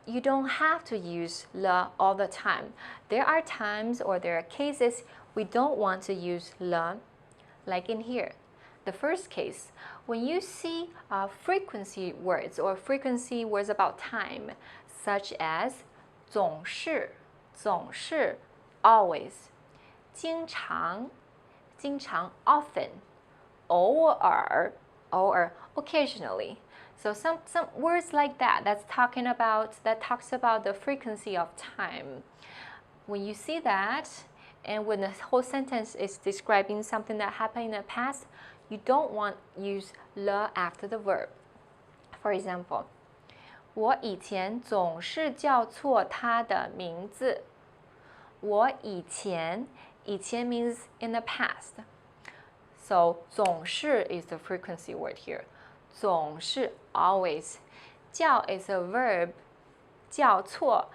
You don't have to use le all the time. There are times or there are cases we don't want to use le, like in here. The first case, when you see frequency words or frequency words about time, such as 总是 always, 经常 often, 偶尔 occasionally. So some words like that that talks about the frequency of time. When you see that, and when the whole sentence is describing something that happened in the past, you don't want to use le after the verb. For example, 我以前总是叫错他的名字。我以前 means in the past. So 总是 is the frequency word here. 总是 always. 叫 is a verb. 叫错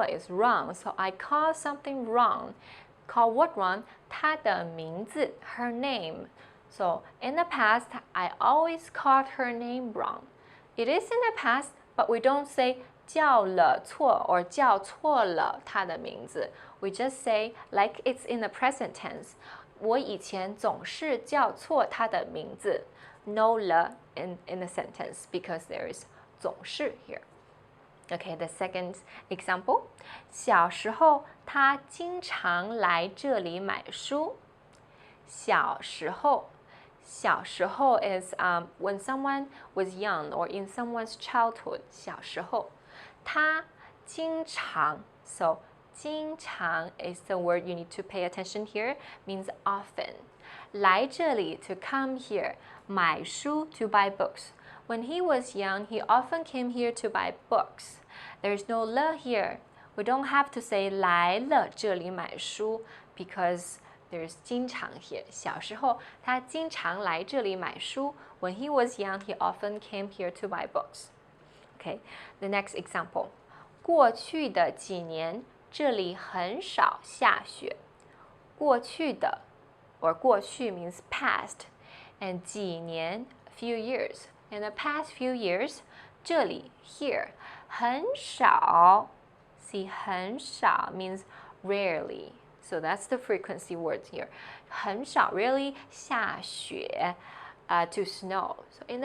is wrong. So I call something wrong. Call what wrong? 她的名字 her name. So in the past, I always called her name wrong. It is in the past, but we don't say 叫了错 or 叫错了她的名字. We just say like it's in the present tense. 我以前总是叫错她的名字. No le in the sentence because there is 总是 here. Okay, the second example. 小时候她经常来这里买书。小时候 is when someone was young or in someone's childhood. 小时候她经常 so 经常 is the word you need to pay attention here, means often. 来这里 to come here. 买书 to buy books. When he was young, he often came here to buy books. There's no le here. We don't have to say 来了这里买书 because there's 经常 here. 小时候他经常来这里买书. When he was young, he often came here to buy books. Okay, the next example. 过去的几年这里很少下雪。过去的 or 过去 means past, and 几年 few years. In the past few years, 这里 here 很少 see 很少 means rarely. So that's the frequency word here. 很少 rarely 下雪 to snow. So in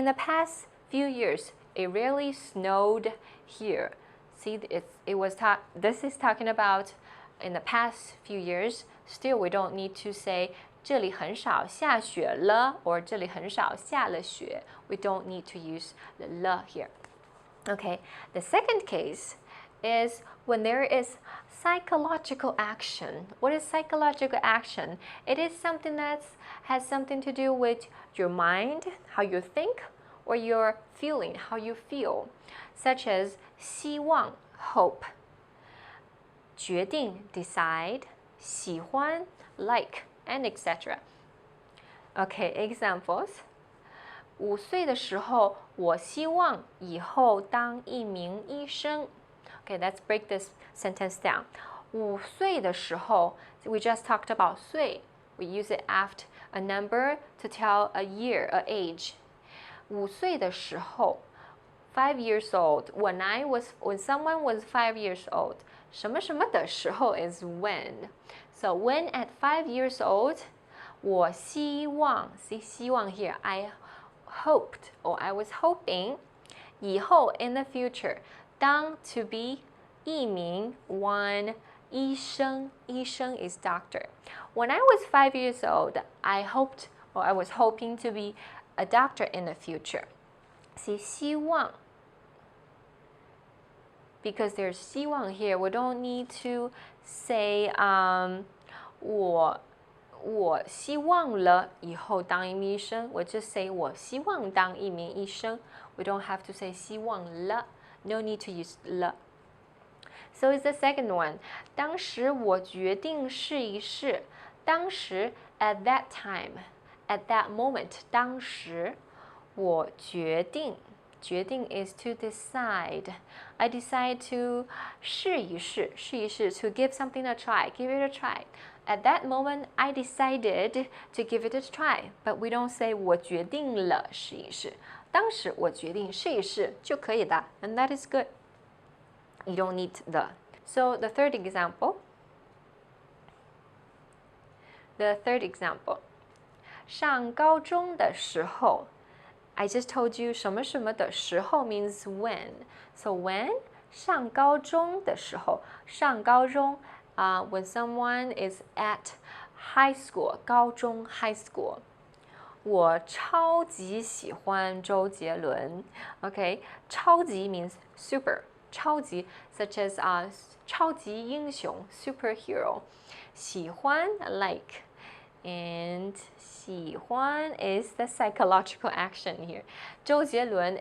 the past few years, it really snowed here. See, this is talking about in the past few years. Still, we don't need to say 这里很少下雪了 or 这里很少下了雪. We don't need to use the 了 here. Okay, the second case is when there is psychological action. What is psychological action? It is something that has something to do with your mind, how you think, or your feeling, how you feel, such as 希望 hope, 决定 decide, 喜欢 like, and etc. Okay, examples. 5岁的时候，我希望以后当一名医生。Okay, let's break this sentence down. 5岁的时候 we just talked about 岁 we use it after a number to tell a year, a age. 5岁的时候 5 years old. When someone was 5 years old. 什么什么的时候 is when. So when at 5 years old, 我希望 see 希望 here. I hoped or I was hoping 以后 in the future 当 to be 一名 one 医生 is doctor. When I was 5 years old, I hoped or I was hoping to be a doctor in the future. See 希望 because there's 希望 here, we don't need to say 我希望了以后当一名医生 we just say 我希望当一名医生 we don't have to say 希望了 no need to use 了 So it's the second one 当时我决定试一试当时 at that time at that moment 当时我决定is to decide. I decide to 试一试 to give something a try, give it a try. At that moment, I decided to give it a try. But we don't say 我决定了试一试当时我决定试一试就可以的 and that is good. You don't need the. So the third example. 上高中的时候I just told you 什么什么的时候 means when. So when 上高中的时候，上高中 when someone is at high school, 高中 high school. 我超级喜欢周杰伦。Okay, 超级 means super. 超级 such as 超级英雄 superhero. 喜欢 like. And 喜欢 is the psychological action here. 周杰伦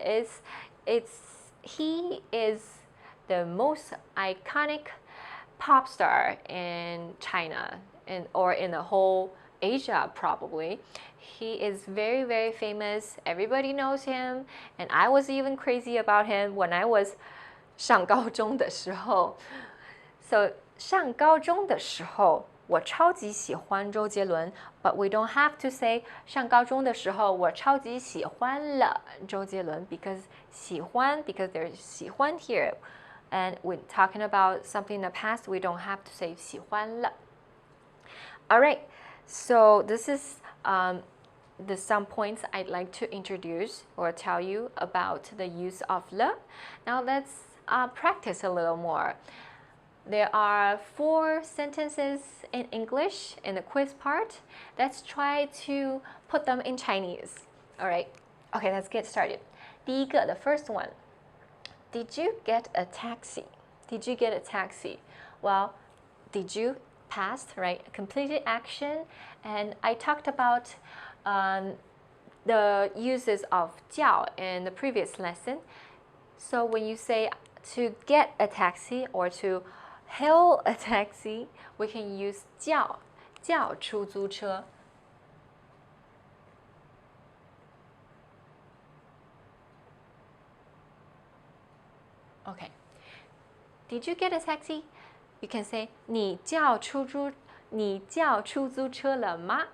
he is the most iconic pop star in China or in the whole Asia probably. He is very, very famous. Everybody knows him. And I was even crazy about him when I was 上高中的时候. So 上高中的时候我超级喜欢周杰伦 but we don't have to say 上高中的时候我超级喜欢了周杰伦 because 喜欢 because there's 喜欢 here and when talking about something in the past we don't have to say 喜欢了 Alright, so this is some points I'd like to introduce or tell you about the use of 了 Now let's practice a little more. There are 4 sentences in English in the quiz part. Let's try to put them in Chinese. Alright, okay, let's get started. 第一个, the first one. Did you get a taxi? Did you get a taxi? Well, did you passed, right? Completed action. And I talked about the uses of 叫 in the previous lesson. So when you say to get a taxi or to hail a taxi, we can use 叫出租车. Okay. Did you get a taxi? You can say 你叫出租车了吗?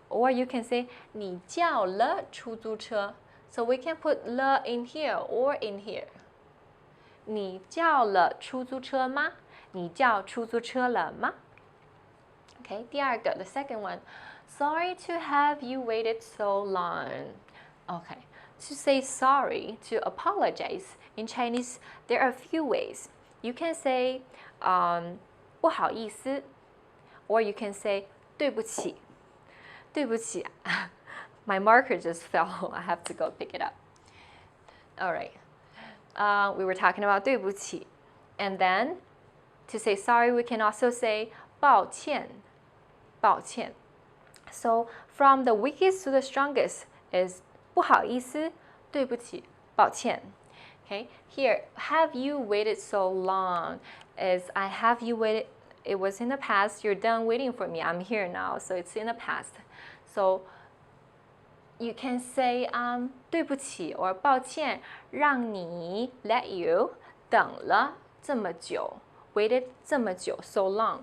Or you can say 你叫了出租车. So we can put 了 in here or in here. 你叫了出租车吗? 你叫出租车了吗? Okay, 第二个, the second one. Sorry to have you waited so long. Okay, to say sorry, to apologize, in Chinese, there are a few ways. You can say 不好意思 or you can say 对不起对不起 My marker just fell. I have to go pick it up. All right. We were talking about 对不起 and then to say sorry, we can also say 抱歉抱歉 So from the weakest to the strongest is 不好意思对不起抱歉 Okay, here, have you waited so long is I have you waited, it was in the past, you're done waiting for me, I'm here now, so it's in the past. So you can say 对不起 or 抱歉让你 let you 等了这么久 waited 这么久 so long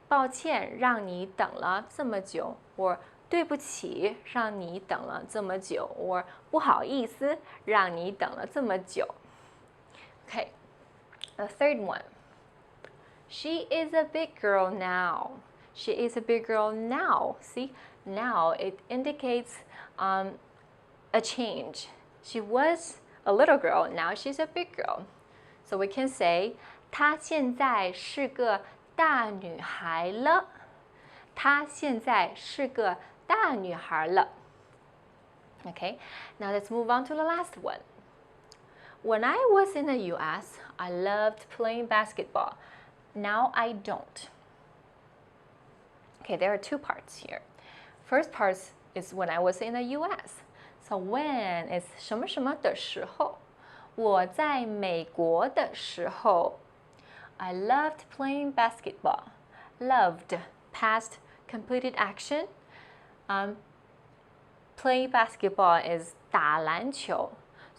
抱歉让你等了这么久 or 对不起让你等了这么久 or 不好意思让你等了这么久 Okay, the third one. She is a big girl now. She is a big girl now. See, now it indicates a change. She was a little girl, now she's a big girl. So we can say, 她现在是个大女孩了。她现在是个大女孩了。Okay, now let's move on to the last one. When I was in the US, I loved playing basketball. Now I don't. Okay, there are two parts here. First part is when I was in the US. So when is 什么什么的时候？我在美国的时候。I loved playing basketball. Loved, past completed action. Play basketball is 打篮球。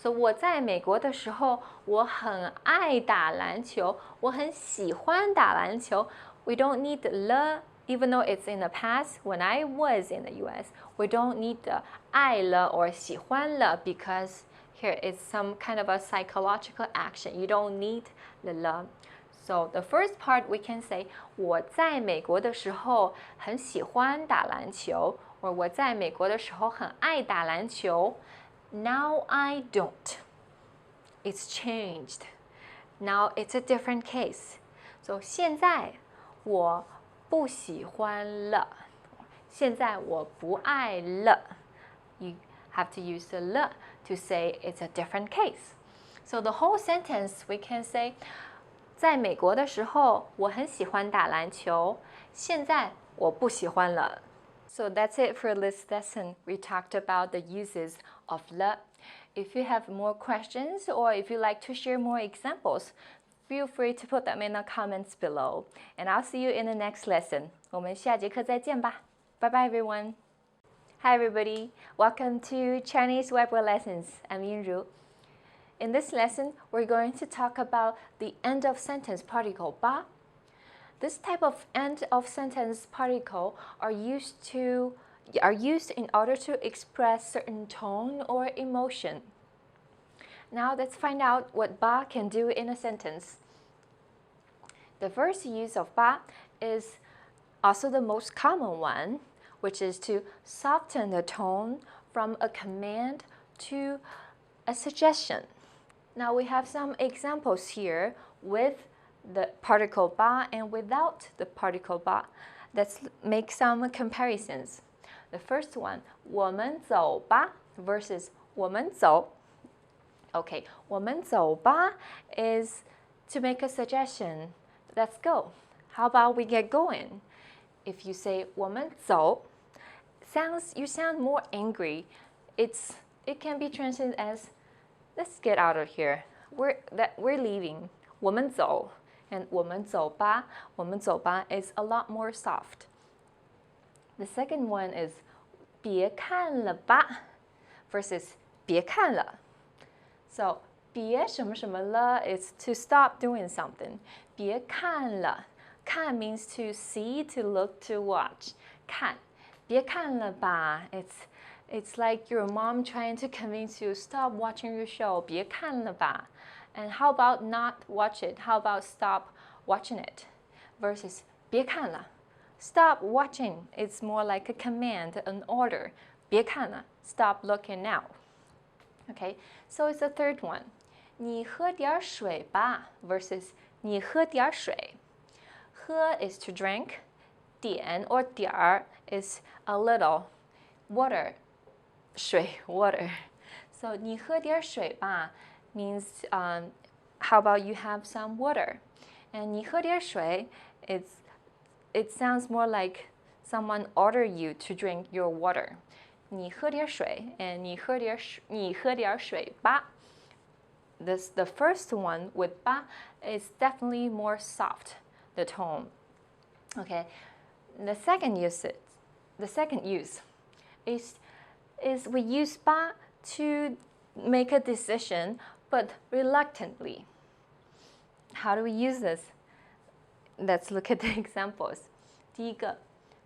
So 我在美国的时候，我很爱打篮球，我很喜欢打篮球。We don't need the even though it's in the past. When I was in the U.S., we don't need the 爱了 or 喜欢了 because here it's some kind of a psychological action. You don't need the love. So the first part we can say 我在美国的时候很喜欢打篮球，或我在美国的时候很爱打篮球。Now I don't. It's changed. Now it's a different case. So 现在我不喜欢了。现在我不爱了。You have to use the 了 to say it's a different case. So the whole sentence we can say 在美国的时候我很喜欢打篮球，现在我不喜欢了。So that's it for this lesson. We talked about the uses of 了。If you have more questions or if you'd like to share more examples, feel free to put them in the comments below. And I'll see you in the next lesson. 我们下节课再见吧。Bye bye everyone. Hi everybody. Welcome to Chinese Web Lessons. I'm Yinru. In this lesson, we're going to talk about the end of sentence particle 吧。This type of end of sentence particle are used in order to express certain tone or emotion. Now let's find out what 吧 can do in a sentence. The first use of 吧 is also the most common one, which is to soften the tone from a command to a suggestion. Now we have some examples here with the particle 吧 and without the particle 吧. Let's make some comparisons. The first one, 我们走吧 versus 我们走. Okay, 我们走吧 is to make a suggestion. Let's go. How about we get going? If you say 我们走, you sound more angry. It can be translated as let's get out of here. We're leaving. 我们走 and 我们走吧is a lot more soft. The second one is 别看了吧 versus 别看了. So 别什么什么了 is to stop doing something. 别看了 看 means to see, to look, to watch. 看别看了吧 It's like your mom trying to convince you, stop watching your show, 别看了吧. And how about not watch it? How about stop watching it? Versus 别看了 Stop watching. It's more like a command, an order. 别看了, stop looking now. Okay, so it's the third one. 你喝点水吧 versus 你喝点水. 喝 is to drink. 点 or 点儿 is a little. Water, 水 water. So 你喝点水吧 means how about you have some water? And 你喝点水 it sounds more like someone order you to drink your water. 你喝点水 and 你喝点水吧. The first one with 吧 is definitely more soft, the tone. Okay, the second use is we use 吧 to make a decision, but reluctantly. How do we use this? Let's look at the examples. 第一个，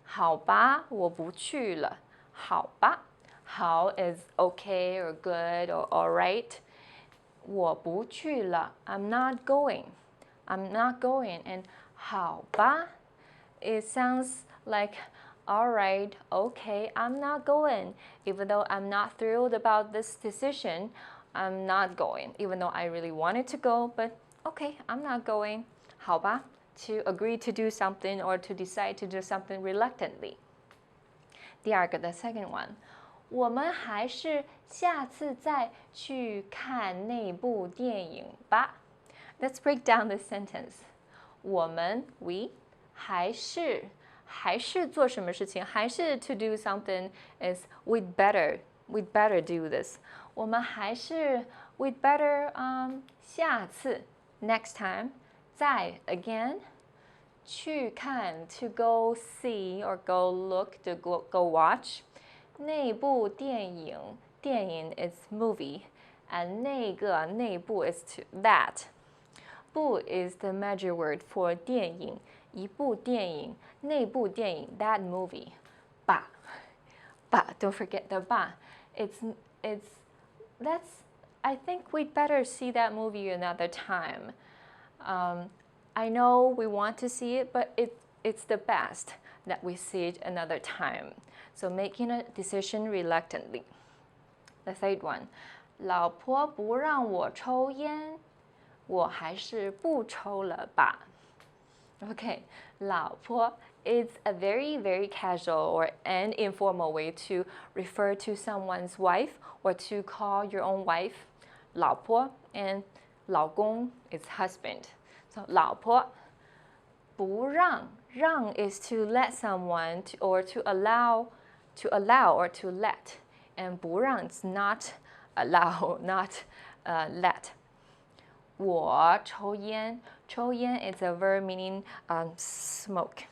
好吧，我不去了。好吧，好 is okay or good or alright. 我不去了 I'm not going. I'm not going. And 好吧 it sounds like alright, okay, I'm not going. Even though I'm not thrilled about this decision, I'm not going. Even though I really wanted to go, but okay, I'm not going. 好吧 to agree to do something or to decide to do something reluctantly. 第二个 the second one. 我们还是下次再去看那部电影吧. Let's break down this sentence. 我们 we 还是做什么事情还是 to do something is we'd better do this. 我们还是 we'd better 下次 next time 再 again 去看 to go see or go look to go watch. 那部电影 is movie and 那部 is to that. 部 is the measure word for 电影一部电影那部电影 that movie. 吧 don't forget the 吧 that's I think we'd better see that movie another time. I know we want to see it, but it's the best that we see it another time. So making a decision reluctantly. The third one. 老婆不让我抽烟我还是不抽了吧. Okay, 老婆 is a very, very casual or an informal way to refer to someone's wife or to call your own wife 老婆 and 老公 is husband. So 老婆不让 is to let someone or to allow or to let, and 不让 is not allow, not let. 我抽烟 is a verb meaning smoke.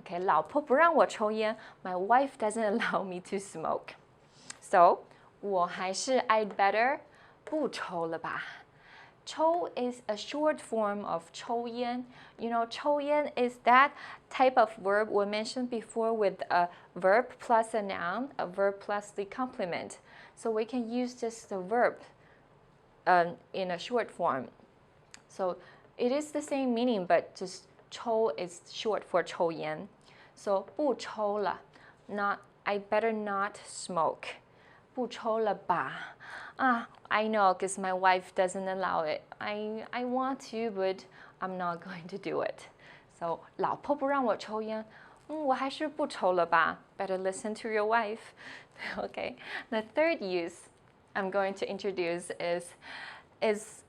Okay, 老婆不让我抽烟 my wife doesn't allow me to smoke. So 我还是 I'd better 不抽了吧. 抽 is a short form of 抽烟. You know, 抽烟 is that type of verb we mentioned before with a verb plus a noun, a verb plus the complement. So we can use just the verb in a short form. So it is the same meaning, but just 抽 is short for 抽烟. So 不抽了 not I better not smoke. 不抽了吧 I know because my wife doesn't allow it. I want to, but I'm not going to do it. So 老婆不让我抽烟我还是不抽了吧 Better listen to your wife. Okay, the third use I'm going to introduce is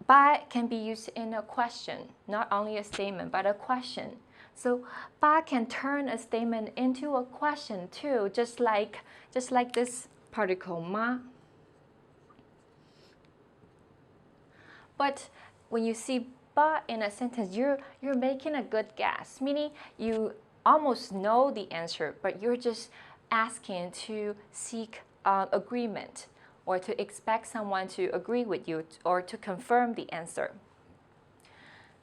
ba can be used in a question, not only a statement, but a question. So ba can turn a statement into a question too, just like this particle ma. But when you see ba in a sentence, you're making a good guess, meaning you almost know the answer, but you're just asking to seek agreement or to expect someone to agree with you or to confirm the answer.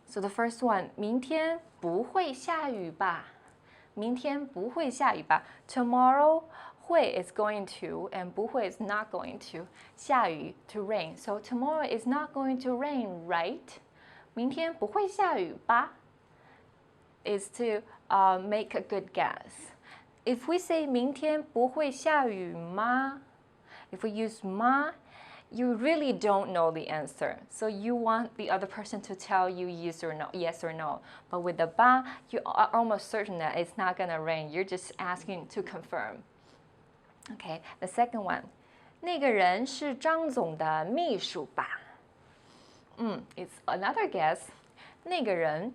So the first one, 明天不会下雨吧? 明天不会下雨吧? Tomorrow 会 is going to and 不会 is not going to. 下雨 to rain. So tomorrow is not going to rain, right? 明天不会下雨吧? is to make a good guess. If we say 明天不会下雨吗? If we use 吗, you really don't know the answer. So you want the other person to tell you yes or no. But with the 吧, you are almost certain that it's not going to rain. You're just asking to confirm. Okay, the second one. 那个人是张总的秘书吧? It's another guess. 那个人,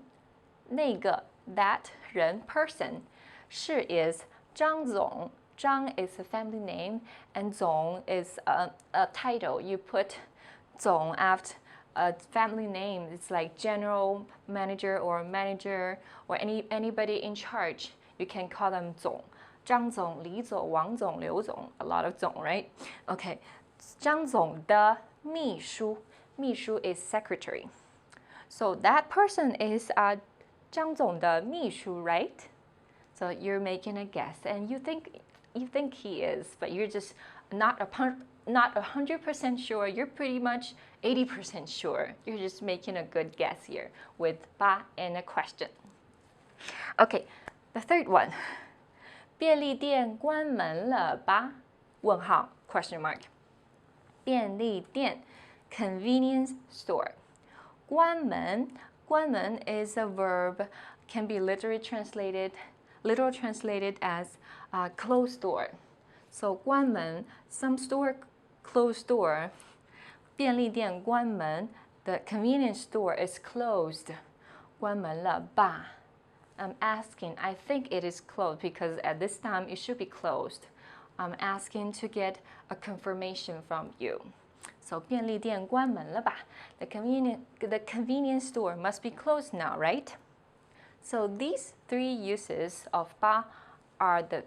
那个, that 人 person. 是 is 张总. Zhang is a family name, and Zong is a title. You put Zong after a family name. It's like general manager or anybody in charge. You can call them Zong. 张总, Li Zong, Wang Zong, Liu Zong. A lot of Zong, right? Okay. 张总的秘书. 秘书 is secretary. So that person is 张总的秘书, right? So you're making a guess, and you think he is, but you're just not 100% sure. You're pretty much 80% sure. You're just making a good guess here with 吧 and a question. Okay, the third one. 便利店关门了吧? 问号 question mark. 便利店 convenience store. 关门 is a verb, can be literally translated as closed door. So 关门, some store closed door. 便利店关门, the convenience store is closed. 关门了吧? I'm asking, I think it is closed because at this time it should be closed. I'm asking to get a confirmation from you. So 便利店关门了吧? The convenience store must be closed now, right? So these three uses of 吧 are the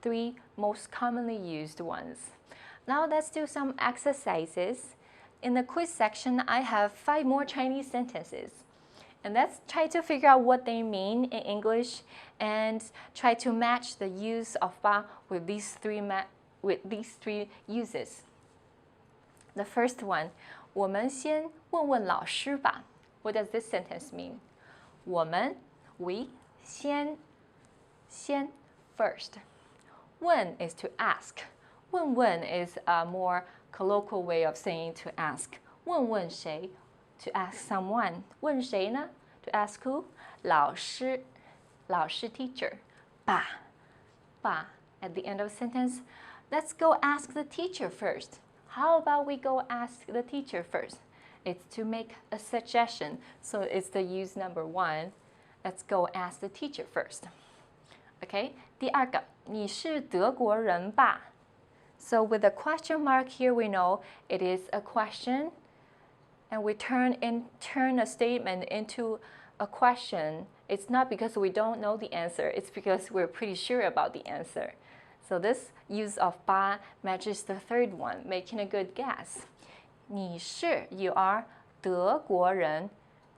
three most commonly used ones. Now let's do some exercises. In the quiz section, I have 5 more Chinese sentences. And let's try to figure out what they mean in English and try to match the use of 吧 with these three uses. The first one, 我们先问问老师吧. What does this sentence mean? 我们 we 先 first. 问 is to ask. 问 is a more colloquial way of saying to ask. 问谁 to ask someone. 问谁呢? To ask who? 老师 teacher. 吧 at the end of the sentence. Let's go ask the teacher first. How about we go ask the teacher first? It's to make a suggestion. So it's the use number 1. Let's go ask the teacher first. Okay? 第二个, 你是德国人吧? So with a question mark here, we know it is a question, and we turn a statement into a question. It's not because we don't know the answer. It's because we're pretty sure about the answer. So this use of 吧 matches the third one, making a good guess. 你是 you are 德国人.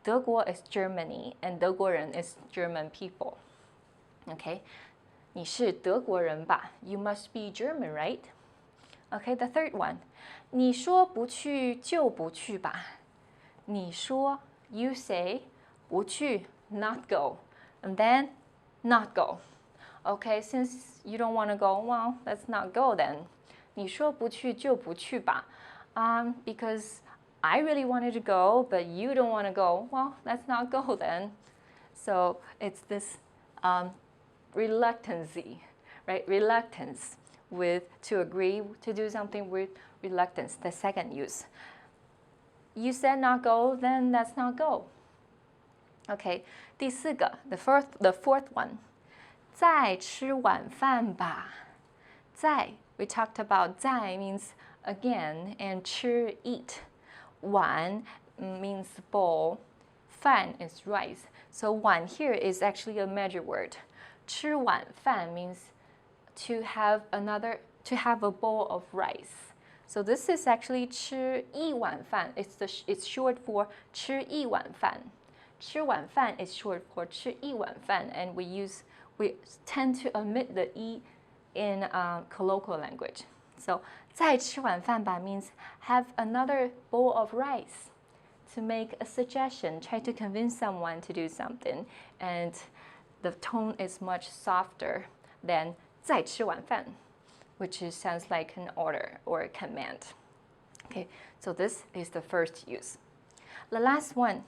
德国 is Germany, and 德国人 is German people. Okay? 你是德国人吧? You must be German, right? Okay, the third one. 你说不去就不去吧? 你说 you say 不去 not go, and then not go. Okay, since you don't want to go, well, let's not go then. 你说不去就不去吧? Because I really wanted to go, but you don't want to go. Well, let's not go then. So it's this reluctancy, right? Reluctance to agree to do something with reluctance. The second use. You said not go, then let's not go. Okay, 第四个, the fourth one. 再吃晚饭吧. 再, we talked about 再 means again, and 吃 eat. 碗 means bowl. 饭 is rice. So 碗 here is actually a measure word. 吃晚饭 means to have a bowl of rice. So this is actually 吃一碗饭. It's short for 吃一碗饭. 吃晚饭 is short for 吃一碗饭, and we tend to omit the e in colloquial language. So 再吃晚饭吧 means have another bowl of rice. To make a suggestion, try to convince someone to do something, and the tone is much softer than 再吃晚饭, which sounds like an order or a command. Okay, so this is the first use. The last one,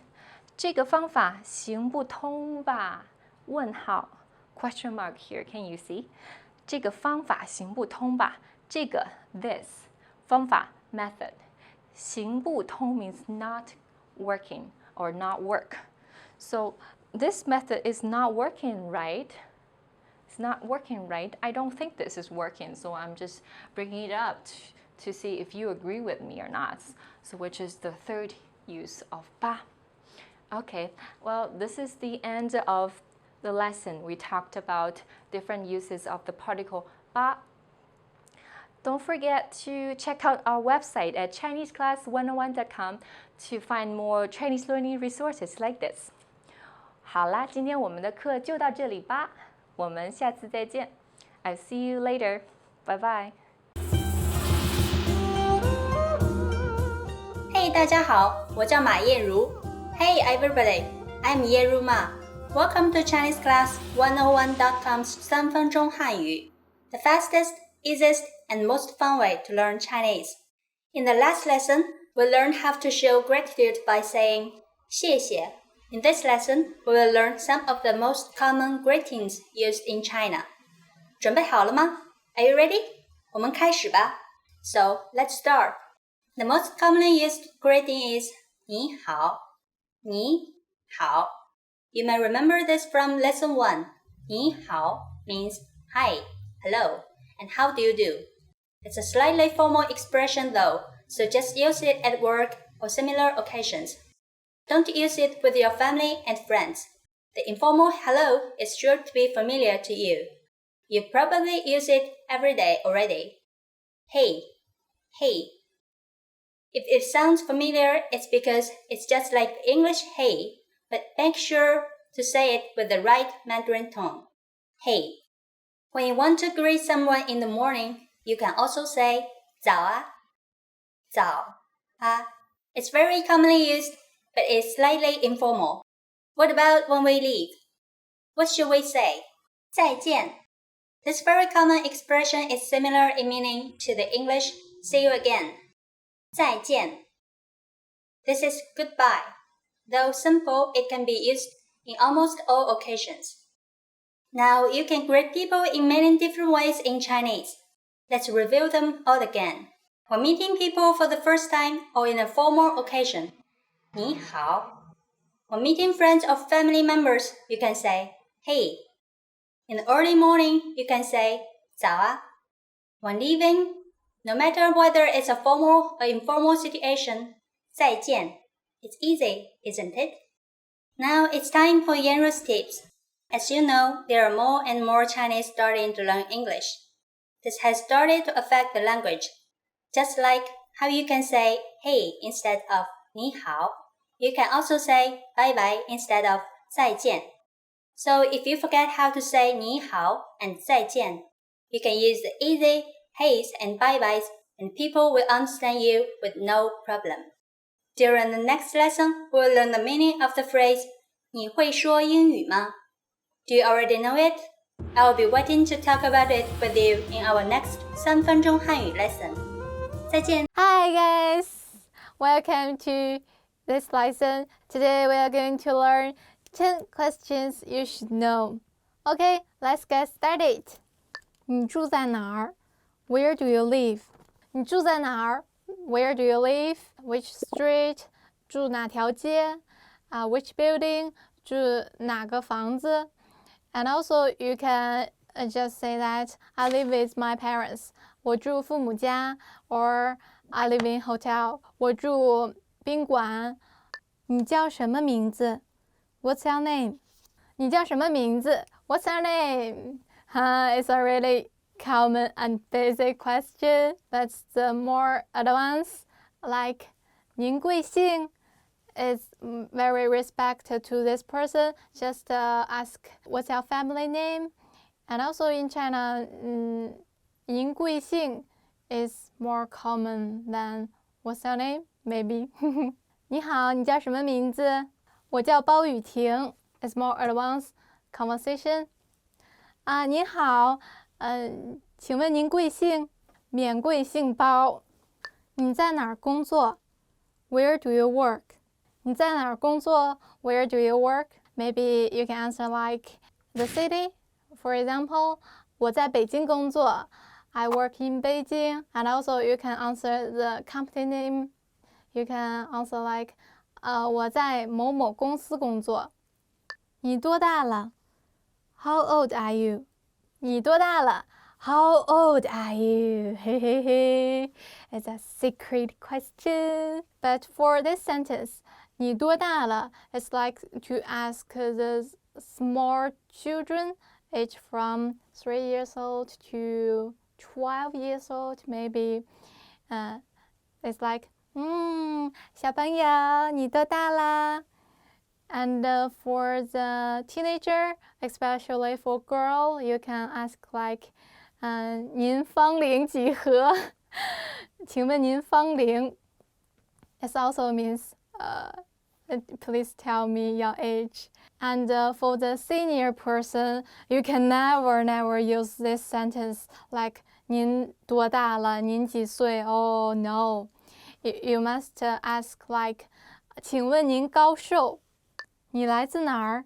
这个方法行不通吧？问号 question mark here. Can you see? 这个方法行不通吧？这个 this 方法 method 行不通 means not working or not work. So this method is not working right. It's not working right. I don't think this is working, so I'm just bringing it up to see if you agree with me or not. So which is the third use of 吧. Okay, well, this is the end of the lesson. We talked about different uses of the particle 吧. Don't forget to check out our website at ChineseClass101.com to find more Chinese learning resources like this. 好啦，今天我们的课就到这里吧，我们下次再见。I'll see you later. Bye bye. 嘿，大家好，我叫马燕如。Hey everybody, I'm Yeru Ma. Welcome to ChineseClass101.com's 3分钟汉语 the fastest, easiest, and most fun way to learn Chinese. In the last lesson, we learned how to show gratitude by saying 谢谢. In this lesson, we will learn some of the most common greetings used in China. 准备好了吗? Are you ready? 我们开始吧. So, let's start. The most commonly used greeting is 你好,你好. You may remember this from lesson 1. 你好 means hi, hello, and how do you do? It's a slightly formal expression though, so just use it at work or similar occasions. Don't use it with your family and friends. The informal hello is sure to be familiar to you. You probably use it every day already. Hey, hey. If it sounds familiar, it's because it's just like English hey, but make sure to say it with the right Mandarin tone. Hey. When you want to greet someone in the morning, you can also say 早啊,早啊. It's very commonly used, but it's slightly informal. What about when we leave? What should we say? 再见. This very common expression is similar in meaning to the English see you again. 再见. This is goodbye. Though simple, it can be used in almost all occasions. Now you can greet people in many different ways in Chinese. Let's review them all again. When meeting people for the first time or in a formal occasion, 你好. When meeting friends or family members, you can say, hey. In the early morning, you can say, 早啊. When leaving, no matter whether it's a formal or informal situation, 再见. It's easy, isn't it? Now it's time for Yanru's tips. As you know, there are more and more Chinese starting to learn English. This has started to affect the language. Just like how you can say hey instead of 你好, you can also say bye bye instead of 再见. So if you forget how to say 你好 and 再见, you can use the easy heys and bye byes and people will understand you with no problem. During the next lesson, we'll learn the meaning of the phrase 你会说英语吗? Do you already know it? I will be waiting to talk about it with you in our next 3分钟汉语 lesson. 再见. Hi guys! Welcome to this lesson. Today we are going to learn 10 questions you should know. Okay, let's get started. 你住在哪儿? Where do you live? 你住在哪儿? Where do you live? Which street? 住哪条街? Which building? 住哪个房子? And also you can just say that I live with my parents. 我住父母家 or I live in hotel. 我住宾馆。你叫什么名字? What's your name? 你叫什么名字? What's your name? It's a really common and basic question. That's the more advanced. Like 您贵姓? Is very respected to this person. Just ask what's your family name. And also in China, 您贵姓 is more common than what's your name, maybe. 你好，你叫什么名字? 我叫包雨婷 is more advanced. conversation. 您好，请问您贵姓？免贵姓包。你在哪儿工作？ Where do you work? 你在哪儿工作？ Where do you work? Maybe you can answer like the city. For example, 我在北京工作。I work in Beijing. And also you can answer the company name. You can answer like 我在某某公司工作。你多大了？ How old are you? 你多大了？ How old are you? It's a secret question. But for this sentence, 你多大了? It's like to ask the small children, age from 3 years old to 12 years old, maybe. It's like, 小朋友，你多大啦? And for the teenager, especially for girl, you can ask like, 您芳龄几何？请问您芳龄 It also means, please tell me your age. And for the senior person, you can never use this sentence like 您多大了？您几岁？ Oh no. You must ask like 请问您高寿？你来自哪儿？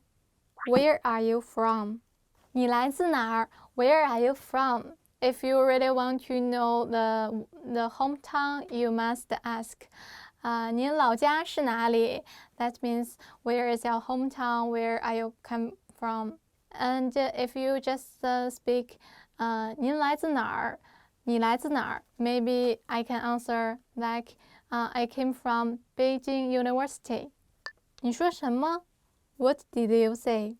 Where are you from? 你来自哪儿？ Where are you from? If you really want to know the hometown, you must ask, 您老家是哪里？ That means where is your hometown? Where are you come from? And if you just speak, 您来自哪儿？你来自哪儿？ Maybe I can answer like, I came from Beijing University. 你说什么？ What did you say?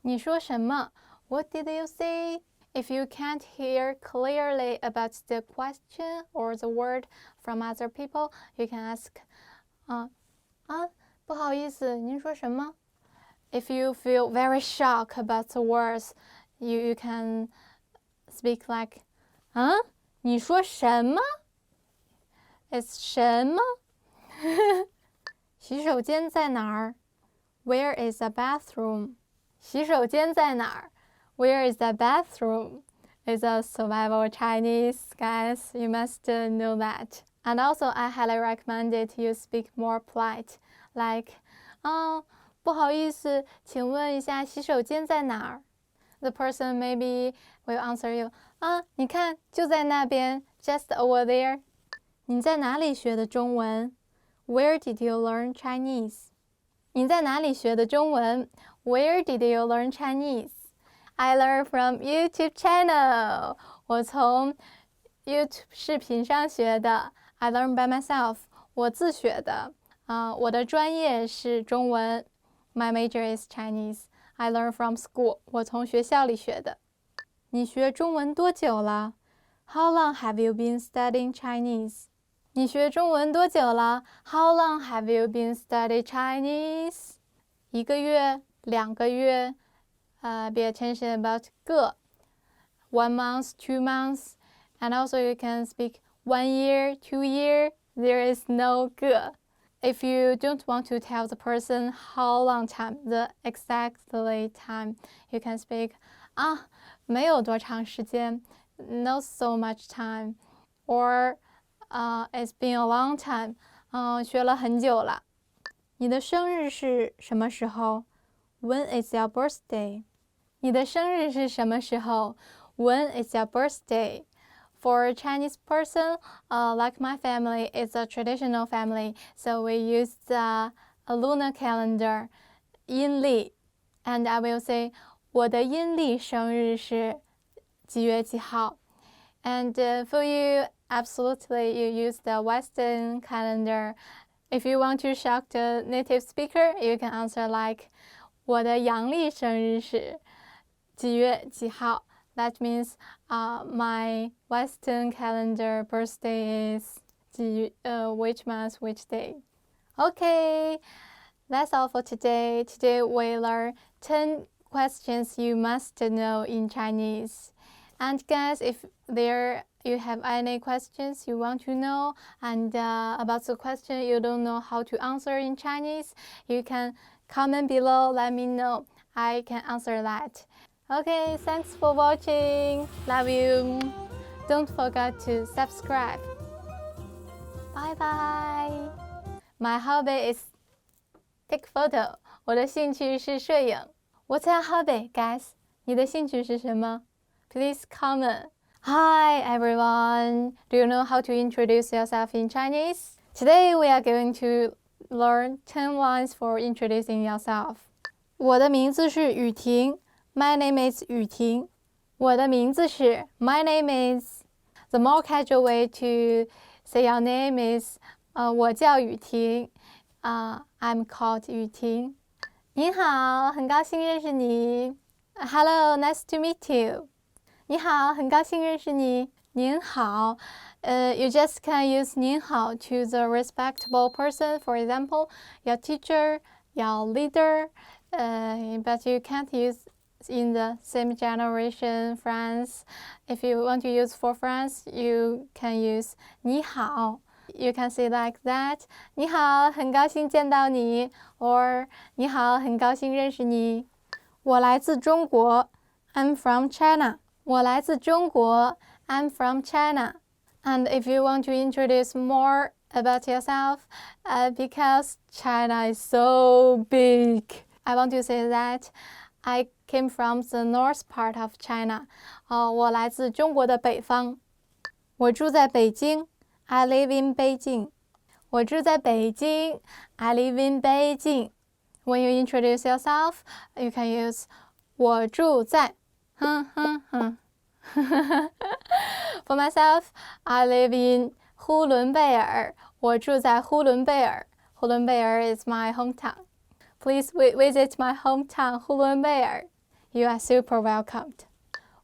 你说什么？ What did you say? If you can't hear clearly about the question or the word from other people, you can ask, 不好意思，您说什么？ If you feel very shocked about the words, you can speak like, 你说什么？ It's 什么？洗手间在哪儿？ Where is the bathroom? 洗手间在哪儿？ Where is the bathroom? It's a survival Chinese, guys. You must know that. And also, I highly recommend it you speak more polite. Like, 不好意思，请问一下洗手间在哪儿？ The person maybe will answer you, 你看，就在那边 just over there. 你在哪里学的中文？ Where did you learn Chinese? 你在哪里学的中文？ Where did you learn Chinese? I learned from YouTube channel. 我从 YouTube 视频上学的。I learned by myself. 我自学的。我的专业是中文。My major is Chinese. I learned from school. 我从学校里学的。你学中文多久了？ How long have you been studying Chinese? 你学中文多久了？ How long have you been studying Chinese? 1个月，2个月。Be attention about 个。1 month, 2 months. And also you can speak 1 year, 2 year. There is no 个。If you don't want to tell the person how long time, the exactly time, you can speak, 没有多长时间 not so much time. Or, it's been a long time. 学了很久了。你的生日是什么时候？ When is your birthday? 你的生日是什么时候？ When is your birthday? For a Chinese person, like my family, it's a traditional family, so we use a lunar calendar, 阴历. And I will say, 我的阴历生日是几月几号? And for you, absolutely, you use the Western calendar. If you want to shock the native speaker, you can answer like, 我的阳历生日是几月几号? That means my Western calendar birthday is which month, which day. Okay, that's all for today. Today we learned 10 questions you must know in Chinese. And guys, if you have any questions you want to know and about the question you don't know how to answer in Chinese, you can comment below, let me know. I can answer that. Okay, thanks for watching. Love you. Don't forget to subscribe. Bye bye. My hobby is take photo. 我的兴趣是摄影。What's your hobby, guys? 你的兴趣是什么？ Please comment. Hi everyone. Do you know how to introduce yourself in Chinese? Today we are going to learn 10 lines for introducing yourself. 我的名字是雨婷。My name is 雨婷。我的名字是 My name is. The more casual way to say your name is 我叫雨婷。I'm called 雨婷。你好，很高兴认识你。Hello, nice to meet you. 你好，很高兴认识你。您好。You just can use 您好 to the respectable person, for example, your teacher, your leader, but you can't use in the same generation, friends. If you want to use for friends, you can use 你好。You can say like that. 你好，很高兴见到你 or 你好，很高兴认识你。我来自中国 I'm from China. 我来自中国 I'm from China. And if you want to introduce more about yourself, because China is so big, I want to say that I came from the north part of China. 我来自中国的北方。我住在北京I live in Beijing. 我住在北京 I live in Beijing. When you introduce yourself, you can use 我住在For myself, I live in 呼伦贝尔。我住在呼伦贝尔。呼伦贝尔 is my hometown. Please visit my hometown, 呼伦贝尔。You are super welcomed.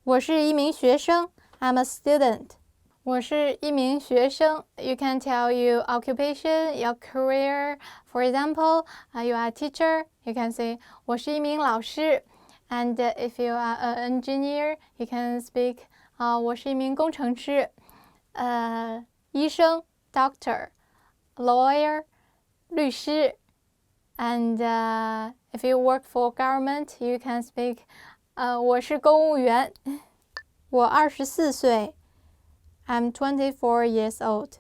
我是一名学生 I'm a student. 我是一名学生 You can tell your occupation, your career. For example, you are a teacher. You can say 我是一名老师。And if you are an engineer, you can speak 我是一名工程师。医生 doctor, lawyer 律师。And if you work for government, you can speak 我是公务员。我24岁I'm 24 years old.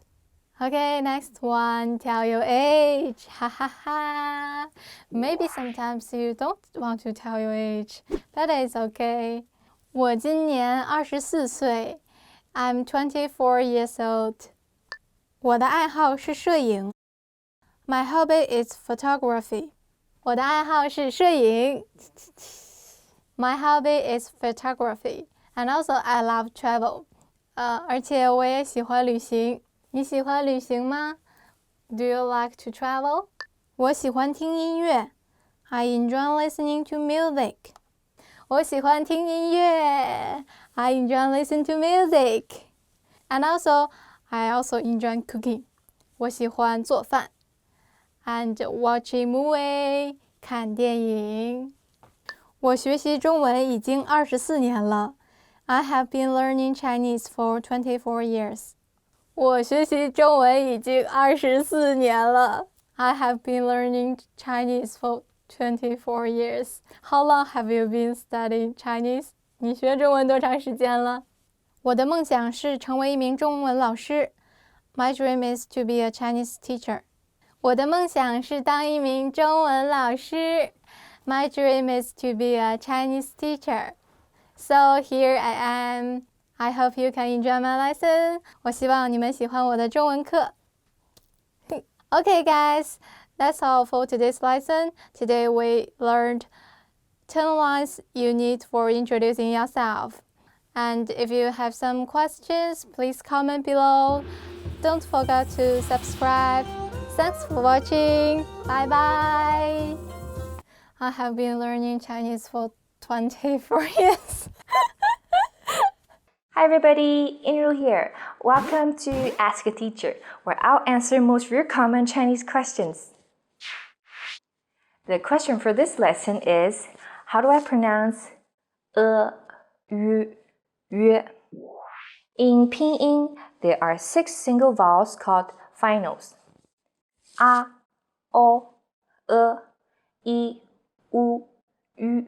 Okay, next one. Tell your age. Ha ha ha. Maybe sometimes you don't want to tell your age, but it's okay. 我今年24岁 I'm 24 years old. 我的爱好是摄影。My hobby is photography. 我的爱好是摄影。My hobby is photography. And also I love travel. 而且我也喜欢旅行。你喜欢旅行吗？ Do you like to travel? 我喜欢听音乐。I enjoy listening to music. 我喜欢听音乐。I enjoy listening to music. And also, I also enjoy cooking. 我喜欢做饭。And watching movie. 看电影。我学习中文已经24年了。I have been learning Chinese for 24 years. 我学习中文已经24年了。I have been learning Chinese for 24 years. How long have you been studying Chinese? 你学中文多长时间了？我的梦想是成为一名中文老师。My dream is to be a Chinese teacher. 我的梦想是当一名中文老师。My dream is to be a Chinese teacher. So here I am. I hope you can enjoy my lesson. 我希望你们喜欢我的中文课。Okay, guys, that's all for today's lesson. Today we learned 10 lines you need for introducing yourself. And if you have some questions, please comment below. Don't forget to subscribe. Thanks for watching. Bye bye. I have been learning Chinese for 24 years. Hi everybody, Inru here. Welcome to Ask a Teacher, where I'll answer most of your common Chinese questions. The question for this lesson is, how do I pronounce yu, yue? In Pinyin, there are 6 single vowels called finals. A, O, I, U, Yu.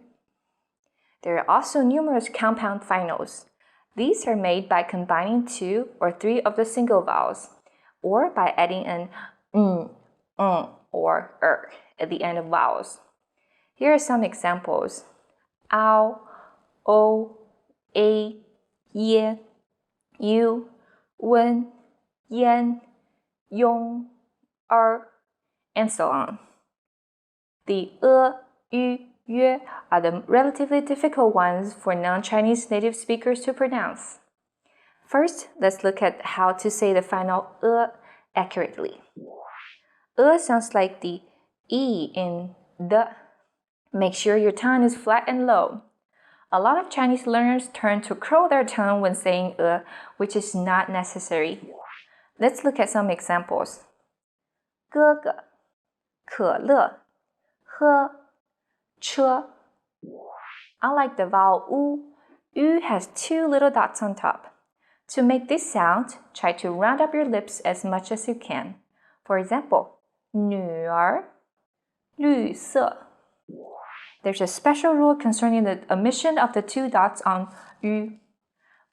There are also numerous compound finals. These are made by combining 2 or 3 of the single vowels, or by adding an or at the end of vowels. Here are some examples. Ao, o, a, ye, you, wen, yan, yong, and so on. The yu, yue are the relatively difficult ones for non-Chinese native speakers to pronounce. First, let's look at how to say the final accurately. Sounds like the E in the. Make sure your tongue is flat and low. A lot of Chinese learners turn to curl their tongue when saying which is not necessary. Let's look at some examples. 哥哥，可乐，喝，车. Unlike the vowel yu has 2 little dots on top. To make this sound, try to round up your lips as much as you can. For example, 女儿，绿色. There's a special rule concerning the omission of the 2 dots on yu.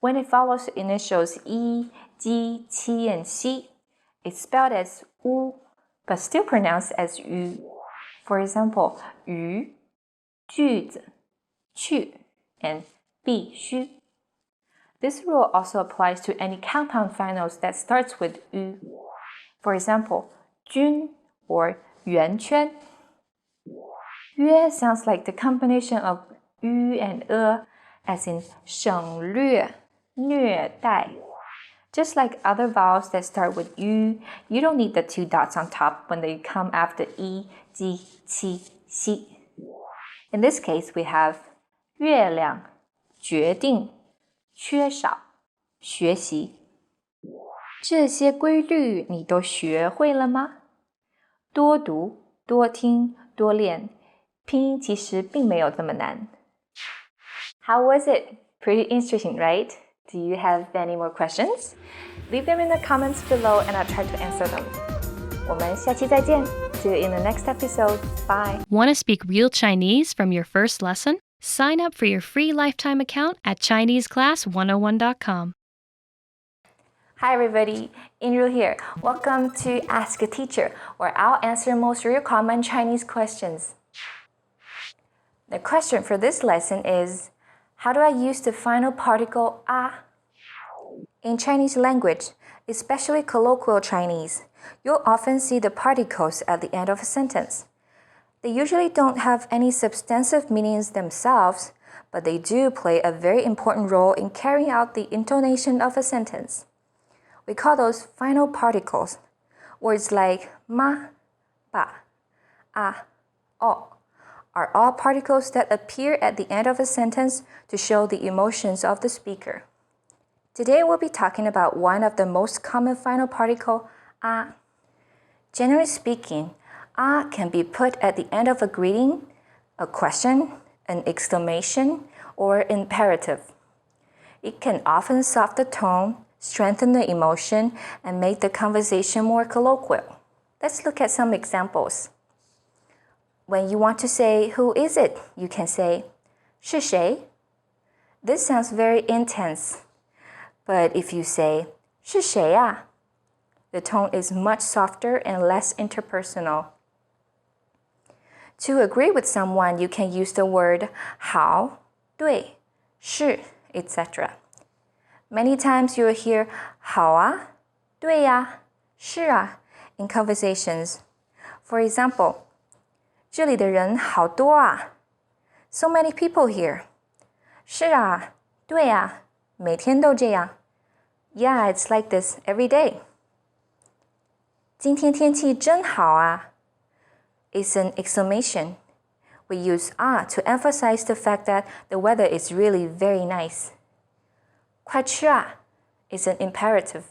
When it follows the initials yi, ji, qi, and xi, it's spelled as u, but still pronounced as yu. For example, 鱼, 句子, 去, and 必须. This rule also applies to any compound finals that starts with yu. For example, 均 or 圆圈. Yue sounds like the combination of yu and as in 省略, 虐待. Just like other vowels that start with yu, you don't need the 2 dots on top when they come after yi, ji, qi, xi. In this case, we have 月亮, 决定, 缺少, 学习. 这些规律你都学会了吗？多读，多听，多练，拼音其实并没有这么难。How was it? Pretty interesting, right? Do you have any more questions? Leave them in the comments below and I'll try to answer them. 我们下期再见. See you in the next episode. Bye. Want to speak real Chinese from your first lesson? Sign up for your free lifetime account at ChineseClass101.com. Hi everybody, Inru here. Welcome to Ask a Teacher, where I'll answer most real common Chinese questions. The question for this lesson is, how do I use the final particle a? In Chinese language, especially colloquial Chinese, you'll often see the particles at the end of a sentence. They usually don't have any substantive meanings themselves, but they do play a very important role in carrying out the intonation of a sentence. We call those final particles. Words like ma, ba, a, o are all particles that appear at the end of a sentence to show the emotions of the speaker. Today we'll be talking about one of the most common final particle, a. Generally speaking, a can be put at the end of a greeting, a question, an exclamation, or imperative. It can often soften the tone, strengthen the emotion, and make the conversation more colloquial. Let's look at some examples. When you want to say, who is it? You can say, 是谁? This sounds very intense. But if you say, 是谁啊? The tone is much softer and less interpersonal. To agree with someone, you can use the word 好, 对, 是, etc. Many times you'll hear 好啊, 对呀, 是啊 in conversations. For example, 这里的人好多啊. So many people here. 是啊, 对啊, 每天都这样. Yeah, it's like this every day. 今天天气真好啊. It's an exclamation. We use to emphasize the fact that the weather is really very nice. 快吃啊 is an imperative.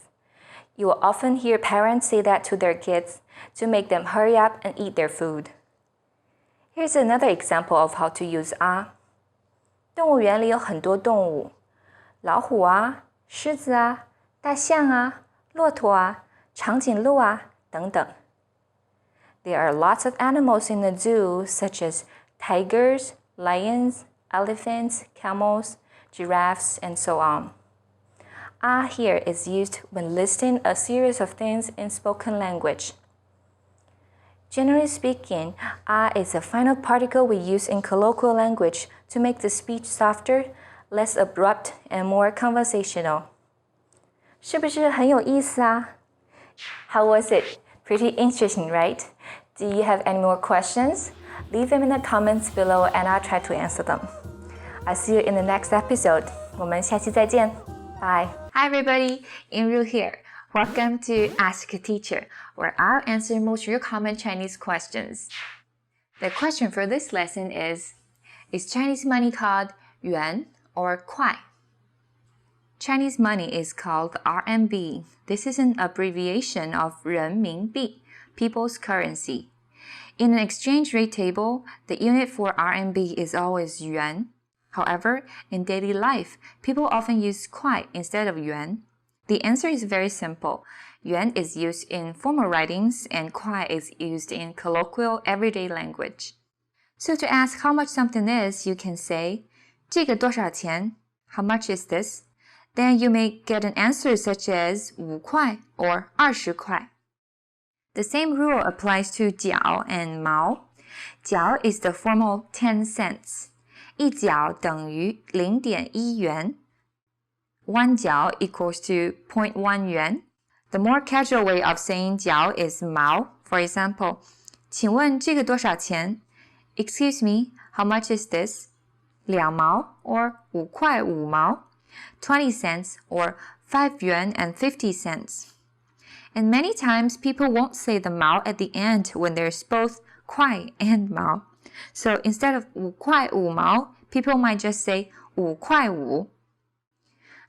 You will often hear parents say that to their kids to make them hurry up and eat their food. Here's another example of how to use 动物园里有很多动物，老虎啊、狮子啊、大象啊、骆驼啊、长颈鹿啊等等。There are lots of animals in the zoo, such as tigers, lions, elephants, camels, giraffes, and so on. Here is used when listing a series of things in spoken language. Generally speaking, is a final particle we use in colloquial language to make the speech softer, less abrupt, and more conversational. 是不是很有意思啊? How was it? Pretty interesting, right? Do you have any more questions? Leave them in the comments below and I'll try to answer them. I'll see you in the next episode. 我们下期再见. Bye. Hi everybody, Inru here. Welcome to Ask a Teacher, where I'll answer most real common Chinese questions. The question for this lesson is Chinese money called yuan or kuai? Chinese money is called RMB. This is an abbreviation of 人民币, people's currency. In an exchange rate table, the unit for RMB is always yuan. However, in daily life, people often use kuai instead of yuan. The answer is very simple. Yuan is used in formal writings and kuai is used in colloquial everyday language. So to ask how much something is, you can say 这个多少钱? How much is this? Then you may get an answer such as 5块 or 20块. The same rule applies to 角 and 毛. 角 is the formal 10 cents. 一角等于 0.1 元. 1角 equals to 0.1 yuan. The more casual way of saying 角 is 毛. For example, 请问这个多少钱? Excuse me, how much is this? 2毛 or 5块5毛. 20 cents or 5 yuan and 50 cents. And many times people won't say the mao at the end when there's both kuai and mao. So instead of 5块5毛, people might just say 5块5.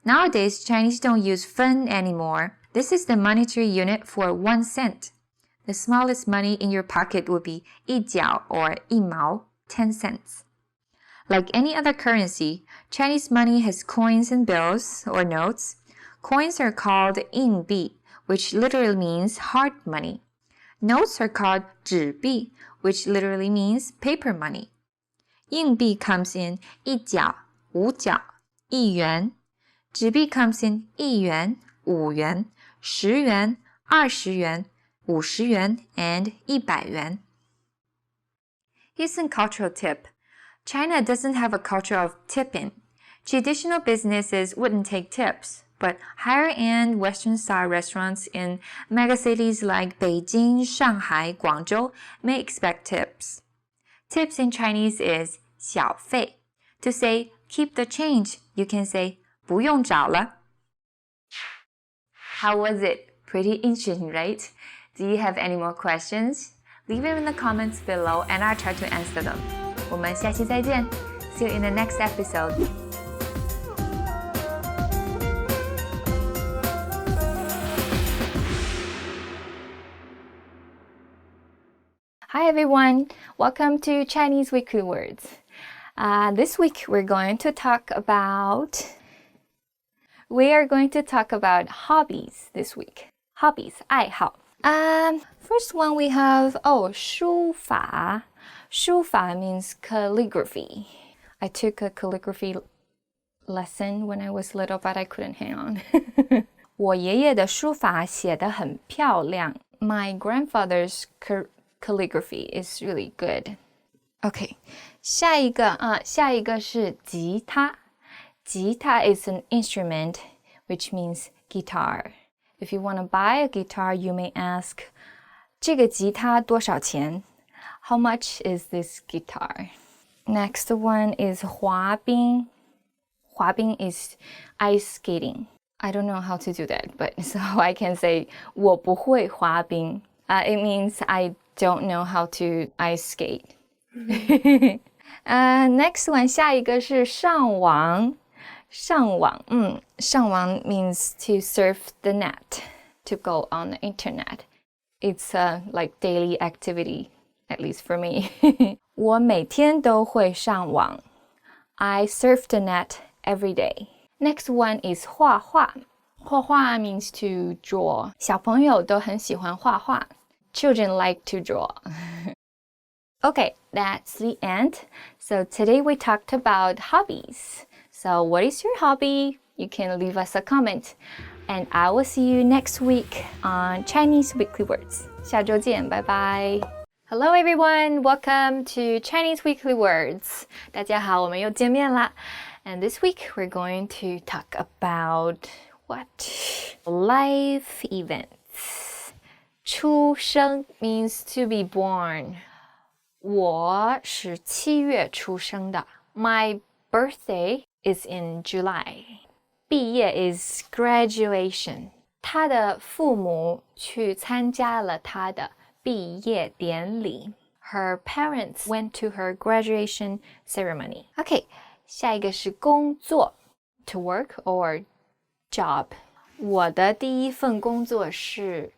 Nowadays, Chinese don't use fen anymore. This is the monetary unit for 1 cent. The smallest money in your pocket would be 一角 or 一毛, 10 cents. Like any other currency, Chinese money has coins and bills or notes. Coins are called 硬币, which literally means hard money. Notes are called 纸币, which literally means paper money. 硬币 comes in 一角, 五角, 一元. 纸币 comes in 一元, 五元, 10元, 20元, 50元, and 100元. Here's a cultural tip. China doesn't have a culture of tipping. Traditional businesses wouldn't take tips, but higher-end Western-style restaurants in megacities like Beijing, Shanghai, Guangzhou may expect tips. Tips in Chinese is 小费. To say keep the change, you can say 不用找了. How was it? Pretty interesting, right? Do you have any more questions? Leave them in the comments below and I'll try to answer them. 我们下期再见. See you in the next episode. Hi everyone, welcome to Chinese Weekly Words. This week we are going to talk about hobbies this week. Hobbies, 爱好. First one we have, 书法. 书法 means calligraphy. I took a calligraphy lesson when I was little, but I couldn't hang on. 我爷爷的书法写得很漂亮. My grandfather's calligraphy is really good. Okay, 下一个是吉他. 吉他 is an instrument, which means guitar. If you want to buy a guitar, you may ask, 这个吉他多少钱? How much is this guitar? Next one is 滑冰. 滑冰 is ice skating. I don't know how to do that, but so I can say 我不会滑冰. It means I don't know how to ice skate. Next one, 下一个是上网. 上网means to surf the net, to go on the internet. It's a like daily activity, at least for me. 我每天都会上网. I surf the net every day. Next one is 画画. 画画 means to draw. 小朋友都很喜欢画画. Children like to draw. Okay, that's the end. So today we talked about hobbies. So what is your hobby? You can leave us a comment. And I will see you next week on Chinese Weekly Words. 下周见，拜拜。Hello everyone, welcome to Chinese Weekly Words. 大家好，我们又见面啦。And this week we're going to talk about what? Life events. 出生 means to be born. 我是7月出生的。My birthday is in July. 毕业 is graduation. 他的父母去参加了他的毕业典礼。Her parents went to her graduation ceremony. Okay, 下一个是工作 to work or job. 我的第一份工作是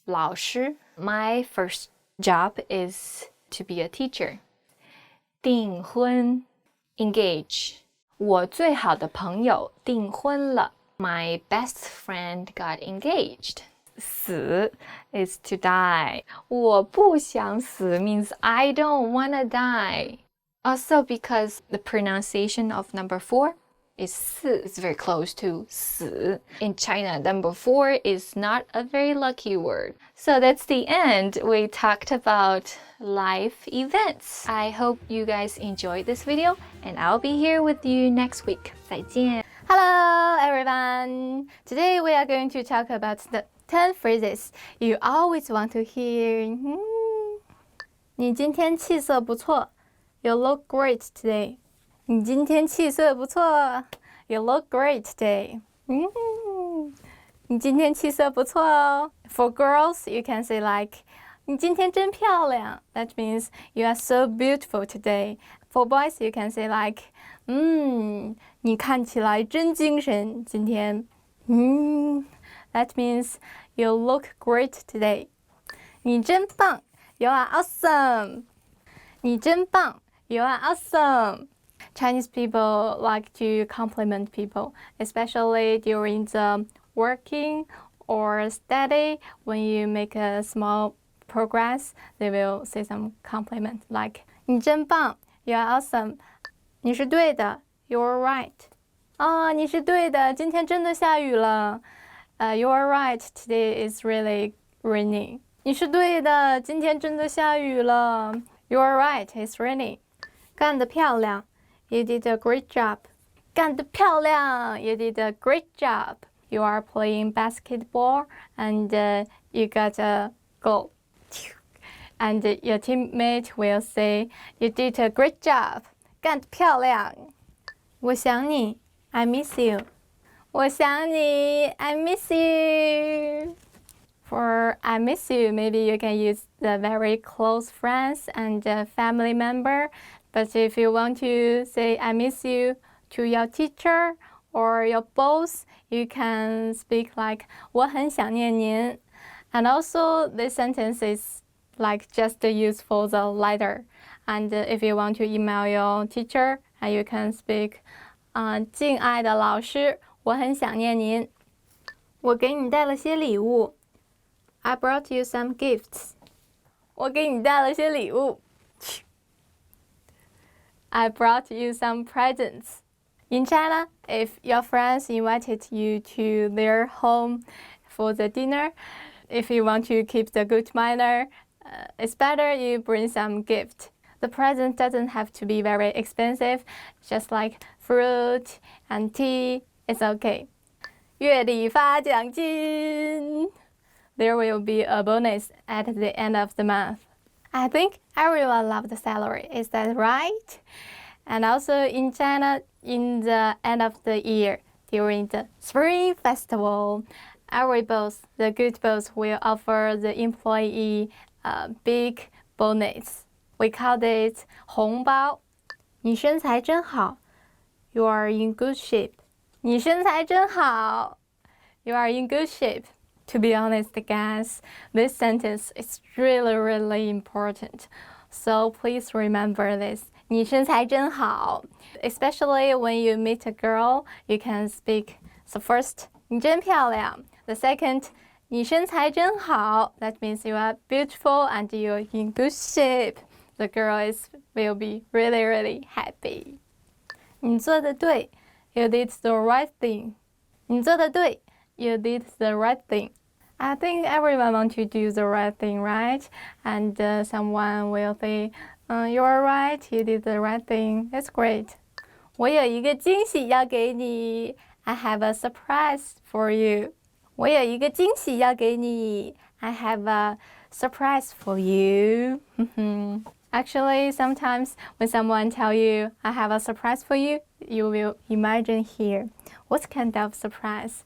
老师。My first job is to be a teacher. 订婚 engage. 我最好的朋友订婚了。My best friend got engaged. 死 is to die. 我不想死 means I don't wanna die. Also because the pronunciation of number 4 is 4 is very close to 死. In China, number 4 is not a very lucky word. So that's the end. We talked about life events. I hope you guys enjoyed this video and I'll be here with you next week. 再见. Hello everyone! Today we are going to talk about the 10 phrases you always want to hear. 你今天气色不错. You look great today. 你今天气色不错. You look great today. 你今天气色不错哦. For girls, you can say like 你今天真漂亮. That means you are so beautiful today. For boys, you can say like 你看起来真精神今天. That means you look great today. 你真棒. You are awesome. 你真棒. You are awesome. Chinese people like to compliment people, especially during the working or study. When you make a small progress, they will say some compliment like 你真棒. You are awesome. 你是对的. You're right. 你是对的. 今天真的下雨了. You're right. Today is really raining. 你是对的. 今天真的下雨了. You're right. It's raining. 干得漂亮. You did a great job. 干得漂亮. You did a great job. You are playing basketball and you got a goal. And your teammate will say, you did a great job. 干得漂亮. 我想你. I miss you. 我想你. I miss you. For I miss you, maybe you can use the very close friends and family member. But if you want to say I miss you to your teacher or your boss, you can speak like 我很想念您. And also this sentence is like just used for the letter. And if you want to email your teacher, you can speak 敬爱的老师，我很想念您。我给你带了些礼物。I brought you some gifts. 我给你带了些礼物。I brought you some presents. In China, if your friends invited you to their home for the dinner, if you want to keep the good manner, it's better you bring some gift. The present doesn't have to be very expensive, just like fruit and tea, it's okay. 月底发奖金. There will be a bonus at the end of the month. I think everyone loves the salary, is that right? And also in China, in the end of the year, during the Spring Festival, every boss, the good boss, will offer the employee a big bonus. We call it 红包. 你身材真好. You are in good shape. 你身材真好. You are in good shape. To be honest, guys, this sentence is really, really important. So please remember this. 你身材真好. Especially when you meet a girl, you can speak the first, 你真漂亮. The second, 你身材真好. That means you are beautiful and you're in good shape. the girl will be really, really happy. 你做得对 You did the right thing. 你做得对 You did the right thing. I think everyone wants to do the right thing, right? And someone will say, you are right, you did the right thing. It's great. 我有一个惊喜要给你 I have a surprise for you. 我有一个惊喜要给你 I have a surprise for you. Actually, sometimes when someone tells you, I have a surprise for you, you will imagine here, what kind of surprise?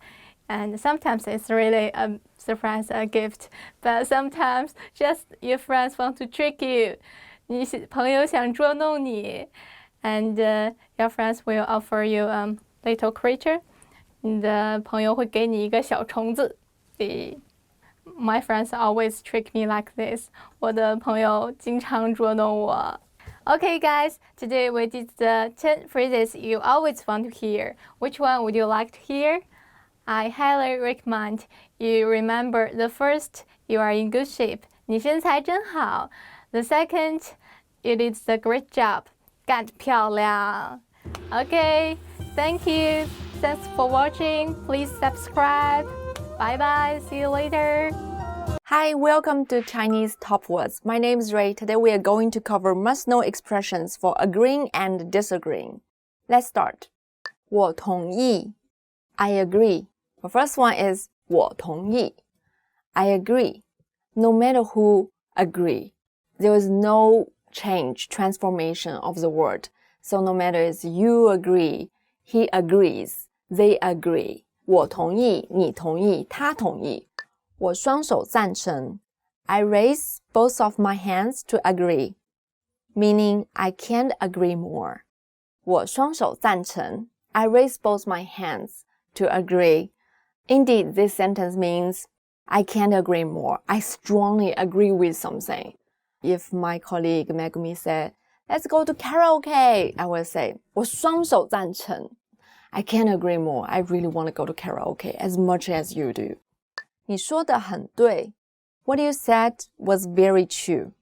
And sometimes it's really a surprise, a gift. But sometimes just your friends want to trick you. 你朋友想捉弄你 And your friends will offer you a little creature. 你的朋友会给你一个小虫子。My friends always trick me like this. 我的朋友经常捉弄我。Okay, guys, today we did the 10 phrases you always want to hear. Which one would you like to hear? I highly recommend you remember the first, you are in good shape. 你身材真好。The second, you did a great job. 干得漂亮。Okay, thank you. Thanks for watching. Please subscribe. Bye bye. See you later. Hi, welcome to Chinese Top Words. My name is Ray. Today we are going to cover must-know expressions for agreeing and disagreeing. Let's start. 我同意 I agree. The first one is 我同意 I agree. No matter who agree, there is no change, transformation of the word. So no matter it's you agree, he agrees, they agree. 我同意你同意他同意我双手赞成 I raise both of my hands to agree, meaning I can't agree more. 我双手赞成 I raise both my hands to agree. Indeed, this sentence means I can't agree more. I strongly agree with something. If my colleague Megumi said, let's go to karaoke, I will say, 我双手赞成 I can't agree more. I really want to go to karaoke as much as you do. 你说的很对 What you said was very true.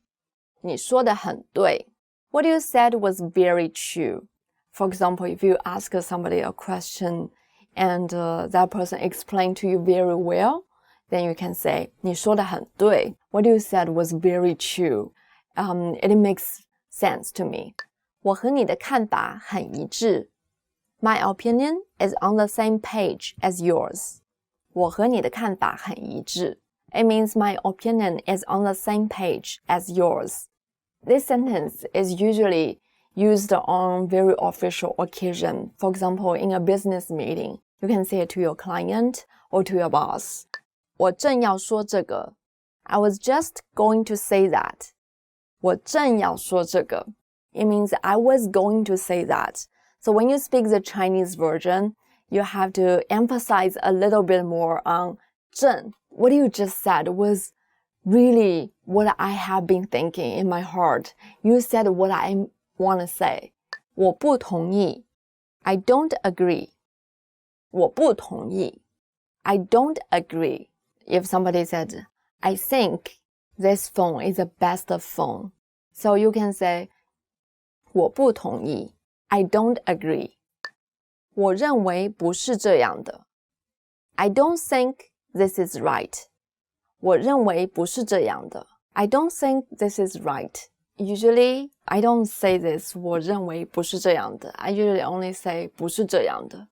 你说的很对 What you said was very true. For example, if you ask somebody a question and that person explained to you very well, then you can say, 你说的很对 What you said was very true. It makes sense to me. 我和你的看法很一致 My opinion is on the same page as yours. 我和你的看法很一致 It means my opinion is on the same page as yours. This sentence is usually used on very official occasion. For example, in a business meeting, you can say it to your client or to your boss. 我正要说这个 I was just going to say that. 我正要说这个 It means I was going to say that. So when you speak the Chinese version, you have to emphasize a little bit more on 正 What you just said was really what I have been thinking in my heart. You said what I want to say. 我不同意 I don't agree. 我不同意 I don't agree. If somebody said, I think this phone is the best phone. So you can say, 我不同意 I don't agree. 我认为不是这样的 I don't think this is right. 我认为不是这样的 I don't think this is right. Usually, I don't say this 我认为不是这样的 I usually only say 不是这样的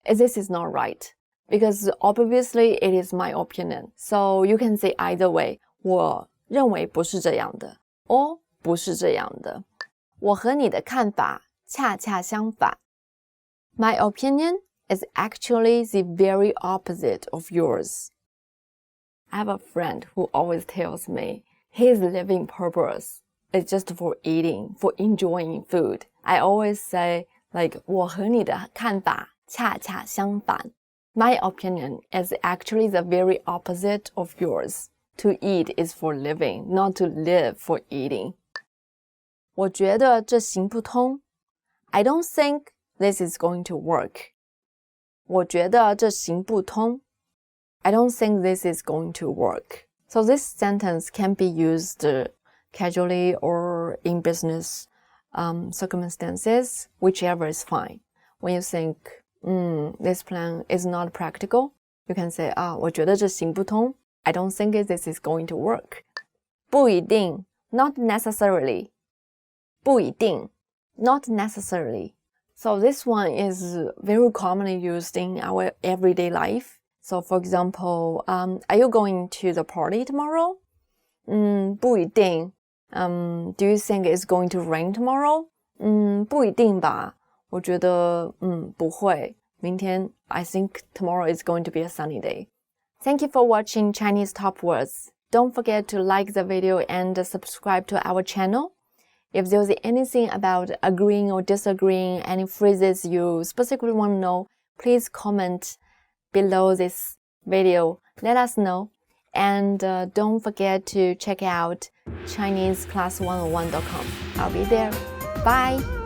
This is not right. Because obviously it is my opinion. So you can say either way. 我认为不是这样的 or 不是这样的我和你的看法恰恰相反 My opinion is actually the very opposite of yours. I have a friend who always tells me his living purpose is just for eating, for enjoying food. I always say, like, 我和你的看法恰恰相反 My opinion is actually the very opposite of yours. To eat is for living, not to live for eating. 我觉得这行不通 I don't think this is going to work. 我觉得这行不通 I don't think this is going to work. So this sentence can be used casually or in business circumstances, whichever is fine. When you think, this plan is not practical, you can say, 我觉得这行不通. I don't think this is going to work. 不一定, not necessarily. 不一定, not necessarily. So this one is very commonly used in our everyday life. So for example, are you going to the party tomorrow? 不一定. Do you think it's going to rain tomorrow? 不一定吧. 我觉得不会. 明天 I think tomorrow is going to be a sunny day. Thank you for watching Chinese Top Words. Don't forget to like the video and subscribe to our channel. If there's anything about agreeing or disagreeing, any phrases you specifically want to know, please comment below this video. Let us know. And don't forget to check out ChineseClass101.com. I'll be there. Bye!